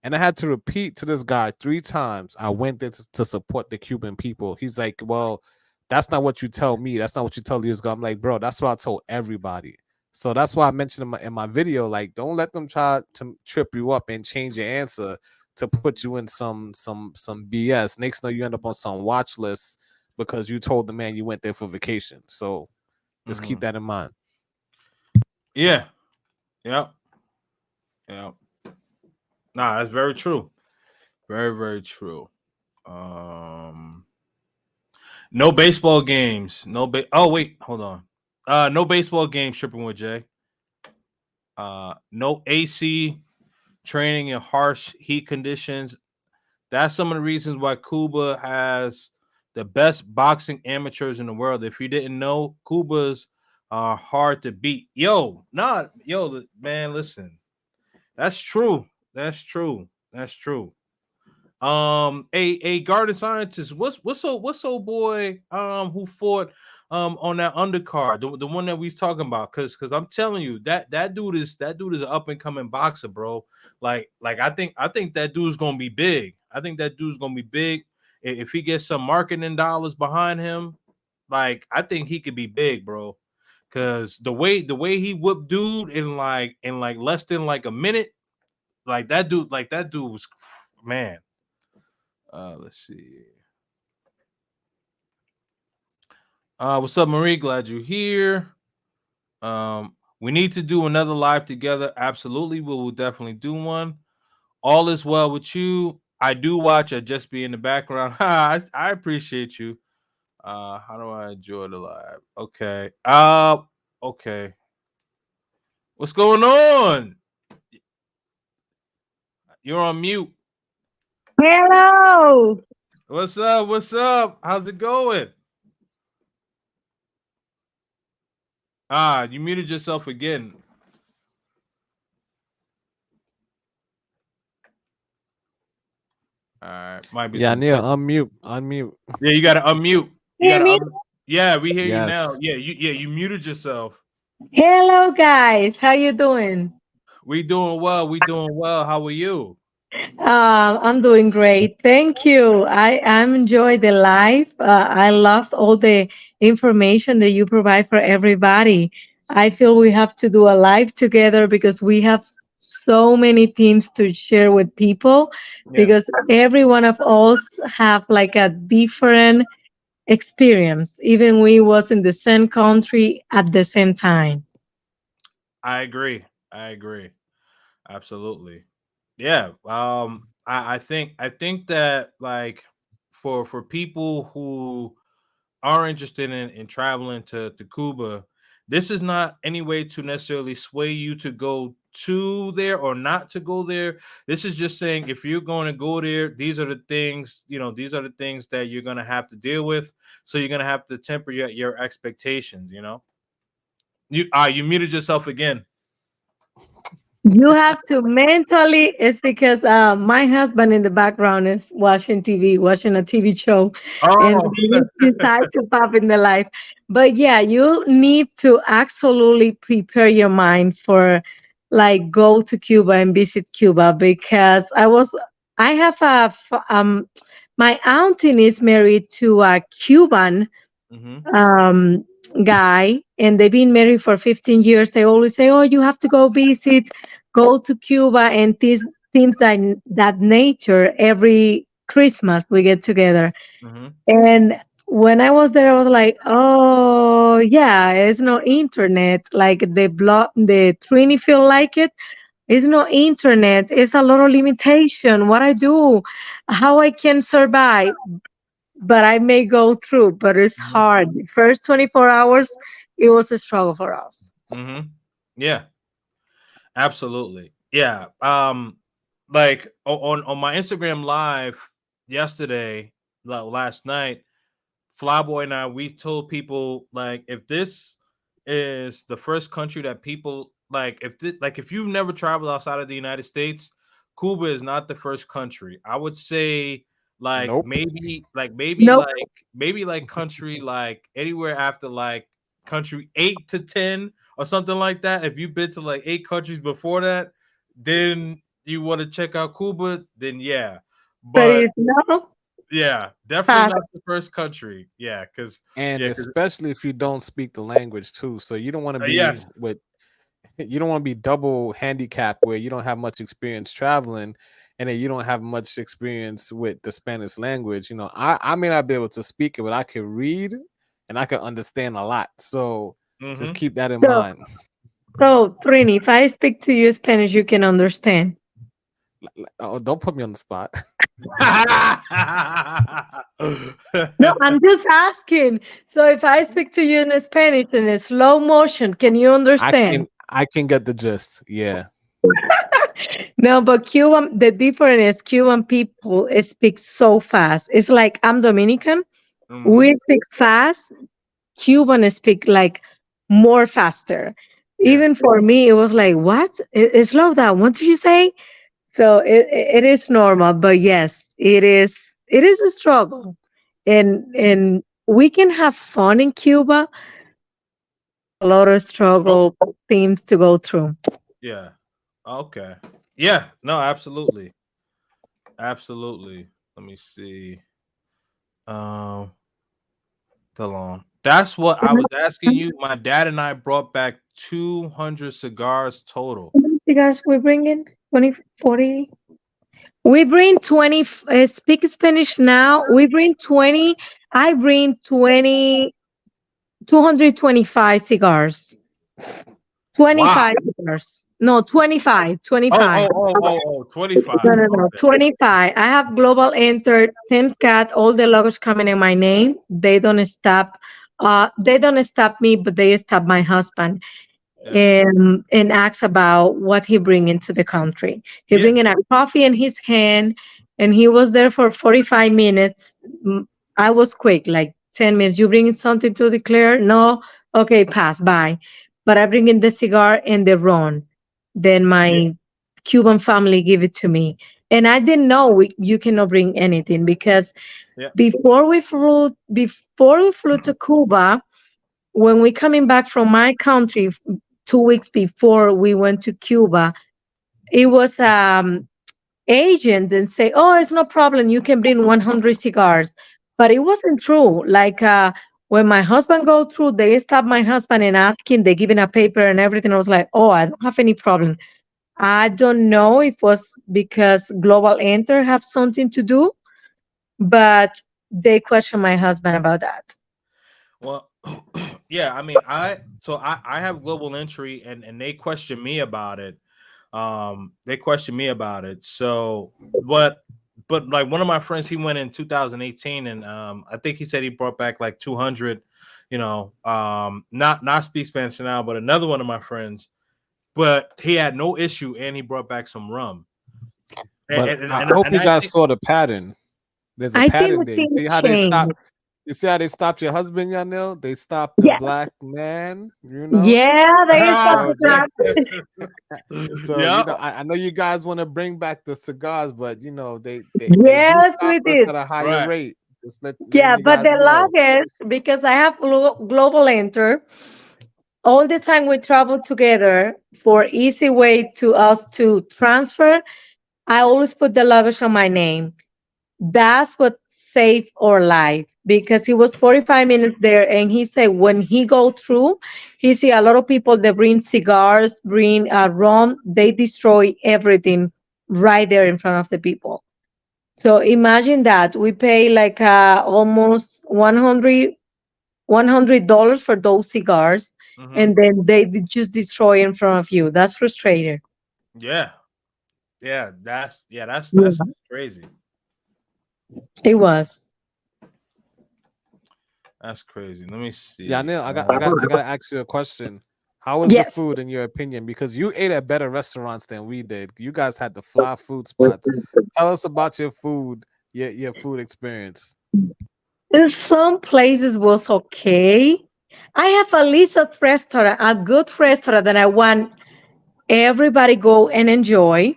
and I had to repeat to this guy 3 times. I went there to support the Cuban people. He's like, "Well, that's not what you tell me. That's not what you tell these guys." I'm like, "Bro, that's what I told everybody." So that's why I mentioned in my video, like, don't let them try to trip you up and change your answer to put you in some BS. Next, know you end up on some watch list because you told the man you went there for vacation. So just keep Mhm. that in mind. Yeah. Yep. Yep. Nah, that's very true. Very, very true. Um no baseball games. Oh wait, hold on. No baseball games tripping with Jay. No AC training in harsh heat conditions. That's some of the reasons why Cuba has the best boxing amateurs in the world. If you didn't know, Cuba's are hard to beat. Man, listen. That's true. That's true. That's true. A garden scientist. What's boy who fought on that undercard, the one that we was talking about? Because I'm telling you that dude is an up and coming boxer, bro. Like I think that dude's gonna be big. I think that dude's gonna be big if he gets some marketing dollars behind him. Like I think he could be big, bro. Cause the way he whooped dude in like less than like a minute, like that dude was man. Let's see. What's up, Marie? Glad you're here. We need to do another live together. Absolutely, we will definitely do one. All is well with you. I do watch. I just be in the background. I appreciate you. How do I enjoy the live? Okay. Okay. What's going on? You're on mute. Hello. What's up? What's up? How's it going? You muted yourself again. All right, might be Yeah, some Neil, tech. unmute, unmute. Yeah, you gotta unmute. You Hear gotta me? Yeah, we hear you now. Yes. You muted yourself. Hello, guys. How you doing? We doing well. We doing well. How are you? I'm doing great. Thank you. I'm enjoying the live. I love all the information that you provide for everybody. I feel we have to do a live together because we have so many themes to share with people Yeah, because every one of us have like a different experience, even we was in the same country at the same time. I agree. I agree. Absolutely. Yeah. I think that like for people who are interested in traveling to Cuba, this is not any way to necessarily sway you to go to there or not to go there. This is just saying if you're going to go there, these are the things, these are the things that you're going to have to deal with. So you're going to have to temper your expectations. You muted yourself again. You have to mentally, it's because my husband in the background is watching TV, watching a TV show, and Oh, he decided to pop in the live. But yeah, you need to absolutely prepare your mind for like go to Cuba and visit Cuba because I have my auntie is married to a Cuban hmm um, guy, and they've been married for 15 years. They always say, "Oh, you have to go visit, go to Cuba," and these things that nature. Every Christmas we get together, hmm and when I was there, I was like, "Oh, yeah, it's no internet like the Trini feel like it." It's no internet. It's a lot of limitation. What I do, how I can survive, but I may go through, but it's hmm hard. The first 24 hours, it was a struggle for us. hmm Yeah, absolutely. Yeah. Like on my Instagram live yesterday, last night, Flyboy and I, we told people like if this is the first country that people like, if you've never traveled outside of the United States, Cuba is not the first country. I would say like Nope. Nope. maybe like country like anywhere after like country 8 to 10 or something like that. If you've been to like 8 countries before that, then you want to check out Cuba, then yeah. But But it's no yeah, definitely pass. not the first country. Yeah, because And yeah, because especially if you don't speak the language too. So you don't want to be yes, with you don't want to be double handicapped where you don't have much experience traveling and then you don't have much experience with the Spanish language. I may not be able to speak it, but I can read and I can understand a lot. So just mm-hmm. keep that in So, mind. so Trini, if I speak to you Spanish, you can understand. Oh, don't put me on the spot. No, I'm just asking. So if I speak to you in Spanish in a slow motion, can you I understand? can I can get the gist. Yeah. No, but Cuban, the difference is Cuban people speak so fast. It's like I'm Dominican. hmm We speak fast. Cuban speak like more faster. Yeah, Even for me, it was like, what? Slow down. What did you say? So it is normal, but yes, it is a struggle, and we can have fun in Cuba. A lot of oh struggle themes to go through. yeah, okay, yeah, no, absolutely, absolutely. Let me see. Um, hold on. That's what I was asking you. My dad and I brought back 200 cigars total. How many cigars we bring in? 20, 40. We bring 20, speak Spanish now. We bring 20, I bring 20, 225 cigars. Wow. 25 cigars. No, 25, Oh, 25. oh, oh, oh, oh, 25. No, no, no. Okay. 25. I have Global Enter, Tim's Cat, all the logos coming in my name. They don't stop me, but they stop my husband Yeah. and asks about what he bring into the country. He Yeah. bringing a coffee in his hand, and he was there for 45 minutes. I was quick, like 10 minutes. You bringing something to declare? No. Okay, pass by. But I bring in the cigar and the ron. Then Yeah. my Cuban family give it to me. And I didn't know you cannot bring anything because Yeah. before we flew to Cuba, when we coming back from my country 2 weeks before we went to Cuba, it was agent and say, "Oh, it's no problem. You can bring 100 cigars," but it wasn't true. Like when my husband go through, they stop my husband and ask him. They give him a paper and everything. I was like, "Oh, I don't have any problem." I don't know if it was because Global Enter have something to do, but they question my husband about that. Well, yeah. I mean, I have global entry, and they question me about it. They question me about it. So, but like one of my friends, he went in 2018, and I think he said he brought back like 200. Not speak Spanish now, but another one of my friends, but he had no issue, and he brought back some rum. And But and, I and, hope and you I guys think, saw the pattern. There's a I think pattern the there. You thing see how they changed. stop. You see how they stopped your husband, Yanil? They stopped the Yeah, black man. yeah, they stop So just that. so yeah, I know you guys want to bring back the cigars, but they do Yes, stop we us did. at a higher right. rate. Just letting Yeah, you but guys the know. longest, because I have Global Enter, all the time we travel together for easy way to us to transfer, I always put the luggage on my name. That's what saved our life because he was 45 minutes there and he said when he go through, he see a lot of people that bring cigars, bring rum, they destroy everything right there in front of the people. So imagine that we pay like almost $100 for those cigars, Hmm. and then they just destroy in front of you. That's frustrating. Yeah, yeah. That's Yeah, crazy. it was. That's crazy. Let me see. Yanil, I gotta ask you a question. How was the Yes. food in your opinion? Because you ate at better restaurants than we did. You guys had the fly food spots. Tell us about your food, your food experience. In some places was okay. I have a list of restaurant, a good restaurant that I want everybody go and enjoy.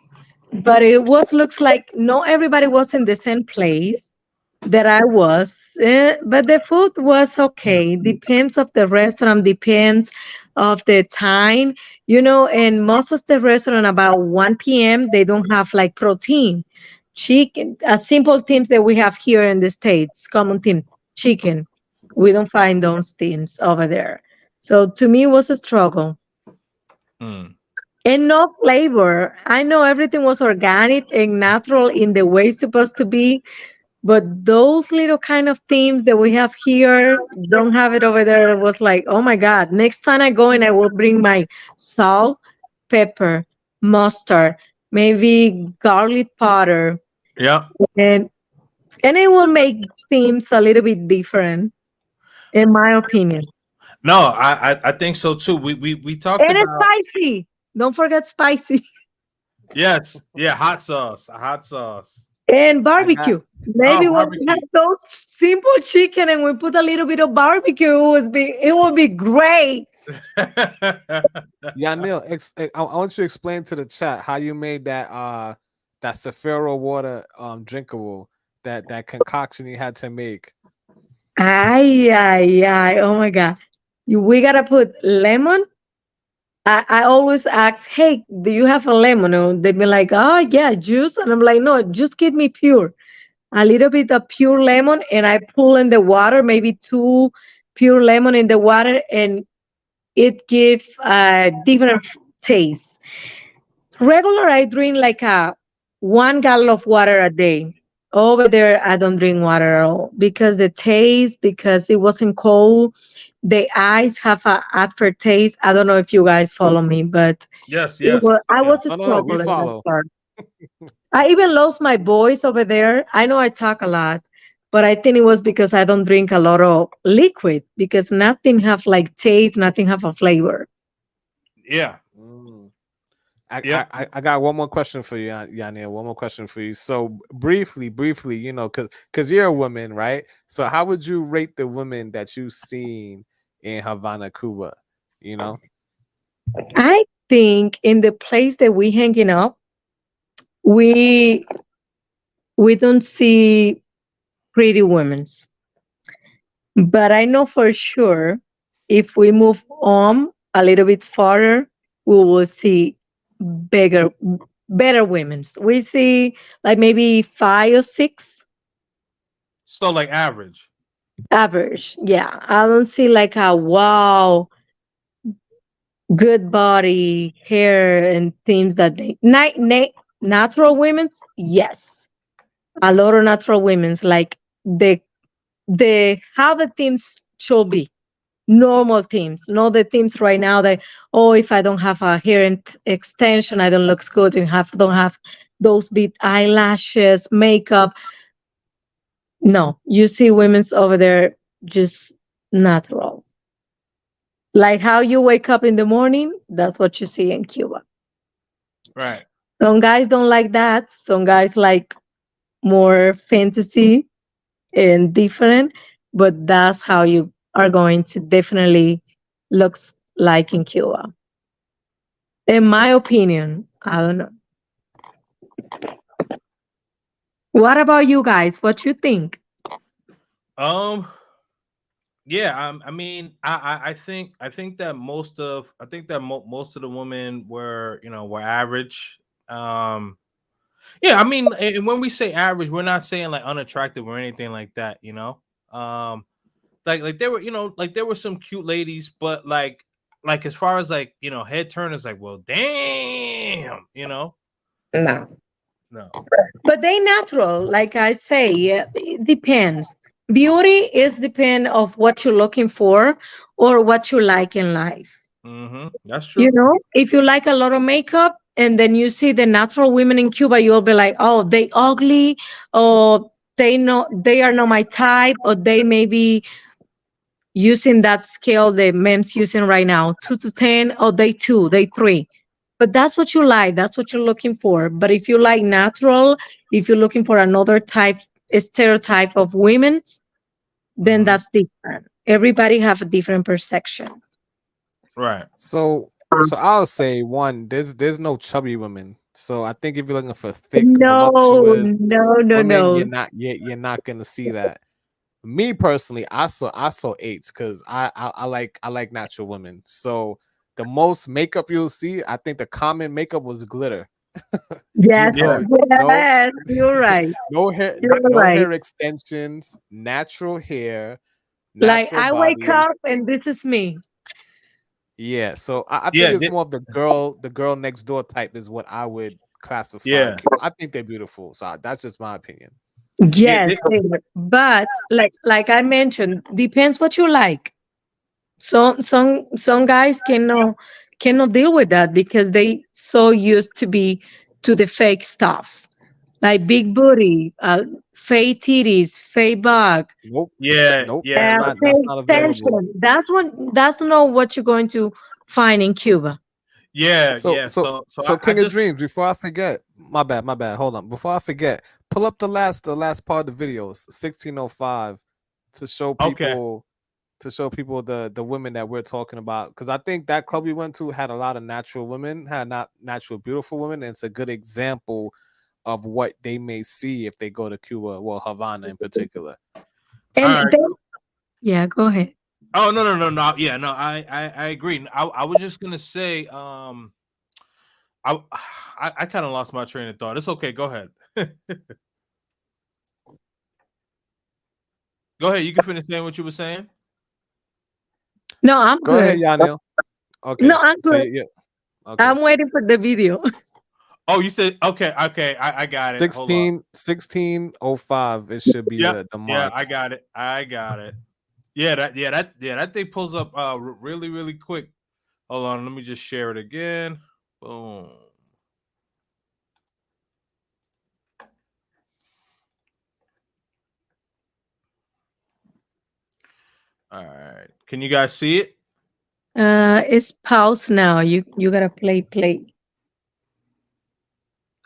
But it was looks like not everybody was in the same place that I was. But the food was okay. Depends of the restaurant, depends of the time, and most of the restaurant about 1 p.m. they don't have like protein, chicken, simple things that we have here in the States, common things, chicken. We don't find those things over there. So to me it was a struggle. Mm. And no flavor. I know everything was organic and natural in the way it's supposed to be, but those little kind of themes that we have here don't have it over there. It was like, oh my God, next time I go in, I will bring my salt, pepper, mustard, maybe garlic powder, Yeah. and and it will make themes a little bit different, in my opinion. No, I think so too. We talked And it's about, spicy. Don't forget spicy. yes, yeah, hot sauce, hot sauce. And I got barbecue. Oh, Maybe we'll have barbecue. those simple chicken and we put a little bit of barbecue. It would be great. Yanil. I want you to explain to the chat how you made that Safiro water drinkable. That concoction you had to make. Ay, ay, ay. Oh my God. We gotta put lemon. I always ask, hey, do you have a lemon? And they be like, oh yeah, juice. And I'm like, no, just give me pure. A little bit of pure lemon, and I pull in the water, maybe two pure lemon in the water, and it gives a different taste. Regular, I drink like a 1 gallon of water a day. Over there, I don't drink water at all because the taste, because it wasn't cold. The ice have a aftertaste. I don't know if you guys follow me, but Yes, yes, I yes. was No, we struggling at follow. first. I even lost my voice over there. I know I talk a lot, but I think it was because I don't drink a lot of liquid because nothing have like taste, nothing have a flavor. Yeah. Mm. I, I, Yep. I I got one more question for you, Yanir. One more question for you. So briefly, because you're a woman, right? So how would you rate the women that you've seen in Havana, Cuba? You know, I think in the place that we hanging up, we we don't see pretty women's. But I know for sure if we move on a little bit farther, we will see bigger, better women's. We see like maybe 5 or 6 So like average. average. Yeah, I don't see like a wow, good body, hair, and things that they natural women's. Yes, a lot of natural women's like the how the things should be normal themes, not the themes right now that oh, if I don't have a hair extension, I don't look good, and don't have those big eyelashes, makeup. No, you see women's over there just natural. Like how you wake up in the morning, that's what you see in Cuba. Right. Some guys don't like that. Some guys like more fantasy and different, but that's how you are going to definitely looks like in Cuba. In my opinion, I don't know. What about you guys? What you think? Um. Yeah. I mean, I think that most of the women were were average. Um. Yeah. I mean, and when we say average, we're not saying like unattractive or anything like that. Um. Like there were like there were some cute ladies, but like as far as like head turners, like well, damn. No. No. But they natural, like I say, it depends. Beauty is depend of what you're looking for or what you like in life. Mm-hmm. That's You true. know, if you like a lot of makeup and then you see the natural women in Cuba, you'll be like, oh, they ugly, or they are not my type, or they maybe using that scale the men's using right now, 2 to 10, or they 3. But that's what you like. That's what you're looking for. But if you like natural, if you're looking for another type, stereotype of women, then Mm-hmm. that's different. Everybody have a different perception. Right. so I'll say one. There's no chubby women. So I think if you're looking for thick, No, voluptuous no, no, women, no. you're not gonna see that. Me personally, I saw eights because I like natural women. So the most makeup you'll see, I think the common makeup was glitter. You Yes, Yeah. know, no yes, you're right. no hair, You're no right. hair extensions, natural hair, Like natural I wake body. up and this is me. Yeah, so I think Yeah. it's more of the girl next door type is what I would classify. Yeah. I think they're beautiful. So that's just my opinion. Yeah. Yes, but like I mentioned, depends what you like. Some guys cannot deal with that because they so used to be to the fake stuff, like big booty, fake titties, fake bug, Nope, Yeah. nope, Yeah. that's fake not available. tension. That's not what you're going to find in Cuba. Yeah. So Yeah. so So so I King of just Dreams. Before I forget, my bad. Hold on. Before I forget, pull up the last part of the videos, 1605, to show okay. people the women that we're talking about. Because I think that club we went to had a lot of natural women, had not natural beautiful women, and it's a good example of what they may see if they go to Cuba, well, Havana in particular. And All right. then yeah, go ahead. Oh no. Yeah, no, I agree. I was just gonna say, I I kind of lost my train of thought. It's okay. Go ahead. Go ahead. You can finish saying what you were saying. No, I'm Go ahead, good. Yanil. No, Okay, I'm so good. yeah, okay. I'm waiting for the video. Oh, you said okay, okay. I got it. Hold on. 1605. It should be Yep. the Yeah, mark. I got it. I got it. That thing pulls up really really quick. Hold on, let me just share it again. Boom. All right. Can you guys see it? It's pause now. You gotta play.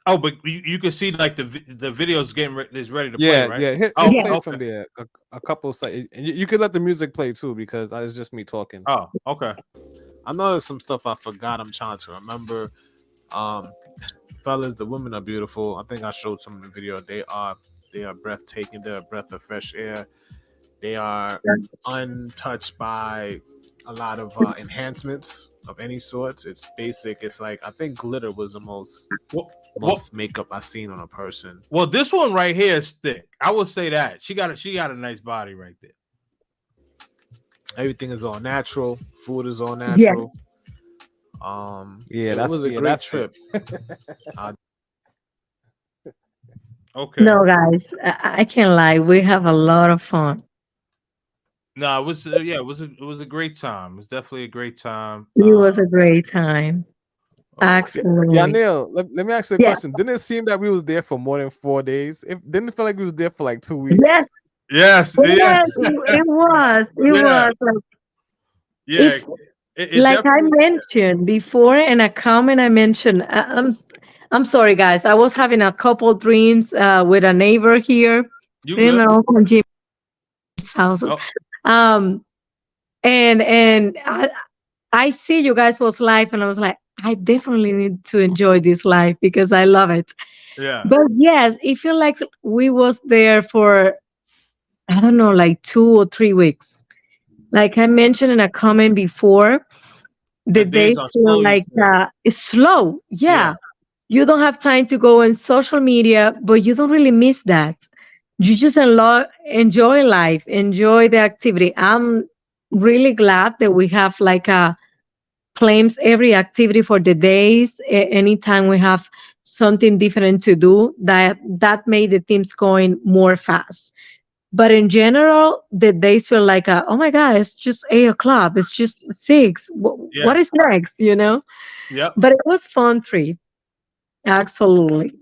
Oh, but you can see like the video's is ready to play, Yeah, right? yeah. Hit Oh, Yeah. play okay. from there. A couple seconds, and you could let the music play too because it's just me talking. Oh, okay. I know there's some stuff I forgot. I'm trying to remember. Um, fellas, the women are beautiful. I think I showed some in the video. They are breathtaking. They're a breath of fresh air. They are untouched by a lot of enhancements of any sorts. It's basic. It's like I think glitter was the most Well, well, most makeup I've seen on a person. well, this one right here is thick. I would say that she got a nice body right there. Everything is all natural. Food is all Yeah. natural. Yeah, It was a great that's trip. Okay. No, guys, I can't lie. We have a lot of fun. No, it was yeah, it was a great time. It was definitely a great time. It was a great time. Oh, Yeah, Absolutely. Neil. Let me ask you a Yeah. question. Didn't it seem that we was there for more than 4 days? It didn't feel like we was there for like 2 weeks. Yes. yes, yeah, Yes. It was. It yeah, was like yeah. if It like I definitely. mentioned before in a comment I mentioned. I'm sorry, guys. I was having a couple dreams with a neighbor here You in good? my uncle Jim's house. Oh, Um, and I see you guys was live, and I was like, I definitely need to enjoy this life because I love it. yeah. But yes, it feel like we was there for I don't know, like 2 or 3 weeks. Like I mentioned in a comment before, The the days days are feel slow. You like said. it's slow. Yeah, Yeah, you don't have time to go on social media, but you don't really miss that. You just enjoy life, enjoy the activity. I'm really glad that we have like a claims every activity for the days. Anytime we have something different to do, that made the teams going more fast. But in general, the days feel like, oh my God, it's just 8 o'clock. It's just six. What yeah, is next? yep. But it was fun trip. Absolutely.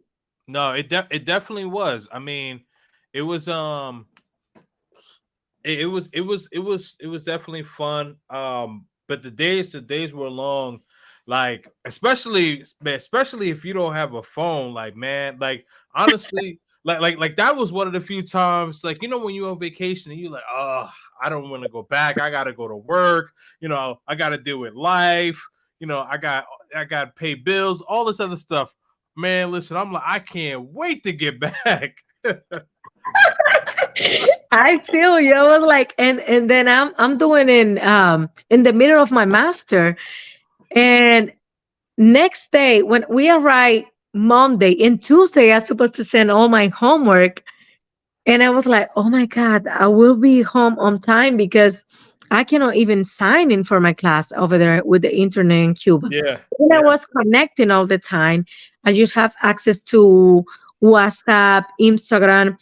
No, it definitely was. I mean, it was it was definitely fun. But the days were long, like especially if you don't have a phone, like man, like honestly, like that was one of the few times, like when you're on vacation and you're like, oh, I don't want to go back. I gotta go to work, I gotta deal with life, I got to pay bills, all this other stuff. Man, listen, I'm like, I can't wait to get back. I feel you. I was like, and then I'm doing in the middle of my master, and next day when we arrive Monday and Tuesday, I'm supposed to send all my homework. And I was like, oh my God, I will be home on time because I cannot even sign in for my class over there with the internet in Cuba. Yeah, And I yeah, was connecting all the time. I just have access to WhatsApp, Instagram,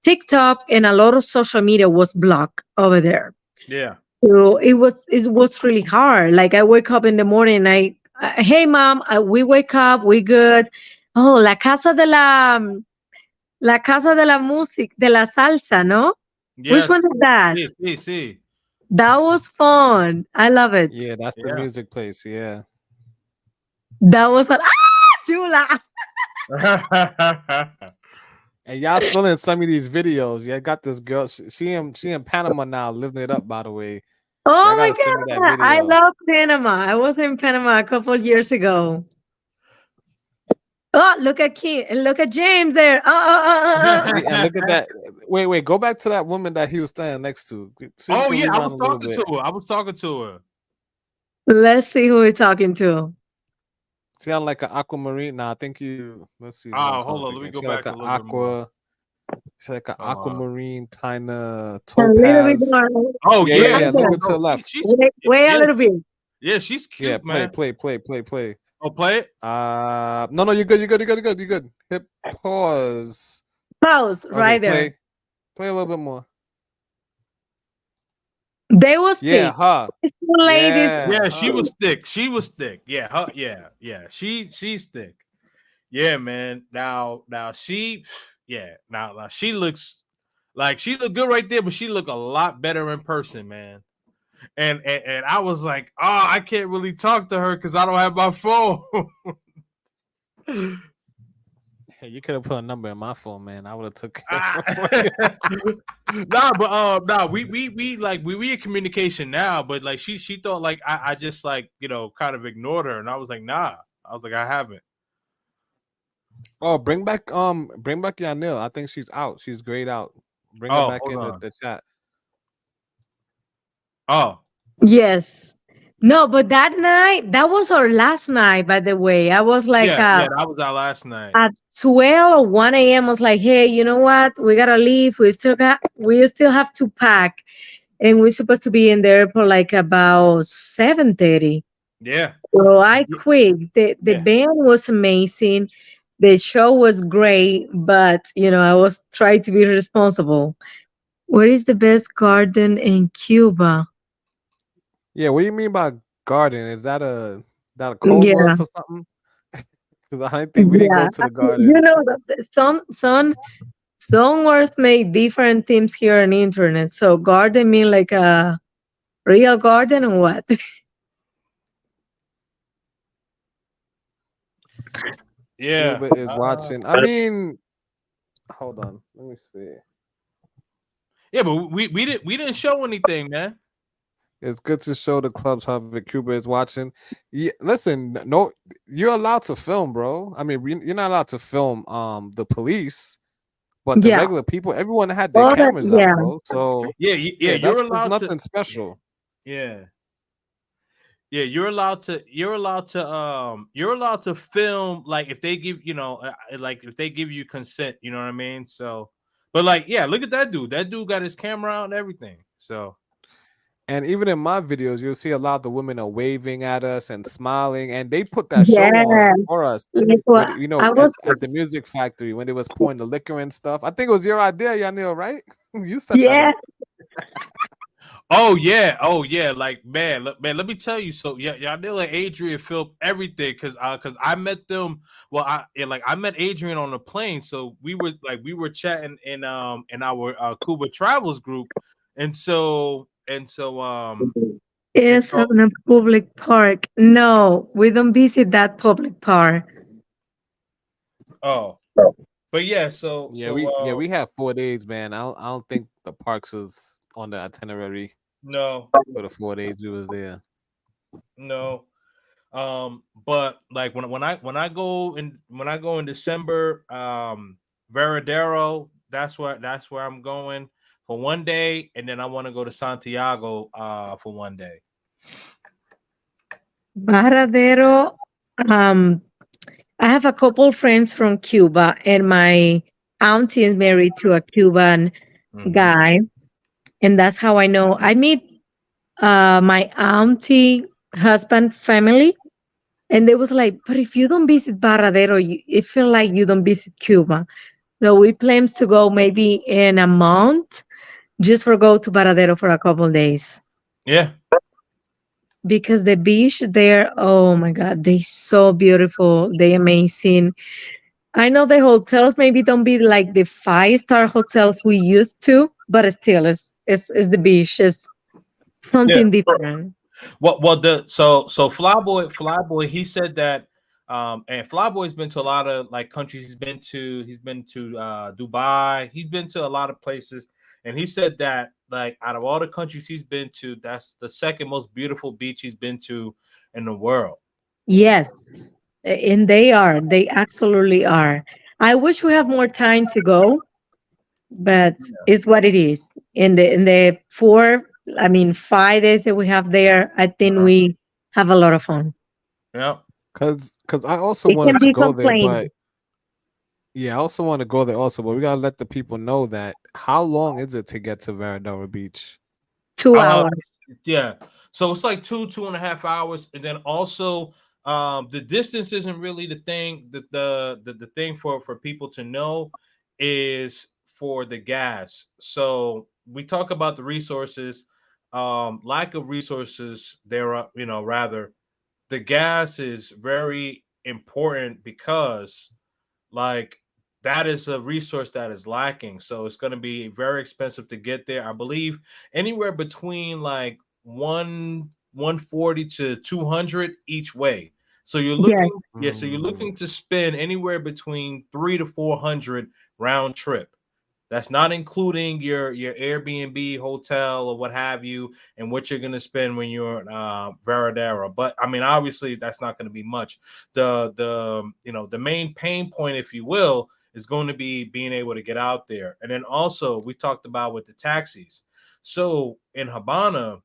TikTok, and a lot of social media was blocked over there. yeah. So it was really hard. Like I wake up in the morning, hey mom, we wake up, we good. Oh, la casa de la música, de la salsa, ¿no? Which Yes. one is that? See. That was fun. I love it. Yeah, that's the Yeah. music place. Yeah. That was fun. Chula. And y'all still in some of these videos. Yeah, got this girl. She in Panama now, living it up. By the way, Oh y'all my gotta send me that God. I video. love Panama. I was in Panama a couple of years ago. Oh, look at Kim. Look at James there. And look at that. Wait. Go back to that woman that he was standing next to. See if you Oh can yeah, I rewind was a little talking bit. to her. I was talking to her. Let's see who we're talking to. She had like an aquamarine. Nah, I think you. Let's see. Let me Oh, call hold it on. Let me again. go She had like back a an little bit more. aqua. She had like an Uh, aquamarine kind of A little bit topaz. more. oh Yeah. yeah, A little yeah. bit to No, the left. she's Wait a yeah, little bit. yeah. She's Yeah. cute, Play. man. Play. Oh, play it. No, you're good. You're good. You're good. You're good. You're good. Hit pause. Pause Okay, right there. play a little bit more. They was Yeah, thick. huh? These two ladies. Yeah, Yeah, she huh? was thick. She was thick. Yeah, yeah. She's thick. Yeah, man. Now she, yeah. Now she looks like she looked good right there, but she looked a lot better in person, man. And I was like, oh, I can't really talk to her because I don't have my phone. Hey, you could have put a number in my phone, man. I would have took care Ah. of it for you. Nah, but nah, we in communication now, but like she thought like I just like kind of ignored her, and I was like, nah, I was like, I haven't. Oh, bring back Yanil. I think she's out. She's grayed out. Bring her Oh, back hold in on. the chat. Oh, Yes. No, but that night, that was our last night, by the way. I was like, yeah, that was our last night. at 12 or 1 a.m. I was like, hey, you know what? We gotta leave. We still have to pack. And we're supposed to be in the airport like about 7:30. Yeah, So I quit. The yeah. band was amazing. The show was great, but I was trying to be responsible. Where is the best garden in Cuba? Yeah, what do you mean by garden? Is that a code word Yeah, for something? Because I think we didn't yeah. go to the You gardens. know that some words make different themes here on the internet. So garden mean like a real garden or what? Yeah. Cuba is watching. I mean, hold on. Let me see. Yeah, but we didn't show anything, man. It's good to show the clubs how Cuba is watching. Yeah, listen, no, you're allowed to film, bro. I mean, you're not allowed to film the police, but the Yeah. regular people, everyone had their All that. cameras out, Yeah. bro. So Yeah, yeah, yeah, you're that's allowed to. nothing special. Yeah, yeah, you're allowed to film like if they give like if they give you consent. You know what I mean? So, but like, yeah, look at that dude. That dude got his camera out and everything. So And even in my videos, you'll see a lot of the women are waving at us and smiling, and they put that show on Yes. for us. Like With what I was. at the music factory when they was pouring the liquor and stuff. I think it was your idea, Yanil, right? You set that Yeah. up. oh yeah, like man, let me tell you. So yeah, Yanil and Adrian filmed everything because I met them. Well, I met Adrian on the plane, so we were chatting in our Cuba Travels group, and Is so on a public park. No, we don't visit that public park. oh, but yeah, We have 4 days, man. I don't think the parks is on the itinerary no, for the 4 days we was there. no. But like when I go in December, Veradero, that's where I'm going for one day, and then I want to go to Santiago for one day. Varadero. Um, I have a couple friends from Cuba, and my auntie is married to a Cuban Mm-hmm. guy, and that's how I know. I meet my auntie husband family, and they was like, "But if you don't visit Varadero, it feel like you don't visit Cuba." So we plans to go maybe in a month, just for go to Varadero for a couple days. Yeah. Because the beach there, oh my god, they so beautiful, they amazing. I know the hotels maybe don't be like the 5-star hotels we used to, but still it's the beach, it's Yeah. something different. Well the so Flyboy he said that and Flyboy's been to a lot of like countries he's been to Dubai, he's been to a lot of places, and he said that like out of all the countries he's been to, that's the second most beautiful beach he's been to in the world. Yes, and they absolutely are. I wish we have more time to go, but it's what it is. In the 5 days that we have there, I think Uh-huh. we have a lot of fun. Yeah. Cause I also It can wanted to be go there, complaining. but yeah, I also want to go there also, but we gotta let the people know that how long is it to get to Veradora Beach? 2 hours. Uh yeah. So it's like 2.5 hours, and then also The distance isn't really the thing. The thing for people to know is for the gas. So we talk about the resources, lack of resources. There are, rather, the gas is very important because, like, that is a resource that is lacking. So it's going to be very expensive to get there. I believe anywhere between like 140 to 200 each way. So you're looking, Yes. yeah. So you're Mm. looking to spend anywhere between 3 to 400 round trip. That's not including your Airbnb, hotel, or what have you, and what you're gonna spend when you're in Veradero. But I mean, obviously, that's not going to be much. The main pain point, if you will, is going to be being able to get out there. And then also, we talked about with the taxis. So in Habana,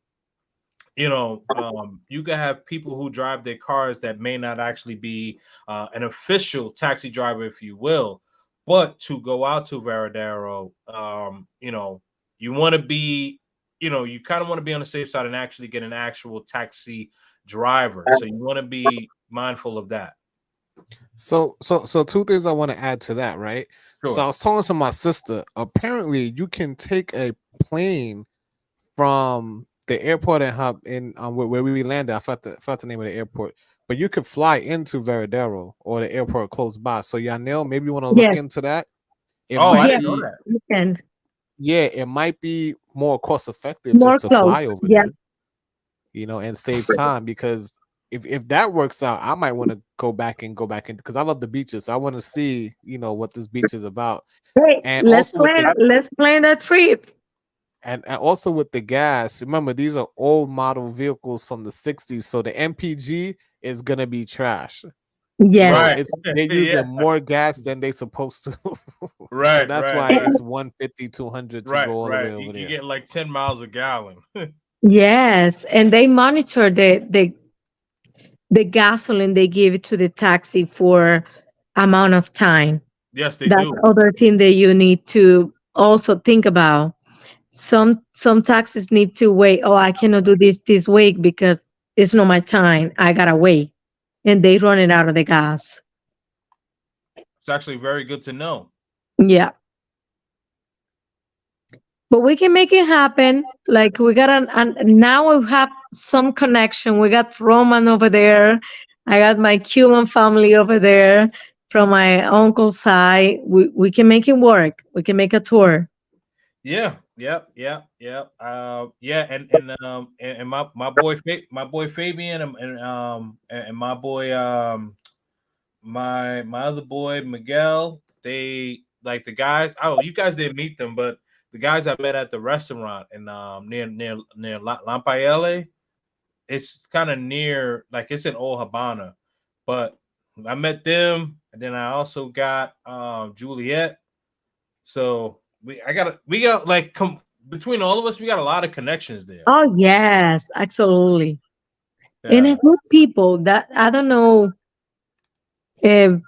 you can have people who drive their cars that may not actually be an official taxi driver, if you will, but to go out to Veradero, you want to be, you kind of want to be on the safe side and actually get an actual taxi driver. So you want to be mindful of that. So two things I want to add to that, right? So I Sure. was talking to my sister. Apparently, you can take a plane from the airport in Hub in where we landed. I forgot the name of the airport, but you could fly into Veradero or the airport close by. So Yanil, maybe you want to look Yes. into that. It Oh, I might Yes. didn't know be, that. You can. yeah, it might be more cost effective More just to close. fly over Yeah. there, and save time because if that works out, I might want to go back in because I love the beaches. I want to see, what this beach is about. Hey, And let's also with plan. the Let's plan that trip. and also with the gas, remember these are old model vehicles from the 60s, so the MPG is gonna be trash. So Right. Yes. they're Yeah. using more gas than they supposed to. So Right. that's Right. why Right. it's 150, 200 to Right. go all the Right. way You, over you there. get like 10 miles a gallon. Yes, and they monitor the gasoline they give to the taxi for amount of time. Yes, they That's do. other thing that you need to also think about. Some taxis need to wait. Oh, I cannot do this week because it's not my time. I gotta wait, and they running out of the gas. It's actually very good to know. Yeah. But we can make it happen. Like we got an now we have some connection. We got Roman over there. I got my Cuban family over there from my uncle's side. We can make it work. We can make a tour. Yeah, yep, yep, yep. Yeah, and my boy Fabian and my boy my other boy Miguel. They like the guys. Oh, you guys didn't meet them, but the guys I met at the restaurant in near Lampayele. It's kind of near, like it's in Old Habana, but I met them, and then I also got Juliet. So we got like between all of us, we got a lot of connections there. Oh yes, absolutely. And a Yeah. good people that I don't know if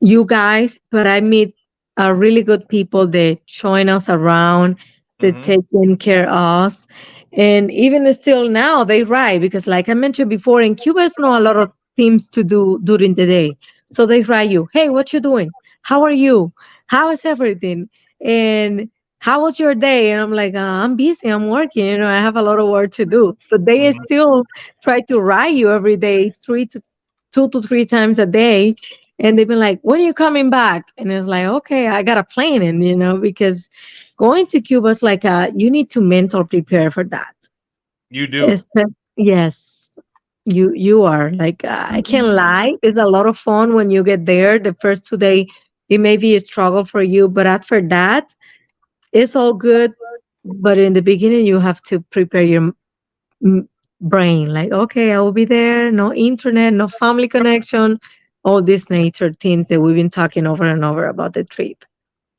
you guys, but I meet really good people that join us around, that Mm-hmm. taking care of us. And even still now they write because like I mentioned before, in Cuba there's not a lot of things to do during the day. So they write you, hey, what you doing? How are you? How is everything? And how was your day? And I'm like, I'm busy, I'm working, I have a lot of work to do. So they Mm-hmm. still try to write you every day, 2 to 3 times a day, and they've been like, when are you coming back? And it's like, okay, I got a plan. And, because going to Cuba is like, you need to mental prepare for that. You do. It's yes, you are like, I can't lie. It's a lot of fun when you get there. The first 2 day, it may be a struggle for you, but after that, it's all good. But in the beginning, you have to prepare your m- brain like, okay, I will be there, no internet, no family connection, all these nature things that we've been talking over and over about the trip.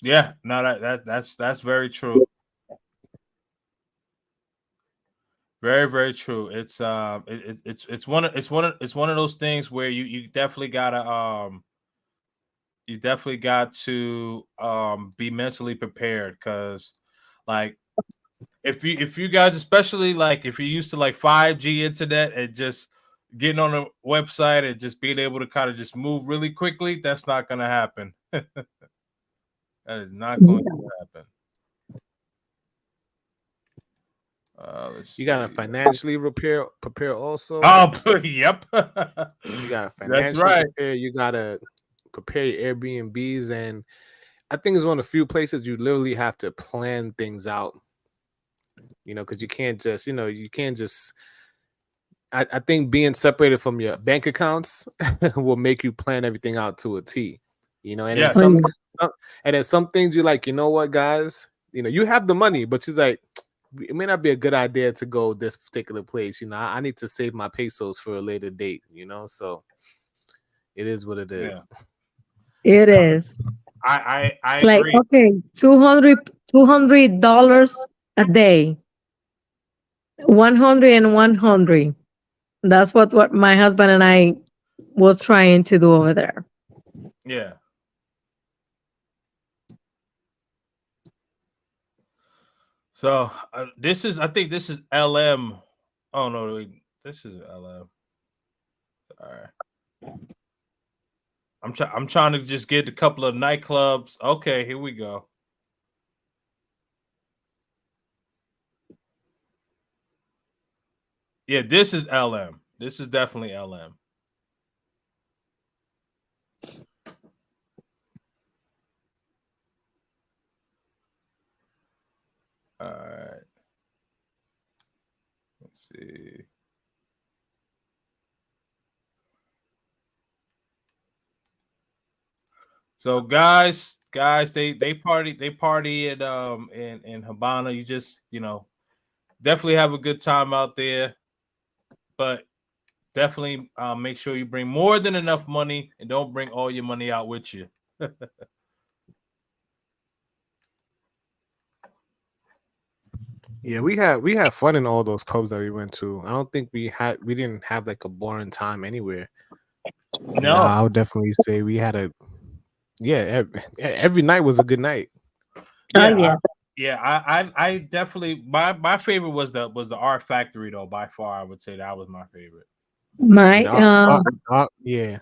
Yeah. No, that's very true. Very, very true. It's one of those things where you definitely got to be mentally prepared, because like if you guys, especially like if you're used to like 5G internet and just getting on a website and just being able to kind of just move really quickly, that's not going to happen. That is not going to happen. Let's You gotta see. financially prepare also. Oh, yep. You gotta That's financially right. prepare. You gotta prepare your Airbnbs, and I think it's one of the few places you literally have to plan things out. Because you can't just, you can't just. I think being separated from your bank accounts will make you plan everything out to a T. And then Yes. some and then some things you're like, you know what, guys, you have the money, but she's like, it may not be a good idea to go this particular place. I need to save my pesos for a later date. So it is what it Yeah. is. It is. I It's like, agree. okay, $200 a day, 100 and 100. That's what my husband and I was trying to do over there. Yeah. So I think this is LM. Oh no, wait, this is LM. All right. I'm trying to just get a couple of nightclubs. Okay, here we go. Yeah, this is LM. This is definitely LM. All right. Let's see. So guys, they party in Havana. You just definitely have a good time out there, but definitely make sure you bring more than enough money and don't bring all your money out with you. Yeah, we had fun in all those clubs that we went to. I don't think we didn't have like a boring time anywhere. No, I would definitely say we had a yeah. Every night was a good night. Oh, yeah, yeah. I definitely my favorite was the Art Factory though. By far, I would say that was my favorite. Yeah, My, yeah.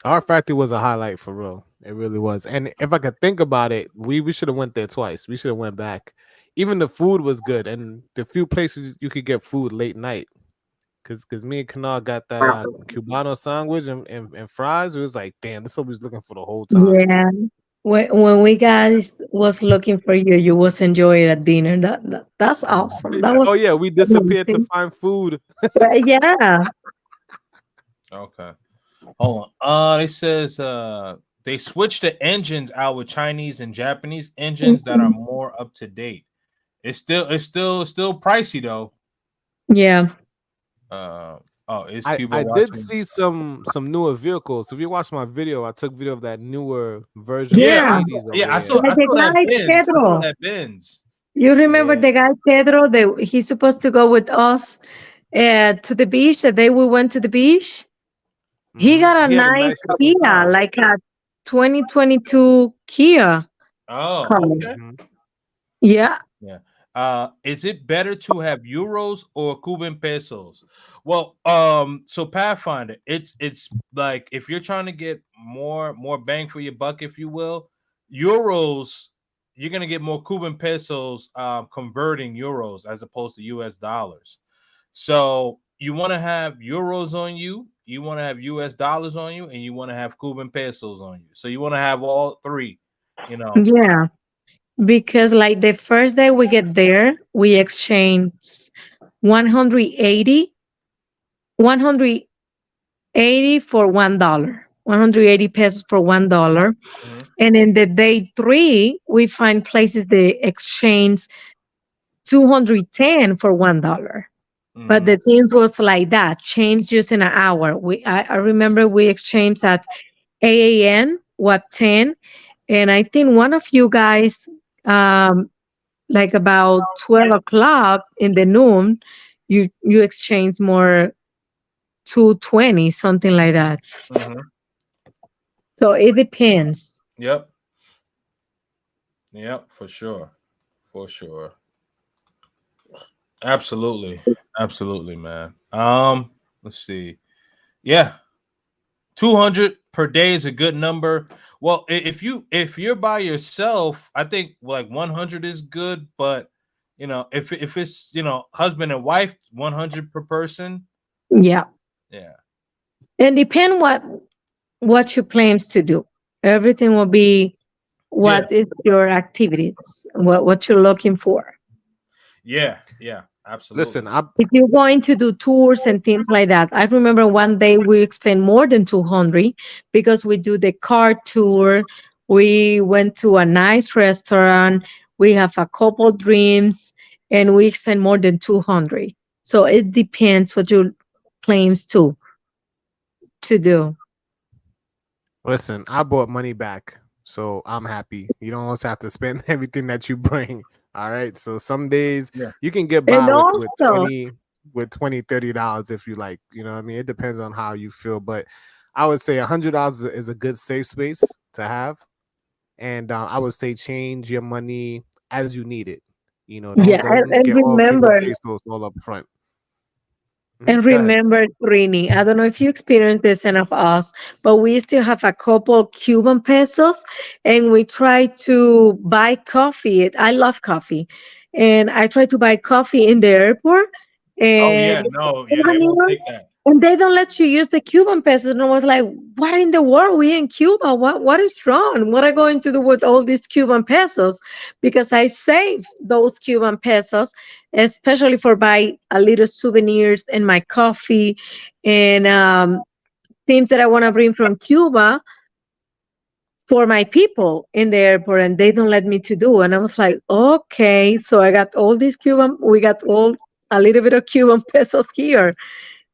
Our factory was a highlight for real. It really was. And if I could think about it, we should have went there twice. We should have went back. Even the food was good, and the few places you could get food late night. Cause me and Kanal got that Cubano sandwich and fries. It was like, damn, that's what we was looking for the whole time. yeah. When we guys was looking for you, you was enjoying at dinner. That's awesome. That Oh was yeah, we disappeared to amazing. find food. Yeah. Okay, hold on. It says they switched the engines out with Chinese and Japanese engines that are Mhm. more up to date. It's still pricey though. Yeah. Uh, oh, is Cuba I did watching? see some newer vehicles. If you watch my video, I took video of that newer version of Yeah, Yeah. Mercedes over yeah. I here. saw Like I the saw that guy Benz. I saw Pedro. that Benz. You remember Yeah. the guy Pedro? He's supposed to go with us to the beach. The day we went to the beach, he got a He had a nice nice looking Kia, car. like a 2022 Kia Oh, car. okay. Yeah. Yeah. Is it better to have euros or Cuban pesos? Well, so Pathfinder, it's like if you're trying to get more bang for your buck, if you will, euros, you're gonna get more Cuban pesos converting euros as opposed to US dollars. So you want to have euros on you want to have US dollars on you, and you want to have Cuban pesos on you. So you want to have all three, you know. Yeah. Because like the first day we get there, we exchange 180, 180 for $1. 180 pesos for $1. Mhm, And in the day three, we find places they exchange 210 for $1. But mhm, the things was like that, changed just in an hour. I remember we exchanged at 8 a.m. What 10, and I think one of you guys, um, like about 12 o'clock in the noon, you exchange more 220, something like that. mhm. So it depends. Yep. Yep, for sure. For sure. Absolutely. Absolutely, man. Let's see. Yeah, 200 per day is a good number. Well, if you're by yourself, I think like 100 is good, but if it's, husband and wife, 100 per person. Yeah. Yeah. And depend what you plans to do. Everything will be Yeah. what is your activities, what you're looking for. Yeah. Yeah. Listen, Absolutely. I If you're going to do tours and things like that, I remember one day we spent more than 200 because we do the car tour. We went to a nice restaurant. We have a couple dreams and we spend more than 200. So it depends what your plans to do. I brought money back, so I'm happy. You don't always have to spend everything that you bring. All right. So some days Yeah. you can get And by with also, 20 $30 if you like. You know what I mean? It depends on how you feel. But I would say $100 is a good safe space to have. And I would say change your money as you need it. You know, don't yeah, and, don't and get all Cuban remember, pesos all up front. And Go ahead. remember, Trini, I don't know if you experienced this and of us, but we still have a couple Cuban pesos and we try to buy coffee. I love coffee. And I try to buy coffee in the airport Oh and yeah. No. Yeah. They won't souvenirs, take that. and they don't let you use the Cuban pesos. And I was like, what in the world? We in Cuba. What is wrong? What are going to do with all these Cuban pesos? Because I save those Cuban pesos, especially for buy a little souvenirs and my coffee and things that I want to bring from Cuba for my people in the airport, and they don't let me to do. And I was like, okay, so I got all these Cuban. We got all a little bit of Cuban pesos here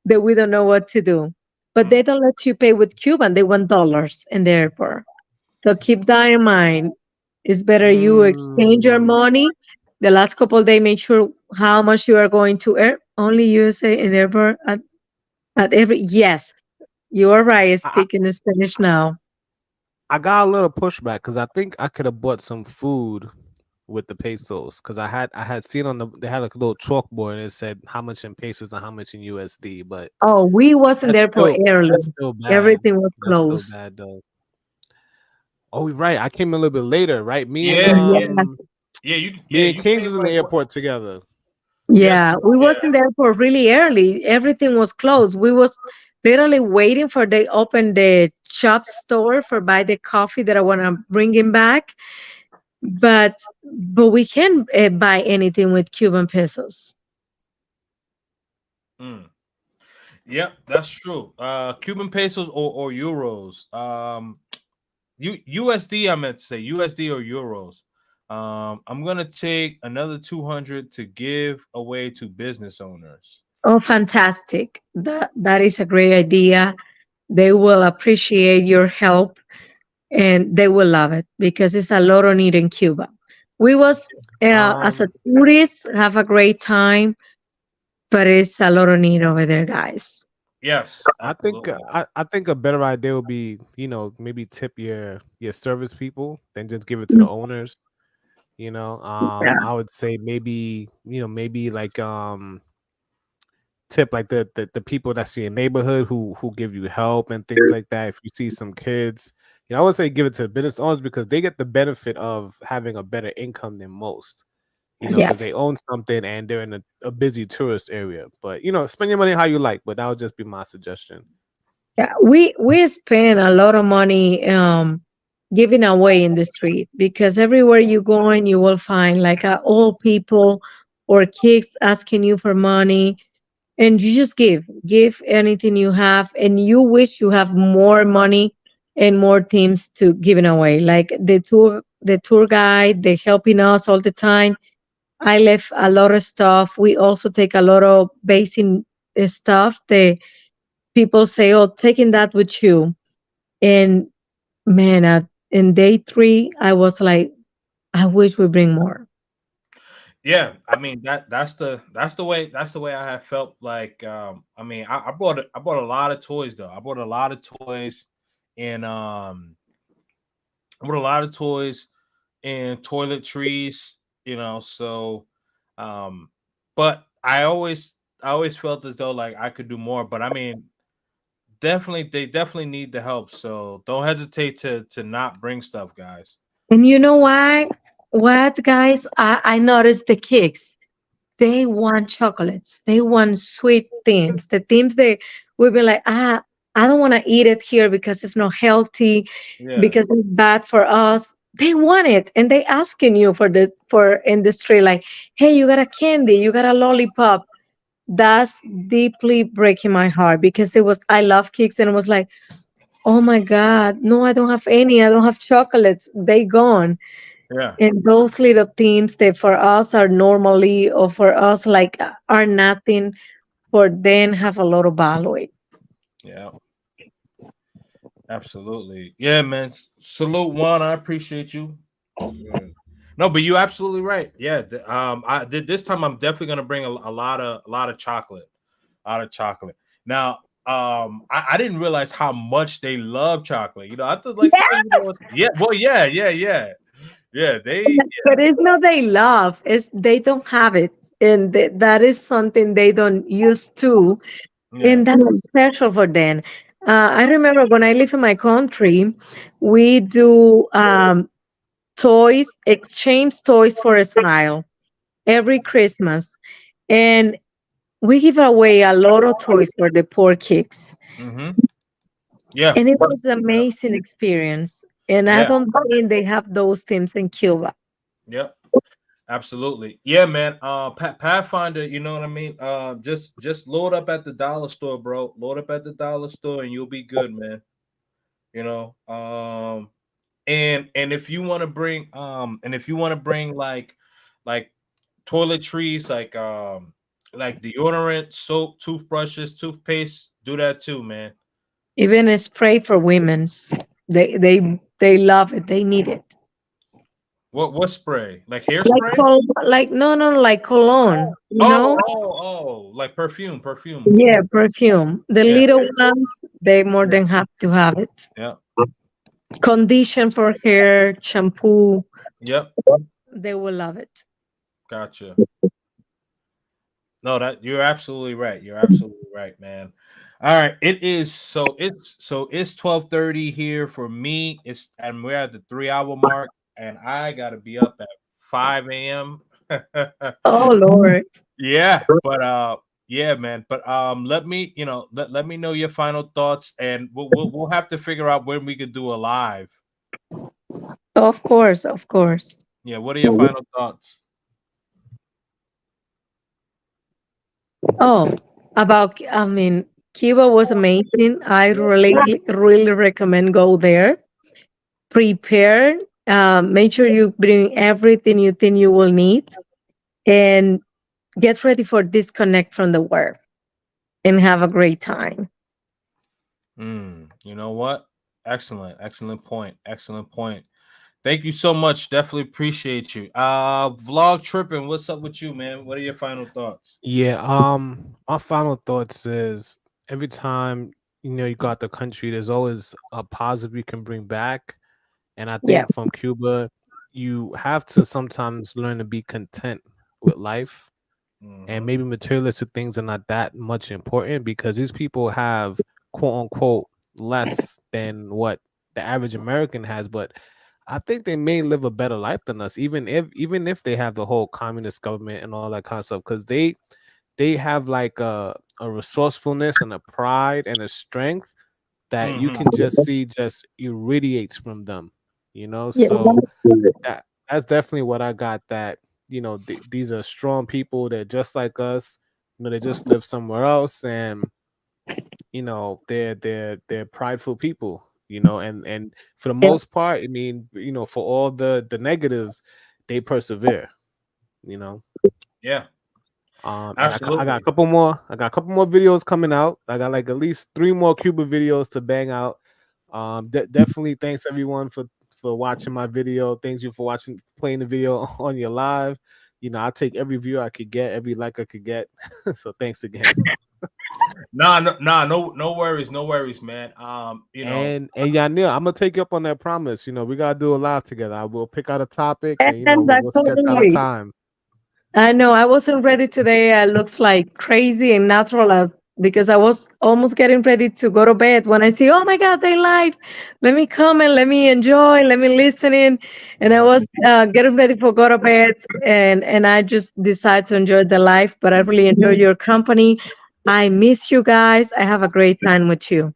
that we don't know what to do. But Mm. they don't let you pay with Cuban. They want dollars in the airport. So keep that in mind. It's better you exchange your Mm, money. The last couple of days, make sure how much you are going to earn. Only USA in the airport at every. Yes, you are right. I, Speaking Spanish now. I got a little pushback because I think I could have bought some food with the pesos because I had seen on they had like a little chalkboard and it said how much in pesos and how much in USD, but Oh, we wasn't that's there for still early. that's still bad. Everything was That's still closed. bad though. Oh, right. I came a little bit later, right? Yeah. Yeah. Yes. Yeah. You. Yeah. Me and You Kings came was in the like what? Yeah. airport together. Yes. Yeah, we Yeah. was in the airport really early. Everything was closed. We was literally waiting for they open the shop store for buy the coffee that I want to bring him back. But we can't buy anything with Cuban pesos. Mm. Yep. That's true. Cuban pesos or euros. USD. I meant to say USD or euros. I'm gonna take another 200 to give away to business owners. Oh, fantastic! That is a great idea. They will appreciate your help and they will love it because it's a lot on it in Cuba. We was as a Um, tourist have a great time, but it's a lot on it over there, guys. Yes, I think absolutely. I think a better idea would be, maybe tip your service people than just give it to the owners. I would say maybe, maybe like tip like the people that's in your neighborhood who give you help and things like that. If you see some kids, I would say give it to business owners because they get the benefit of having a better income than most. Yeah. Because they own something and they're in a busy tourist area. But spend your money how you like. But that would just be my suggestion. Yeah, we spend a lot of money giving away in the street because everywhere you go in, you will find like old people or kids asking you for money, and you just give anything you have, and you wish you have more money and more teams to giving away. Like the tour guide, they helping us all the time. I left a lot of stuff. We also take a lot of basic stuff. The people say, "Oh, taking that with you." And man, in day three, I was like, I wish we bring more. Yeah, I mean that's the way I have felt like. I mean, I bought a lot of toys though. I bought a lot of toys, and I bought a lot of toys and toiletries. So um, but I always felt as though like I could do more. But I mean, definitely they definitely need the help. So don't hesitate to not bring stuff, guys. And you know why? What, guys? I noticed the kids. They want chocolates. They want sweet things. The things they will be like, I don't want to eat it here because it's not healthy, Yeah, because it's bad for us. They want it, and they asking you for the for industry like, hey, you got a candy, you got a lollipop. That's deeply breaking my heart because it was I love cakes and it was like, oh my god, no, I don't have any. I don't have chocolates. They gone. yeah, And those little things that for us are normally or for us like are nothing, for them have a lot of value. yeah. Absolutely. Yeah, man. Salute Juan. I appreciate you. Yeah. No, but you're absolutely right. Yeah. I did this time. I'm definitely gonna bring a lot of chocolate, a lot of chocolate. Now, I didn't realize how much they love chocolate. You know, I thought like, oh, you know, Yes, yeah, well, yeah. They, but it's not they love, it's they don't have it, and that is something they don't use to, yeah. and that is special for them. I remember when I live in my country, we do toys, exchange toys for a smile every Christmas, and we give away a lot of toys for the poor kids. Mm-hmm. Yeah, And it was an amazing experience. And I yeah, don't think they have those things in Cuba. yeah. Absolutely. Yeah, man. Pathfinder, you know what I mean? Just load up at the dollar store, bro. Load up at the dollar store and you'll be good, man. You know. And if you want to bring like toiletries, like deodorant, soap, toothbrushes, toothpaste, do that too, man. Even a spray for women's. They love it. They need it. What spray? Like Like hairspray? like no, like cologne, you know? Like perfume. Yeah, perfume. The Yeah, little ones, they more yeah, than have to have it. yeah. Condition for hair, shampoo, Yep. they will love it. Gotcha. No, that you're absolutely right. You're absolutely right, man. All right, it's 12:30 here for me. It's and we're at the 3 hour mark, and I gotta be up at 5 a.m. Oh Lord. Yeah, but yeah, man. But let me let me know your final thoughts, and we'll have to figure out when we could do a live. Of course, of course. Yeah, what are your final thoughts? Oh, about I mean, Cuba was amazing. I really recommend go there. Prepare. Make sure you bring everything you think you will need, and get ready for disconnect from the work and have a great time. You know what? Excellent point. Excellent point. Thank you so much. Definitely appreciate you. Vlog tripping. What's up with you, man? What are your final thoughts? Yeah, my final thoughts is every time you got the country, there's always a positive you can bring back. And I Yeah. think from Cuba, you have to sometimes learn to be content with life, and Hmm. maybe materialistic things are not that much important because these people have quote unquote less than what the average American has, but I think they may live a better life than us, even if they have the whole communist government and all that kind of stuff, because they have like a resourcefulness and a pride and a strength that you Hmm. can just see just irradiates from them, Yes. so that's definitely what I got, that these are strong people that just like us, they just live somewhere else, and they're prideful people, and for the most part, I mean, for all the negatives, they persevere, you know Yeah, and I got a absolutely. couple more. I got a couple more videos coming out. I got like at least three more Cuba videos to bang out. Definitely thanks everyone for watching my video. Thanks you for watching, playing the video on your live. I take every view I could get, every like I could get. So thanks again. No worries, no worries, man. And Yanil, I'm gonna take you up on that promise. We gotta do a live together. I will pick out a topic, and And we'll sketch out a absolutely. time. I know I wasn't ready today. Looks like crazy and natural as because I was almost getting ready to go to bed when I see, oh my God, they live. Let me come and let me enjoy, let me listen in. And I was getting ready for go to bed, and I just decided to enjoy the life. But I really enjoy your company. I miss you guys. I have a great time with you.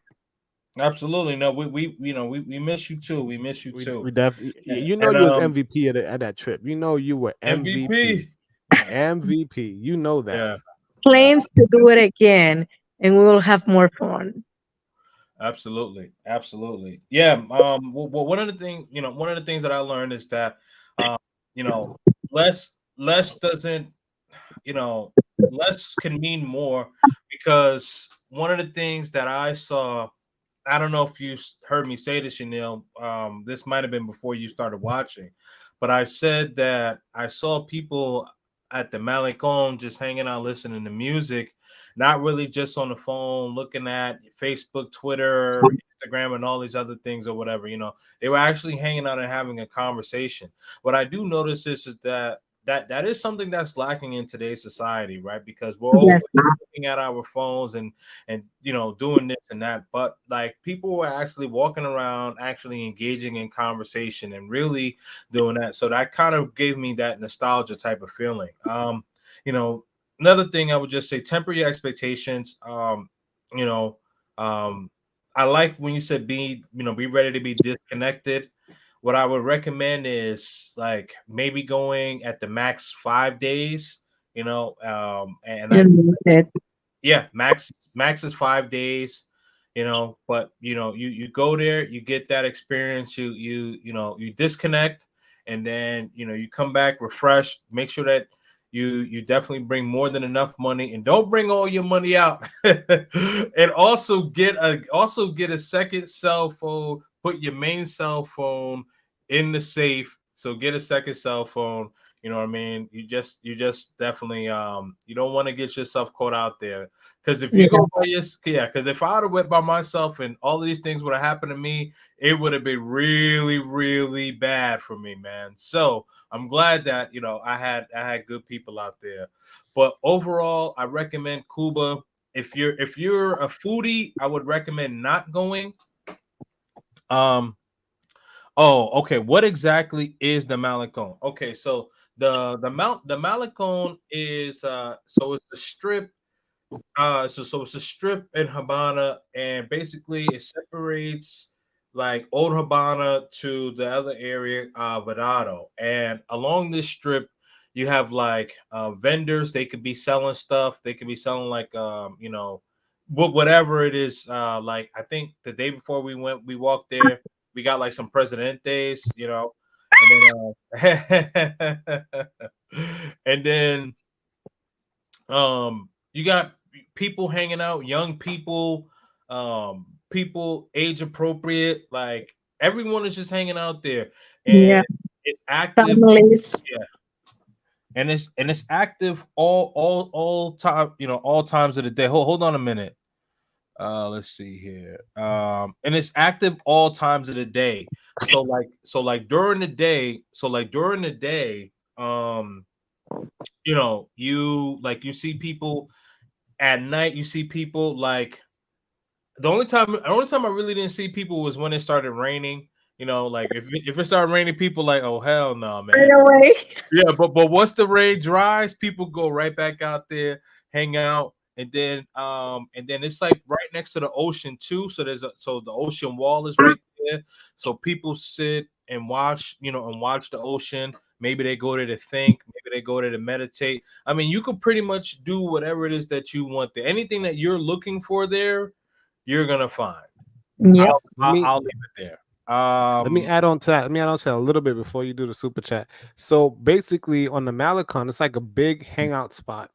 Absolutely. No, we we miss you too. We miss you too. We definitely, you know, And you was MVP at that trip. You know, you were MVP, MVP. Yeah. MVP. You know that. Yeah. Yeah. Claims to do it again, and we will have more fun. Absolutely. Absolutely. Yeah. Well, one of the things, one of the things that I learned is that, um, you know, less doesn't, you know, less can mean more, because one of the things that I saw, I don't know if you heard me say this, Chanel. This might have been before you started watching, but I said that I saw people at the Malecon just hanging out, listening to music, not really just on the phone, looking at Facebook, Twitter, Instagram, and all these other things or whatever. They were actually hanging out and having a conversation. What I do notice is that that is something that's lacking in today's society, right? Because we're always Yes. looking at our phones and doing this and that, but like people were actually walking around, actually engaging in conversation and really doing that. So that kind of gave me that nostalgia type of feeling. You know Another thing I would just say, temper your expectations. You know um I like when you said be ready to be disconnected. What I would recommend is like maybe going at the max 5 days, and I And that's it. yeah, max is 5 days, but you go there, you get that experience, you disconnect, and then you come back refreshed. Make sure that you definitely bring more than enough money, and don't bring all your money out. And also get a second cell phone. Put your main cell phone in the safe. So get a second cell phone. You know what I mean? You just definitely you don't want to get yourself caught out there. Because if you Yeah. go by your yeah, because if I would have went by myself and all of these things would have happened to me, it would have been really, really bad for me, man. So I'm glad that I had good people out there. But overall, I recommend Cuba. If you're a foodie, I would recommend not going. Um, Oh, okay. What exactly is the Malecon? Okay, so the Malecon is so it's a strip. So it's a strip in Havana, and basically it separates like old Havana to the other area, Vedado. And along this strip, you have like vendors. They could be selling stuff. They could be selling like whatever it is. Like I think the day before we went, we walked there. We got like some Presidentes, and then and then you got people hanging out, young people, people age appropriate, like everyone is just hanging out there, Yeah. and it's active. Families. Yeah, and it's active all time, all times of the day. Hold on a minute. Let's see here. And it's active all times of the day. So like during the day, you see people at night. You see people like the only time I really didn't see people was when it started raining. Like if it started raining, people like, oh hell no, Right man. away. Yeah, but once the rain dries, people go right back out there, hang out, and then it's like right next to the ocean too. So the ocean wall is right there. So people sit and watch the ocean. Maybe they go there to think, maybe they go there to meditate. I mean, you could pretty much do whatever it is that you want there. Anything that you're looking for there, you're gonna find. Yep. I'll Let I'll, me I'll leave it there. let me add on to that. Let me add on to that a little bit before you do the super chat. So basically, on the Malecon, it's like a big hangout spot.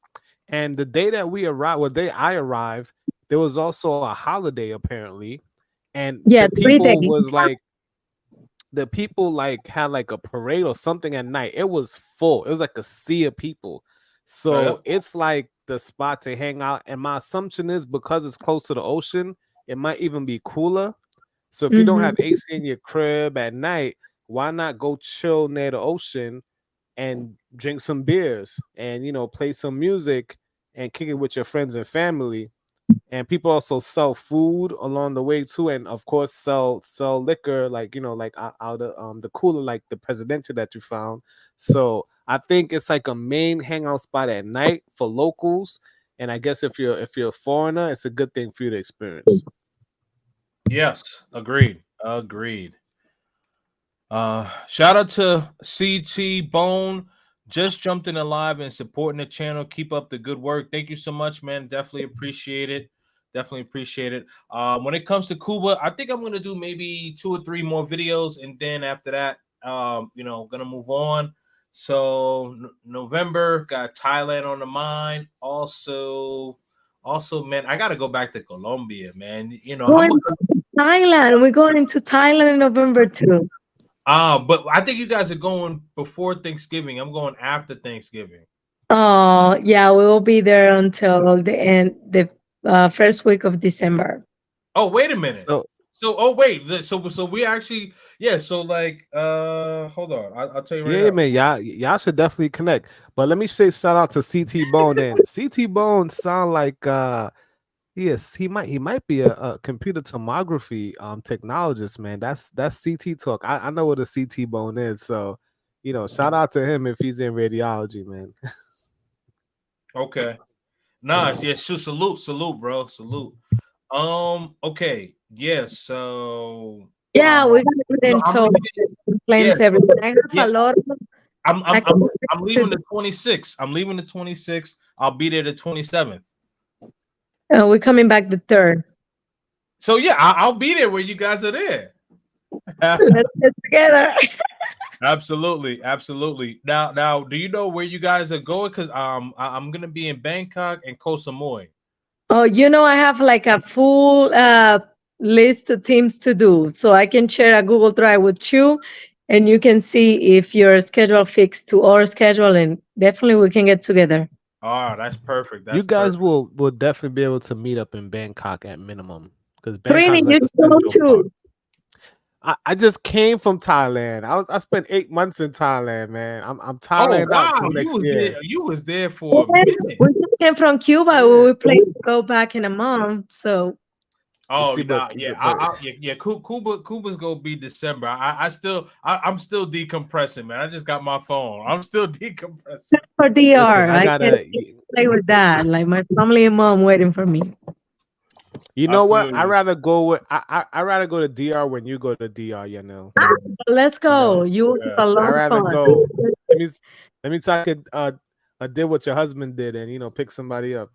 And the day that we arrived, well, day I arrived, there was also a holiday apparently, and Yeah, 3 days. the people like had like a parade or something at night. It was full. It was like a sea of people. So Yep. it's like the spot to hang out. And my assumption is because it's close to the ocean, it might even be cooler. So if you don't Hmm. have AC in your crib at night, why not go chill near the ocean and drink some beers and play some music and kick it with your friends and family? and people also sell food along the way too, and of course sell liquor, like like out of the cooler, like the presidential that you found. So I think it's like a main hangout spot at night for locals, and I guess if you're a foreigner, it's a good thing for you to experience. Yes, agreed. Agreed. Shout out to CT Bone. Just jumped in live and supporting the channel. Keep up the good work. Thank you so much, man. Definitely appreciate it. Definitely appreciate it. When it comes to Cuba, I think I'm gonna do maybe 2 or 3 more videos, and then after that, gonna move on. So November got Thailand on the mind. Also, man, I gotta go back to Colombia, man. Going to Thailand. We're going to Thailand in November too. But I think you guys are going before Thanksgiving. I'm going after Thanksgiving. Oh, yeah, we will be there until the first week of December. Oh, wait a minute. So Oh wait, so we actually, yeah. So like, hold on, I'll tell you right yeah, now. man, y'all should definitely connect. But let me say shout out to CT Bone. And CT Bone sound like yes, he might be a computer tomography technologist, man. That's CT talk. I know what a CT Bone is, so shout out to him if he's in radiology, man. Okay, nah, yeah, salute, bro, salute. Okay, yeah. So, Yeah, we're gonna do no, them I'm talk leaving. Yeah, plans everything. I have yeah. a lot of I'm I'm I'm, I'm leaving activities. the 26th. I'm leaving the 26th. I'll be there the 27th. We're coming back the third. So yeah, I'll be there where you guys are there. Let's get together. Absolutely, absolutely. Now, do you know where you guys are going? Because I'm gonna be in Bangkok and Koh Samui. Oh, I have like a full list of things to do. So I can share a Google Drive with you and you can see if your schedule fits to our schedule and definitely we can get together. Oh, that's perfect. You That's guys perfect. will definitely be able to meet up in Bangkok at minimum because Trini, Bangkok's you like the go central part. too. I just came from Thailand. I spent 8 months in Thailand, man. I'm Oh Thailand out wow, till you next was year. there. You was there Yeah, for a minute. we just came from Cuba. Yeah. We plan to go back in a month. So You Oh see, nah, yeah, yeah. Cuba's gonna be December. I'm still decompressing, man. I just got my phone. I'm still decompressing. for listen, DR, I I can gotta. play with that. Like my family and mom waiting for me. You I know what? feel I you. rather go with I rather go to DR when you go to DR. Let's You go. know. You will Yeah. have a I lot of rather fun. go. Let me let me talk. I did what your husband did, and pick somebody up.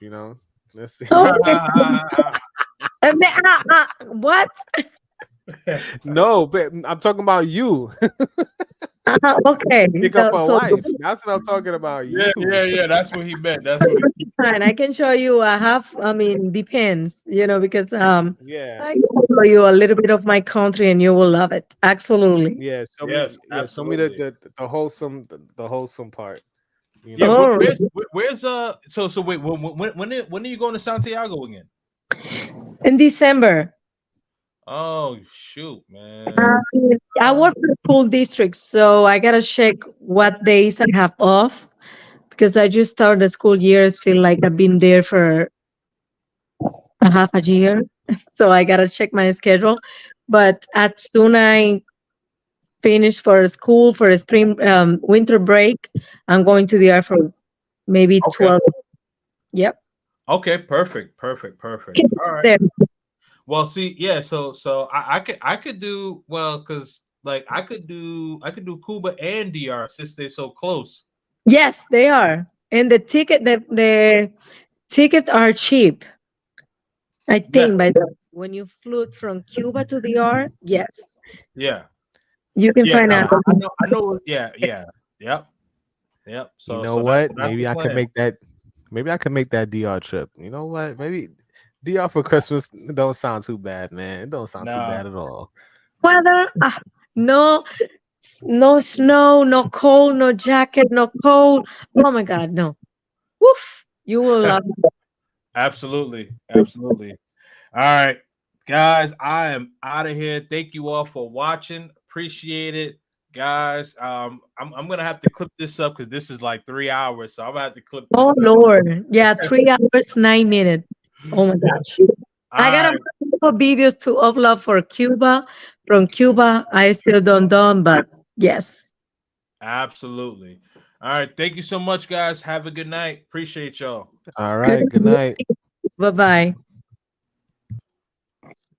Let's see. Okay. What? No, but I'm talking about you. Okay. Pick up a wife. That's what I'm talking about. Yeah, You. yeah, yeah. That's what he meant. That's what he. Fine. I can show you a half. I mean, depends. Because Yeah. I can show you a little bit of my country, and you will love it. Absolutely. Yeah. Show me. Yes, Yeah. Show me the absolutely. the wholesome the wholesome part. You Yeah, know. All right. where's so wait, when are you going to Santiago again? In December, Oh shoot, man. I work for school districts, so I gotta check what days I have off because I just started the school year. I feel like I've been there for a half a year, so I gotta check my schedule. But as soon I finish for school for a spring winter break, I'm going to the air for maybe Okay. 12. Yep. Okay, perfect. Can All right. there. Well, see, yeah, so I could do well because like I could do Cuba and DR since they're so close. Yes, they are, and the tickets are cheap. I Yeah, think by the when you flew from Cuba to the R, yes, yeah, you can yeah. find I, out. Yeah. I know, I know. Yeah, yeah, yep, yep. You So know so that's what? that's the Maybe I can plan. make that. Maybe I can make that DR trip. You know what? Maybe DR for Christmas don't sound too bad, man. It don't sound too Nah, bad at all. Weather, no, no snow, no cold, no jacket, no cold. Oh my God, no. Woof! You will love it. absolutely, absolutely. All right, guys, I am out of here. Thank you all for watching. Appreciate it, guys. I'm gonna have to clip this up because this is like 3 hours, so I'm gonna have to clip Oh this up. Lord, yeah, 3 hours, 9 minutes. Oh my gosh. All I got a right. bunch of videos to upload for Cuba. From Cuba, I still don't done, but yes. Absolutely. All right. Thank you so much, guys. Have a good night. Appreciate y'all. All right. Good night. Bye bye.